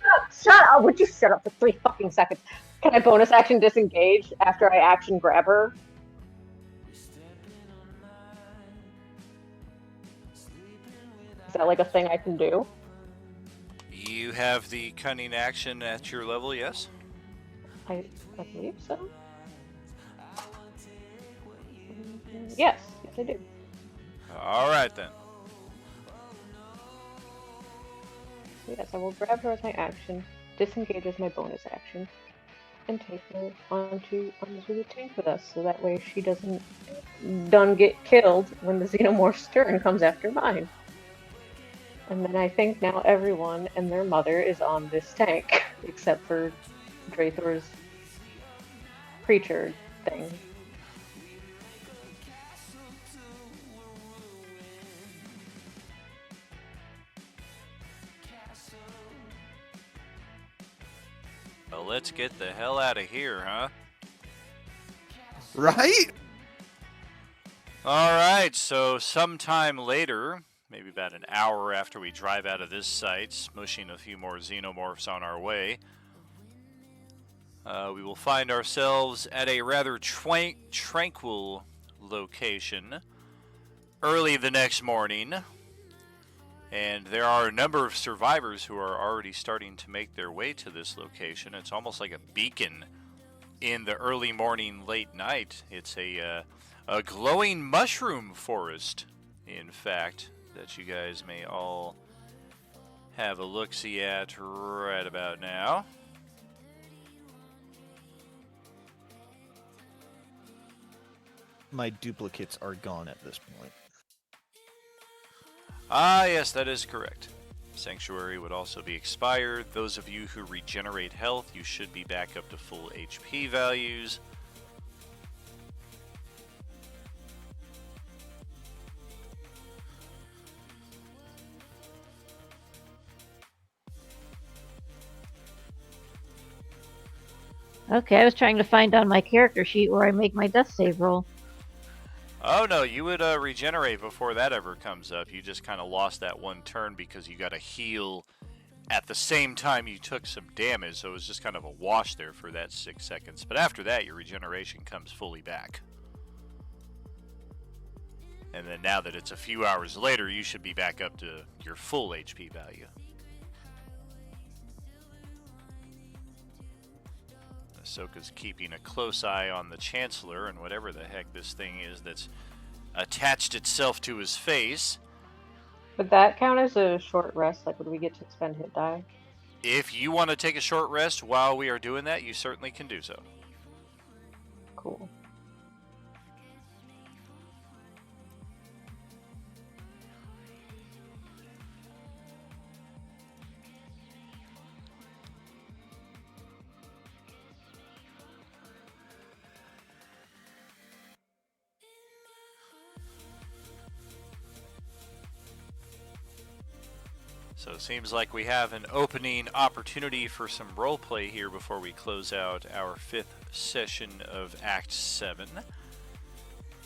Shut up! Would you shut up for 3 fucking seconds? Can I bonus action disengage after I action grab her? Is that like a thing I can do? You have the cunning action at your level, yes? I believe so. Yes, I do. Alright then. Yes, I will grab her as my action, disengage as my bonus action, and take her onto the tank with us, so that way she doesn't get killed when the xenomorph's turn comes after mine. And then I think now everyone and their mother is on this tank, except for Draethor's creature thing. Well, let's get the hell out of here, huh? Right? Alright, so sometime later, maybe about an hour after we drive out of this site, smushing a few more xenomorphs on our way, we will find ourselves at a rather tranquil location early the next morning. And there are a number of survivors who are already starting to make their way to this location. It's almost like a beacon in the early morning, late night. It's a glowing mushroom forest, in fact, that you guys may all have a look-see at right about now. My duplicates are gone at this point. Ah, yes, that is correct. Sanctuary would also be expired. Those of you who regenerate health, you should be back up to full HP values. Okay, I was trying to find on my character sheet where I make my death save roll. Oh no, you would regenerate before that ever comes up. You just kind of lost that one turn because you got a heal at the same time you took some damage, so it was just kind of a wash there for that 6 seconds. But after that, your regeneration comes fully back. And then now that it's a few hours later, you should be back up to your full HP value. Ahsoka's keeping a close eye on the Chancellor and whatever the heck this thing is that's attached itself to his face. Would that count as a short rest? Like, would we get to expend hit die? If you want to take a short rest while we are doing that, you certainly can do so. Cool. So it seems like we have an opening opportunity for some roleplay here before we close out our 5th session of Act 7.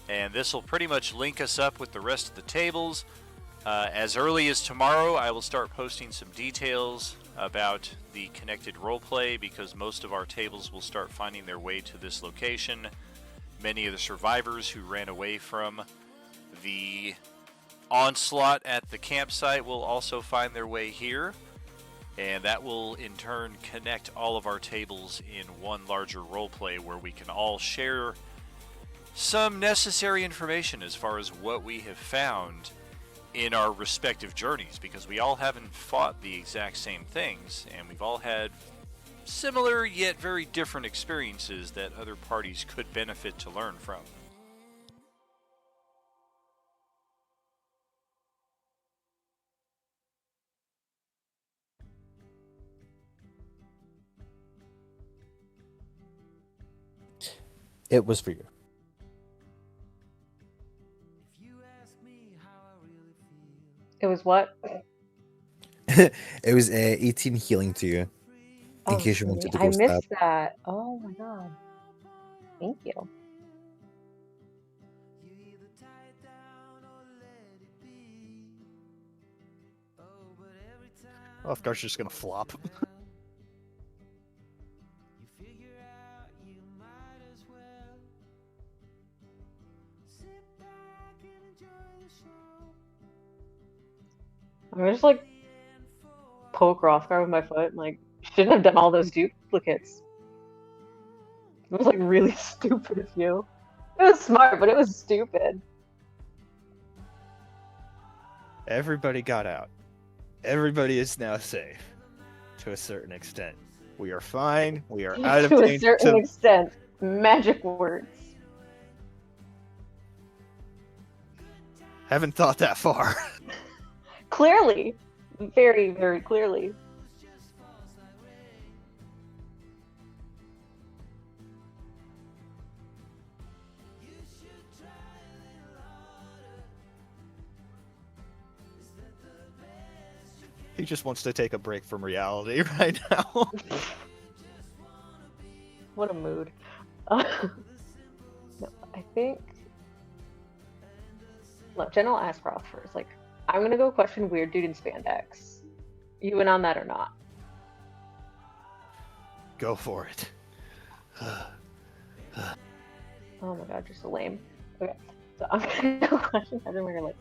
And this will pretty much link us up with the rest of the tables. As early as tomorrow, I will start posting some details about the connected roleplay because most of our tables will start finding their way to this location. Many of the survivors who ran away from the onslaught at the campsite will also find their way here, and that will in turn connect all of our tables in one larger roleplay where we can all share some necessary information as far as what we have found in our respective journeys, because we all haven't fought the exact same things, and we've all had similar yet very different experiences that other parties could benefit to learn from. It was for you. It was what? It was 18 healing to you. In case you wanted to I go missed stab. that. Oh my god. Thank you. Hrothgar's just gonna flop. I just like poke Hrothgar with my foot and like shouldn't have done all those duplicates. It was like really stupid of you. It was smart, but it was stupid. Everybody got out. Everybody is now safe. To a certain extent. We are fine. We are out of To a danger. certain extent. Magic words. Haven't thought that far. Clearly. Very, very clearly. He just wants to take a break from reality right now. What a mood. No, I think... Look, Jen will ask Roth first. Like, I'm gonna go question Weird Dude in Spandex. You in on that or not? Go for it. Oh my god, you're so lame. Okay, so I'm gonna go question Heather where you're like,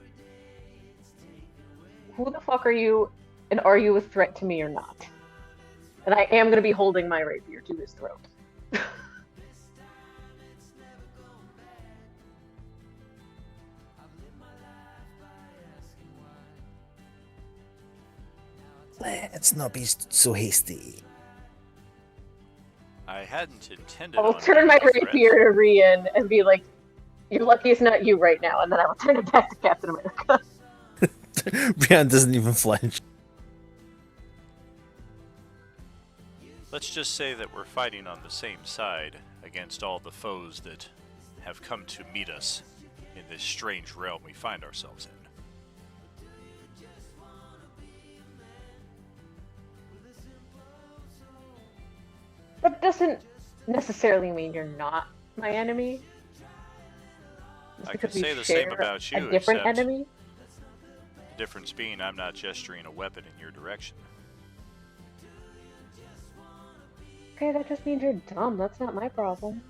who the fuck are you, and are you a threat to me or not? And I am gonna be holding my rapier to his throat. Let's not be so hasty. I hadn't intended I will on turn my being a threat. rapier to Rian and be like, you're lucky it's not you right now, and then I will turn it back to Captain America. Brian doesn't even flinch. Let's just say that we're fighting on the same side against all the foes that have come to meet us in this strange realm we find ourselves in. That doesn't necessarily mean you're not my enemy. Just I because could we say the same share about you, a different except enemy. the difference being I'm not gesturing a weapon in your direction. Okay, that just means you're dumb. That's not my problem.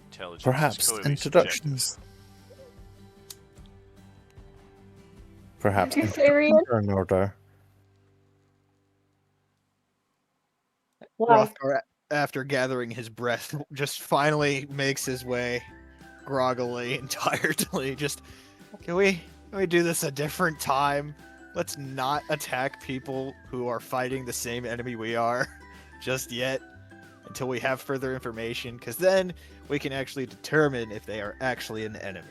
Intelligence is Perhaps clearly introductions. Perhaps Did you say, Rian? introductions are in order. Why? Rothgar, after gathering his breath, just finally makes his way groggily and tiredly. Just, can we do this a different time? Let's not attack people who are fighting the same enemy we are just yet until we have further information, because then we can actually determine if they are actually an enemy.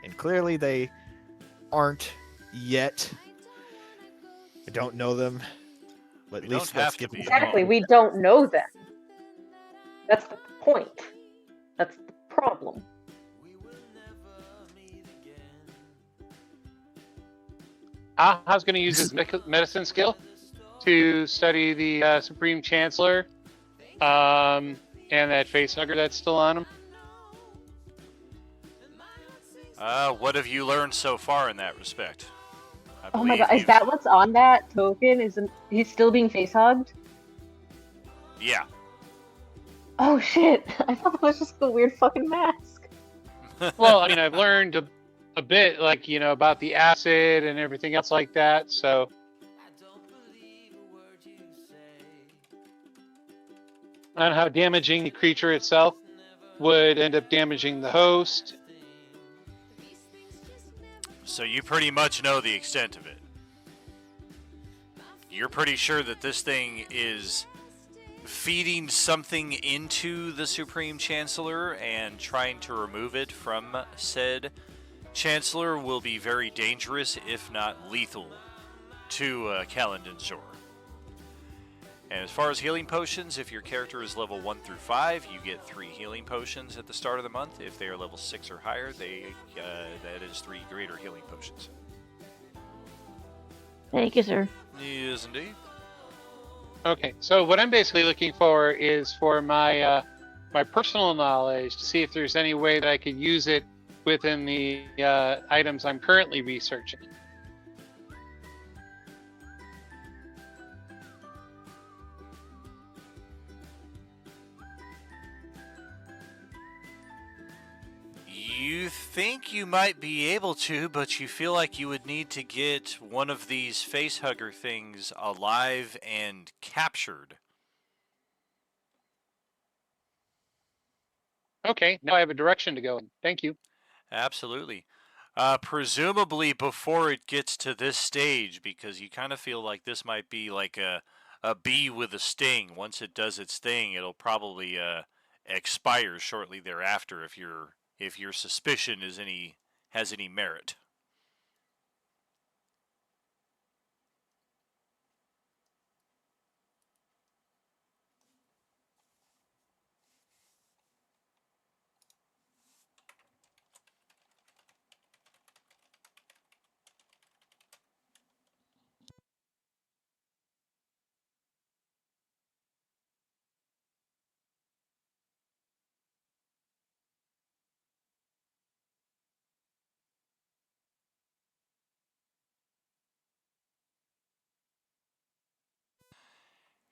And clearly they aren't yet. I don't know them, but at We least don't let's have to give be. them Exactly, we don't know them. That's the point. That's the problem. Aha's going to use his medicine skill to study the Supreme Chancellor and that facehugger that's still on him. What have you learned so far in that respect? I Oh my believe god, is you've- that what's on that token? Isn't he's still being facehugged? Yeah. Oh shit! I thought that was just a weird fucking mask. Well, I mean, I've learned a bit, like, you know, about the acid and everything else like that, so. On how damaging the creature itself would end up damaging the host. So you pretty much know the extent of it. You're pretty sure that this thing is feeding something into the Supreme Chancellor, and trying to remove it from said Chancellor will be very dangerous, if not lethal, to Kalandin Shore. And as far as healing potions, if your character is level 1 through 5, you get 3 healing potions at the start of the month. If they are level 6 or higher, that is 3 greater healing potions. Thank you, sir. Yes, indeed. Okay, so what I'm basically looking for is for my my personal knowledge to see if there's any way that I could use it within the items I'm currently researching. You think you might be able to, but you feel like you would need to get one of these facehugger things alive and captured. Okay, now I have a direction to go in. Thank you. Absolutely. Presumably before it gets to this stage, because you kind of feel like this might be like a bee with a sting. Once it does its thing, it'll probably expire shortly thereafter if your suspicion has any merit.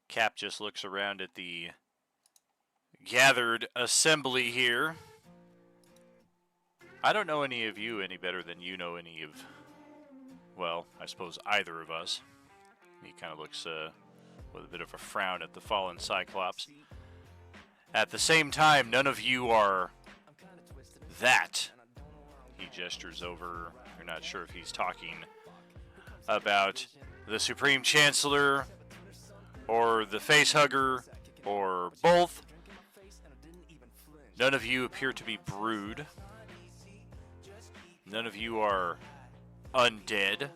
Cap just looks around at the gathered assembly here. I don't know any of you any better than you know any of, well, I suppose either of us. He kind of looks with a bit of a frown at the fallen Cyclops. At the same time, none of you are that. He gestures over. You're not sure if he's talking about the Supreme Chancellor or the Facehugger or both. None of you appear to be brood. None of you are undead.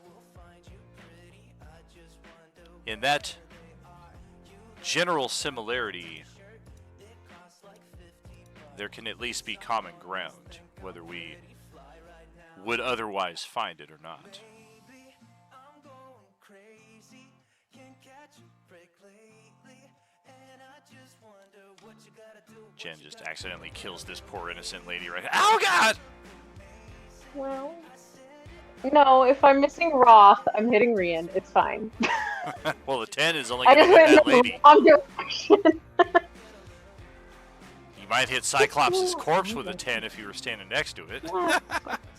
in that general similarity, there can at least be common ground, whether we would otherwise find it or not. Jen just accidentally kills this poor innocent lady right now. Oh god! Well, no, if I'm missing Roth, I'm hitting Rian. It's fine. Well, the 10 is only I going to just hit went that in the lady. wrong direction. You might hit Cyclops' corpse with a 10 if you were standing next to it.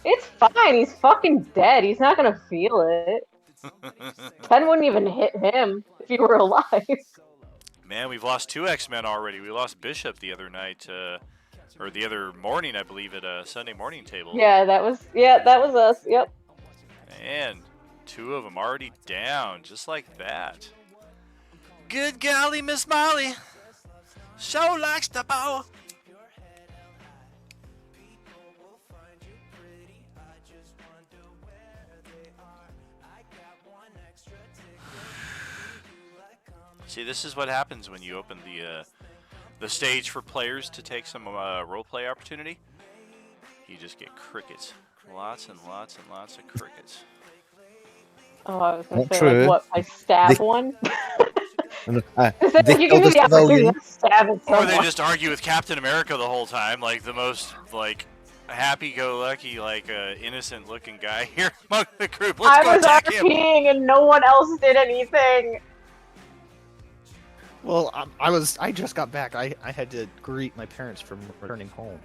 It's fine. He's fucking dead. He's not gonna feel it. 10 wouldn't even hit him if he were alive. Man, we've lost 2 X-Men already. We lost Bishop the other night, or the other morning, I believe, at a Sunday morning table. Yeah, that was us. Yep. And 2 of them already down, just like that. Good golly, Miss Molly. So likes the bow. See, this is what happens when you open the stage for players to take some roleplay opportunity. You just get crickets. Lots and lots and lots of crickets. Oh, I was gonna Not say, true. like, what? I stab one? Is that They like you killed give me the the opportunity civilian. to stab at Or someone? they just argue with Captain America the whole time, like the most happy-go-lucky, innocent-looking guy here among the group. Let's go I was attack him. RPing and no one else did anything. Well, I just got back. I had to greet my parents from returning home.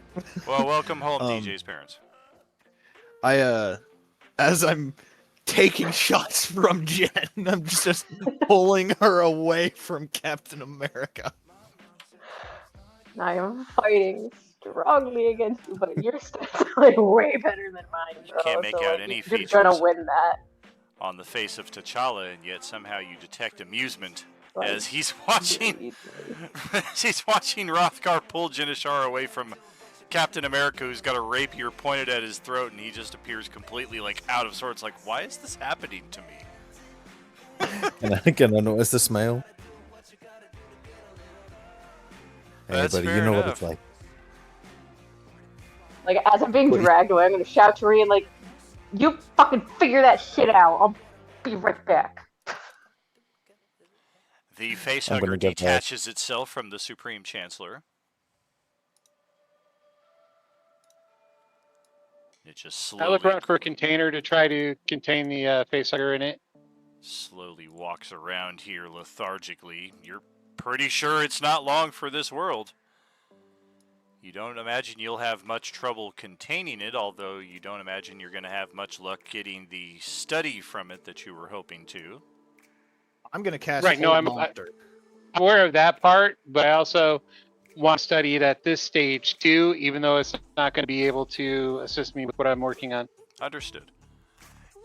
Well, welcome home, DJ's parents. As I'm taking shots from Jen, I'm just pulling her away from Captain America. I am fighting strongly against you, but your stats are like way better than mine, bro. Can't make so, out like, any you're features gonna win that. on the face of T'Challa, and yet somehow you detect amusement Like, as he's watching Rothgar pull Janishar away from Captain America, who's got a rapier pointed at his throat, and he just appears completely out of sorts. Like, why is this happening to me? Can I notice the smile? Hey, That's buddy, fair you know what enough. it's like. Like, as I'm being dragged away, I'm gonna shout to Rian, like, you fucking figure that shit out. I'll be right back. The I'm facehugger gonna get that. detaches itself from the Supreme Chancellor. It just I look slowly around for a container to try to contain the facehugger in it. slowly walks around here lethargically. You're pretty sure it's not long for this world. You don't imagine you'll have much trouble containing it, although you don't imagine you're going to have much luck getting the study from it that you were hoping to. I'm gonna cast Right, no, Hold I'm Monster. aware of that part, but I also want to study it at this stage too, even though it's not going to be able to assist me with what I'm working on. Understood.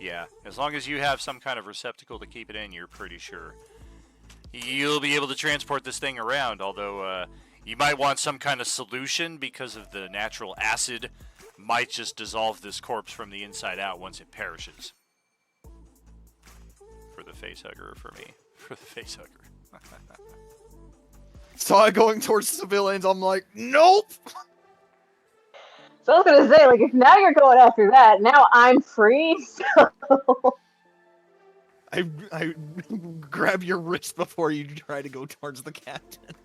Yeah, as long as you have some kind of receptacle to keep it in, you're pretty sure you'll be able to transport this thing around, although you might want some kind of solution because of the natural acid might just dissolve this corpse from the inside out once it perishes. For the facehugger, or for me. For the facehugger. Saw it going towards civilians. I'm like, nope. So I was gonna say, like, if now you're going after that, now I'm free, so... I grab your wrist before you try to go towards the captain.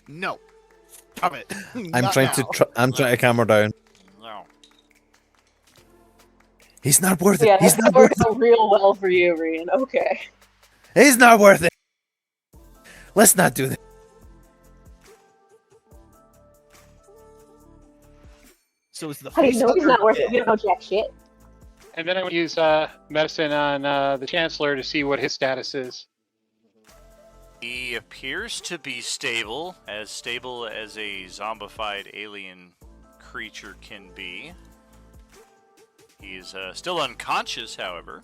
No, stop it. I'm Not trying now. I'm trying to calm her down. No. He's not worth it. Yeah, He's that's not worth worked out real well for you, Rian. Okay. it. He's not worth it. Let's not do that. So it's the How do you know he's facehugger not worth it? dead? You don't know jack shit. And then I would use medicine on the Chancellor to see what his status is. He appears to be stable as a zombified alien creature can be. He's still unconscious, however.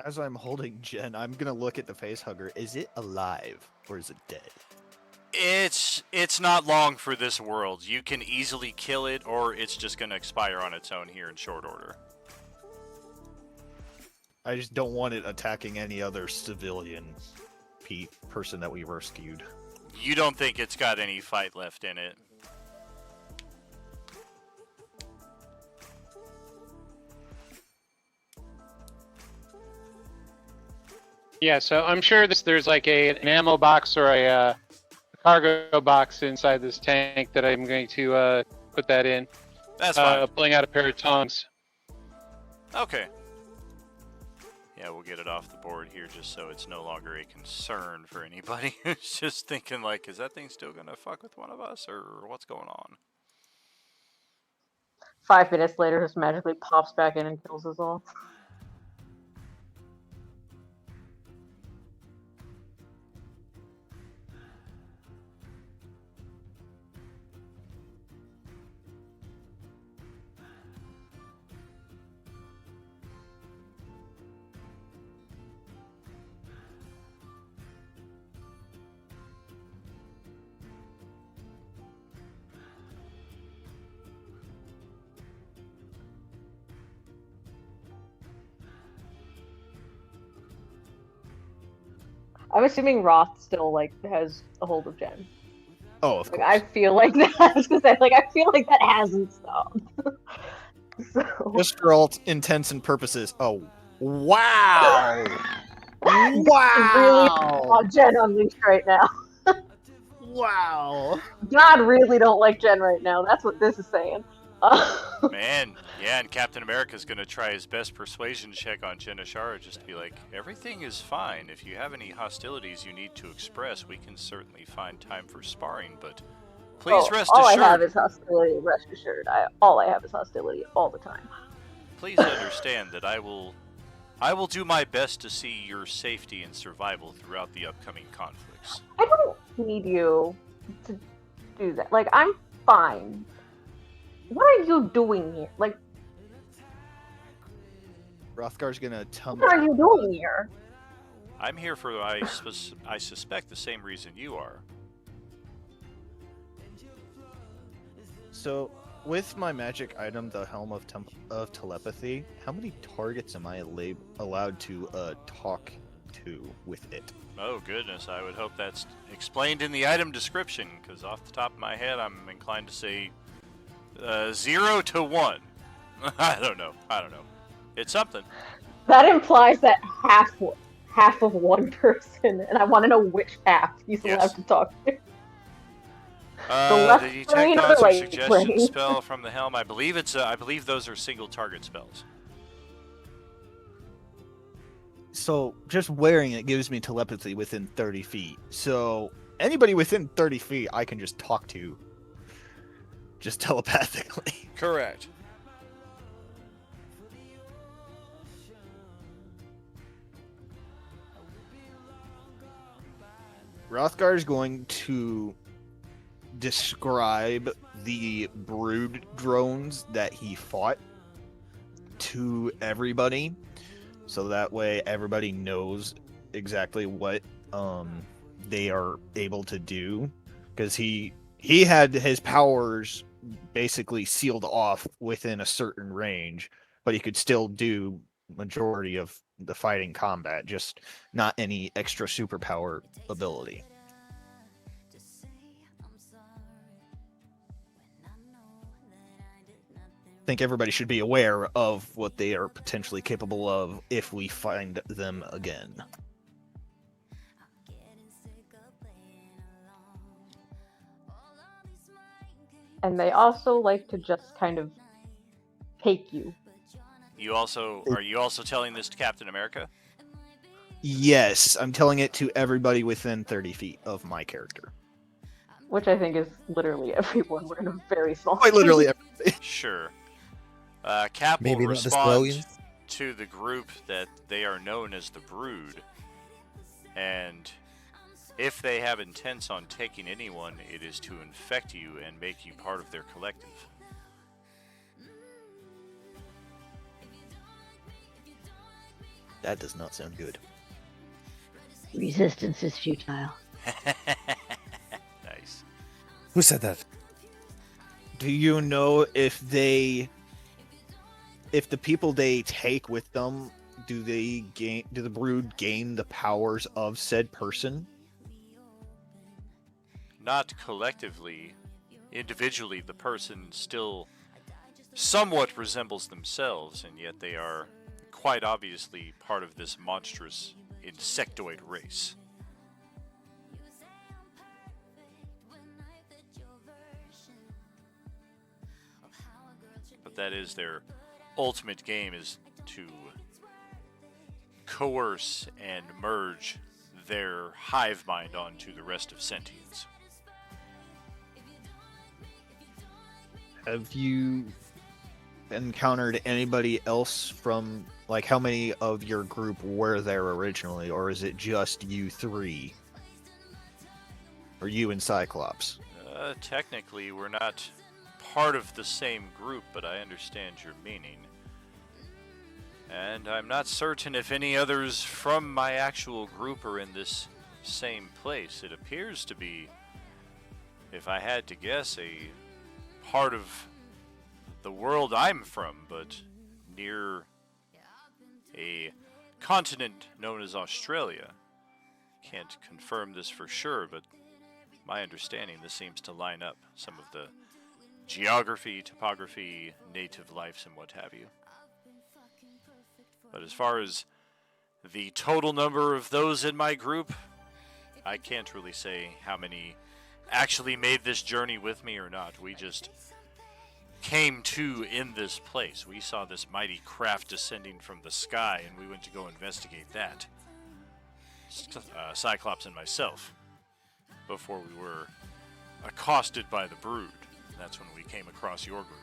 As I'm holding Jen, I'm gonna look at the facehugger. Is it alive or is it dead? It's It's not long for this world. You can easily kill it, or it's just going to expire on its own here in short order. I just don't want it attacking any other civilian person that we rescued. You don't think it's got any fight left in it? Yeah, so I'm sure there's like an ammo box or a cargo box inside this tank that I'm going to put that in. That's fine. Pulling out a pair of tongs. Okay. Yeah, we'll get it off the board here just so it's no longer a concern for anybody who's just thinking like, is that thing still going to fuck with one of us or what's going on? 5 minutes later, just magically pops back in and kills us all. I'm assuming Roth still like has a hold of Jen. Oh, of Like, course. I feel like that. I was gonna say, like, I feel like that hasn't stopped. So Just for all intents and purposes. Oh, wow! Wow! really want Jen unleashed right now. Wow! God really don't like Jen right now. That's what this is saying. Man, yeah, and Captain America's going to try his best persuasion check on Jen Ashara just to be like, everything is fine. If you have any hostilities you need to express, we can certainly find time for sparring, but please rest all assured. I have is hostility. Rest assured. All I have is hostility all the time. Please understand that I will do my best to see your safety and survival throughout the upcoming conflicts. I don't need you to do that. Like, I'm fine. What are you doing here? Like, Rothgar's gonna tell me. what are you doing here? I'm here for, I suspect, the same reason you are. So, with my magic item, the Helm of Telepathy, how many targets am I allowed to talk to with it? Oh goodness, I would hope that's explained in the item description, because off the top of my head, I'm inclined to say 0 to 1. I don't know. It's something. That implies that half of one person, and I want to know which half he's allowed to talk to. The brain detect or the thoughts or right suggestion brain? spell from the helm. I believe those are single target spells. So, just wearing it gives me telepathy within 30 feet. So, anybody within 30 feet I can just talk to. Just telepathically. Correct. Rothgar is going to describe the brood drones that he fought to everybody, so that way everybody knows exactly what they are able to do, because he had his powers basically sealed off within a certain range, but he could still do majority of the fighting combat, just not any extra superpower ability. I think everybody should be aware of what they are potentially capable of if we find them again. And they also like to just kind of take you. Are you also telling this to Captain America? Yes, I'm telling it to everybody within 30 feet of my character. Which I think is literally everyone. We're in a very small. Quite literally everybody. Sure. Cap Maybe will not the respond civilians? to the group that they are known as the Brood, and if they have intents on taking anyone, it is to infect you and make you part of their collective. That does not sound good. Resistance is futile. Nice. Who said that? Do you know if the people they take with them, do the brood gain the powers of said person? Not collectively. Individually, the person still somewhat resembles themselves, and yet they are quite obviously part of this monstrous insectoid race. But that is their ultimate game, is to coerce and merge their hive mind onto the rest of sentience. Have you encountered anybody else from, like, how many of your group were there originally, or is it just you three? Or you and Cyclops? Technically, we're not part of the same group, but I understand your meaning. And I'm not certain if any others from my actual group are in this same place. It appears to be, if I had to guess, a part of the world I'm from, but near a continent known as Australia. Can't confirm this for sure, but my understanding, this seems to line up some of the geography, topography, native lives, and what have you. But as far as the total number of those in my group, I can't really say how many actually made this journey with me or not. We just came to in this place. We saw this mighty craft descending from the sky, and we went to go investigate that. Cyclops and myself, before we were accosted by the brood. That's when we came across your group.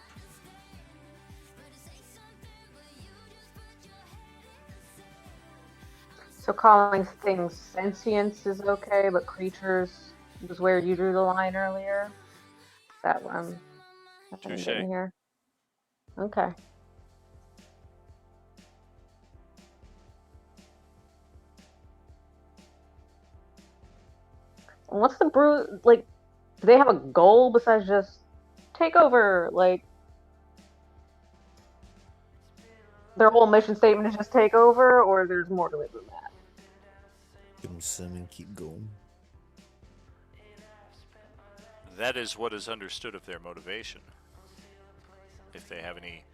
So calling things sentience is okay, but creatures was where you drew the line earlier? Is that what I'm getting here? Okay. And what's the brood, like, do they have a goal besides just take over? Like, their whole mission statement is just take over, or there's more to it than that? Give them some and keep going. That is what is understood of their motivation. If they have any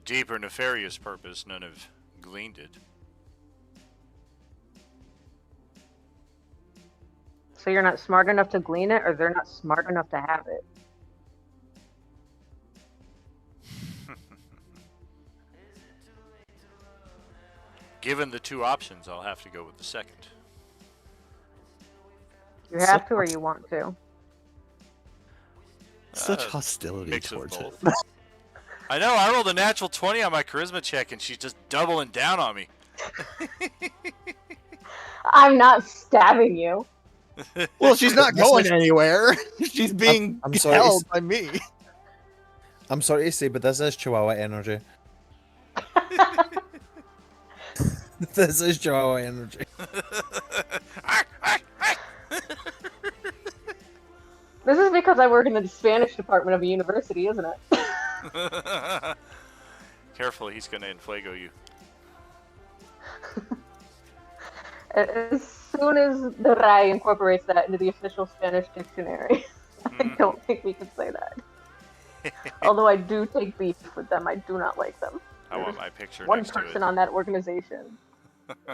deeper nefarious purpose, none have gleaned it. So you're not smart enough to glean it, or they're not smart enough to have it? Given the two options, I'll have to go with the second. You have to, or you want to? Such hostility mix of towards both. it. I know, I rolled a natural 20 on my charisma check, and she's just doubling down on me. I'm not stabbing you. Well, she's not going anywhere. She's being I'm sorry, held by me. I'm sorry to say, but this is Chihuahua energy. This is Chihuahua energy. This is because I work in the Spanish department of a university, isn't it? Careful, he's gonna Enfuego you. As soon as the RAI incorporates that into the official Spanish dictionary, I don't think we can say that. Although I do take beef with them, I do not like them. I want my picture One next to it. person on that organization.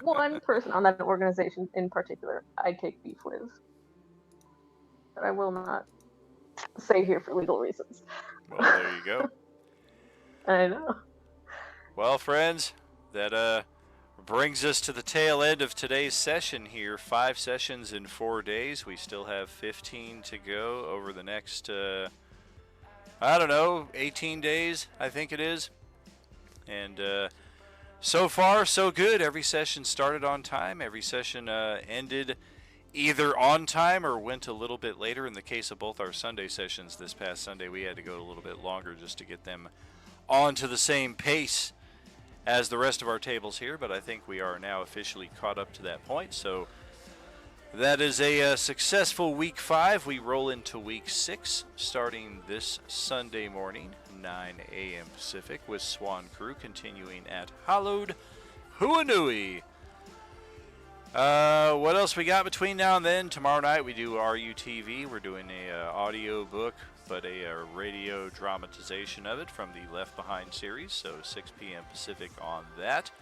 One person on that organization in particular, I take beef with. But I will not say here for legal reasons. Well, there you go. I know. Well, friends, that brings us to the tail end of today's session here. 5 sessions in 4 days. We still have 15 to go over the next, I don't know, 18 days, I think it is. And so far, so good. Every session started on time. Every session ended either on time or went a little bit later. In the case of both our Sunday sessions this past Sunday, we had to go a little bit longer just to get them onto the same pace as the rest of our tables here, but I think we are now officially caught up to that point. So That is a successful week 5. We roll into week 6, starting this Sunday morning, 9 a.m. Pacific, with Swan Crew continuing at Hallowed Huanui. What else we got between now and then? Tomorrow night we do RUTV. We're doing a audio book, but a radio dramatization of it from the Left Behind series, so 6 p.m. Pacific on that.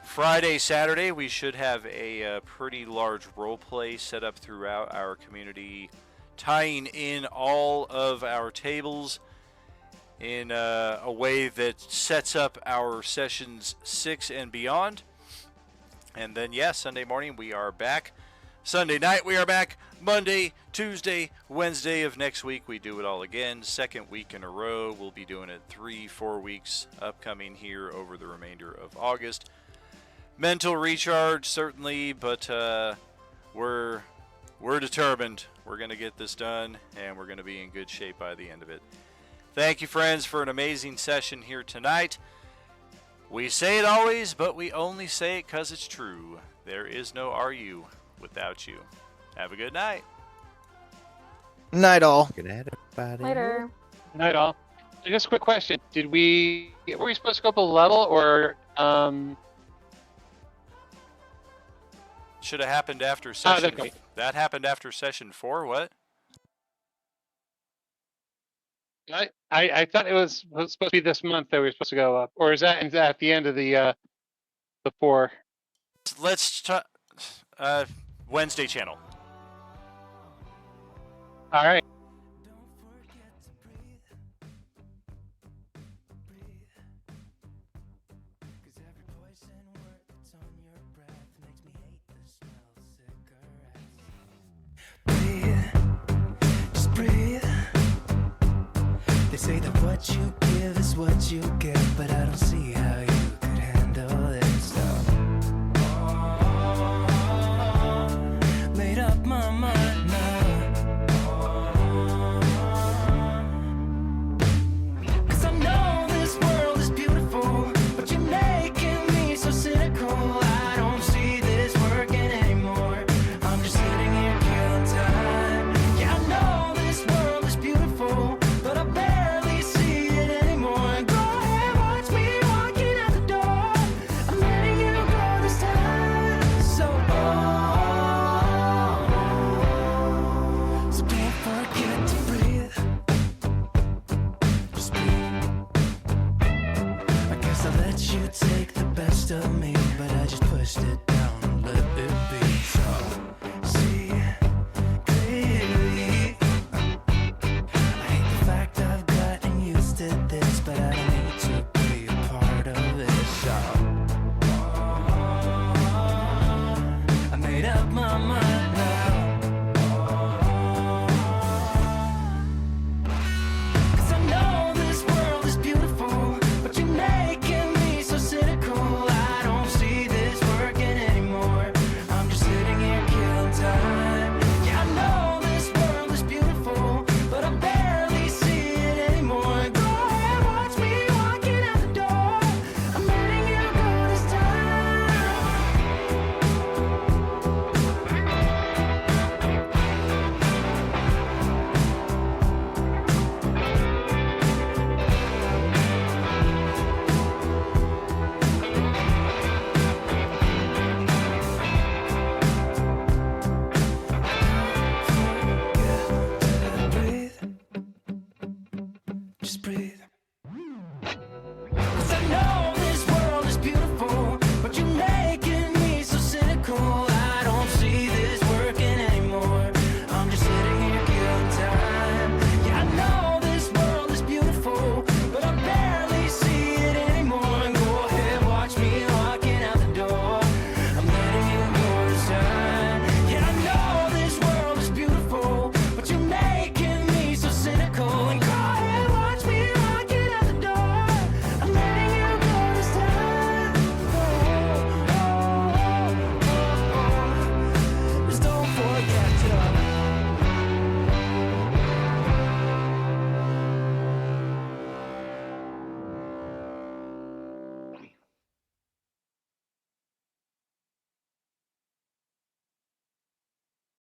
Friday, Saturday, we should have a pretty large role play set up throughout our community, tying in all of our tables in a way that sets up our sessions 6 and beyond. And then, Sunday morning we are back. Sunday night we are back. Monday, Tuesday, Wednesday of next week we do it all again. Second week in a row. We'll be doing it 3-4 weeks upcoming here over the remainder of August. Mental recharge, certainly, but we're determined. We're going to get this done, and we're going to be in good shape by the end of it. Thank you, friends, for an amazing session here tonight. We say it always, but we only say it because it's true. There is no RU without you. Have a good night. Night all. Good night, everybody. Later. Night all. Just a quick question. Were we supposed to go up a level, or should have happened after session. Okay. That happened after session 4. What? I thought it was supposed to be this month that we were supposed to go up, or is that at the end of the 4? Let's try Wednesday channel. All right. They say that what you give is what you get, but I don't see how you could handle this stuff. Made up my mind now. 'Cause I know this world is beautiful, but you're making me so cynical. I don't see this working anymore. I'm just sitting here killing time. Yeah, I know this world is beautiful, but I barely see it anymore. Go ahead, watch me walking out the door. I'm letting you go this time. So don't forget to breathe. Just breathe. I guess I let you take the best of me, but I just pushed it down.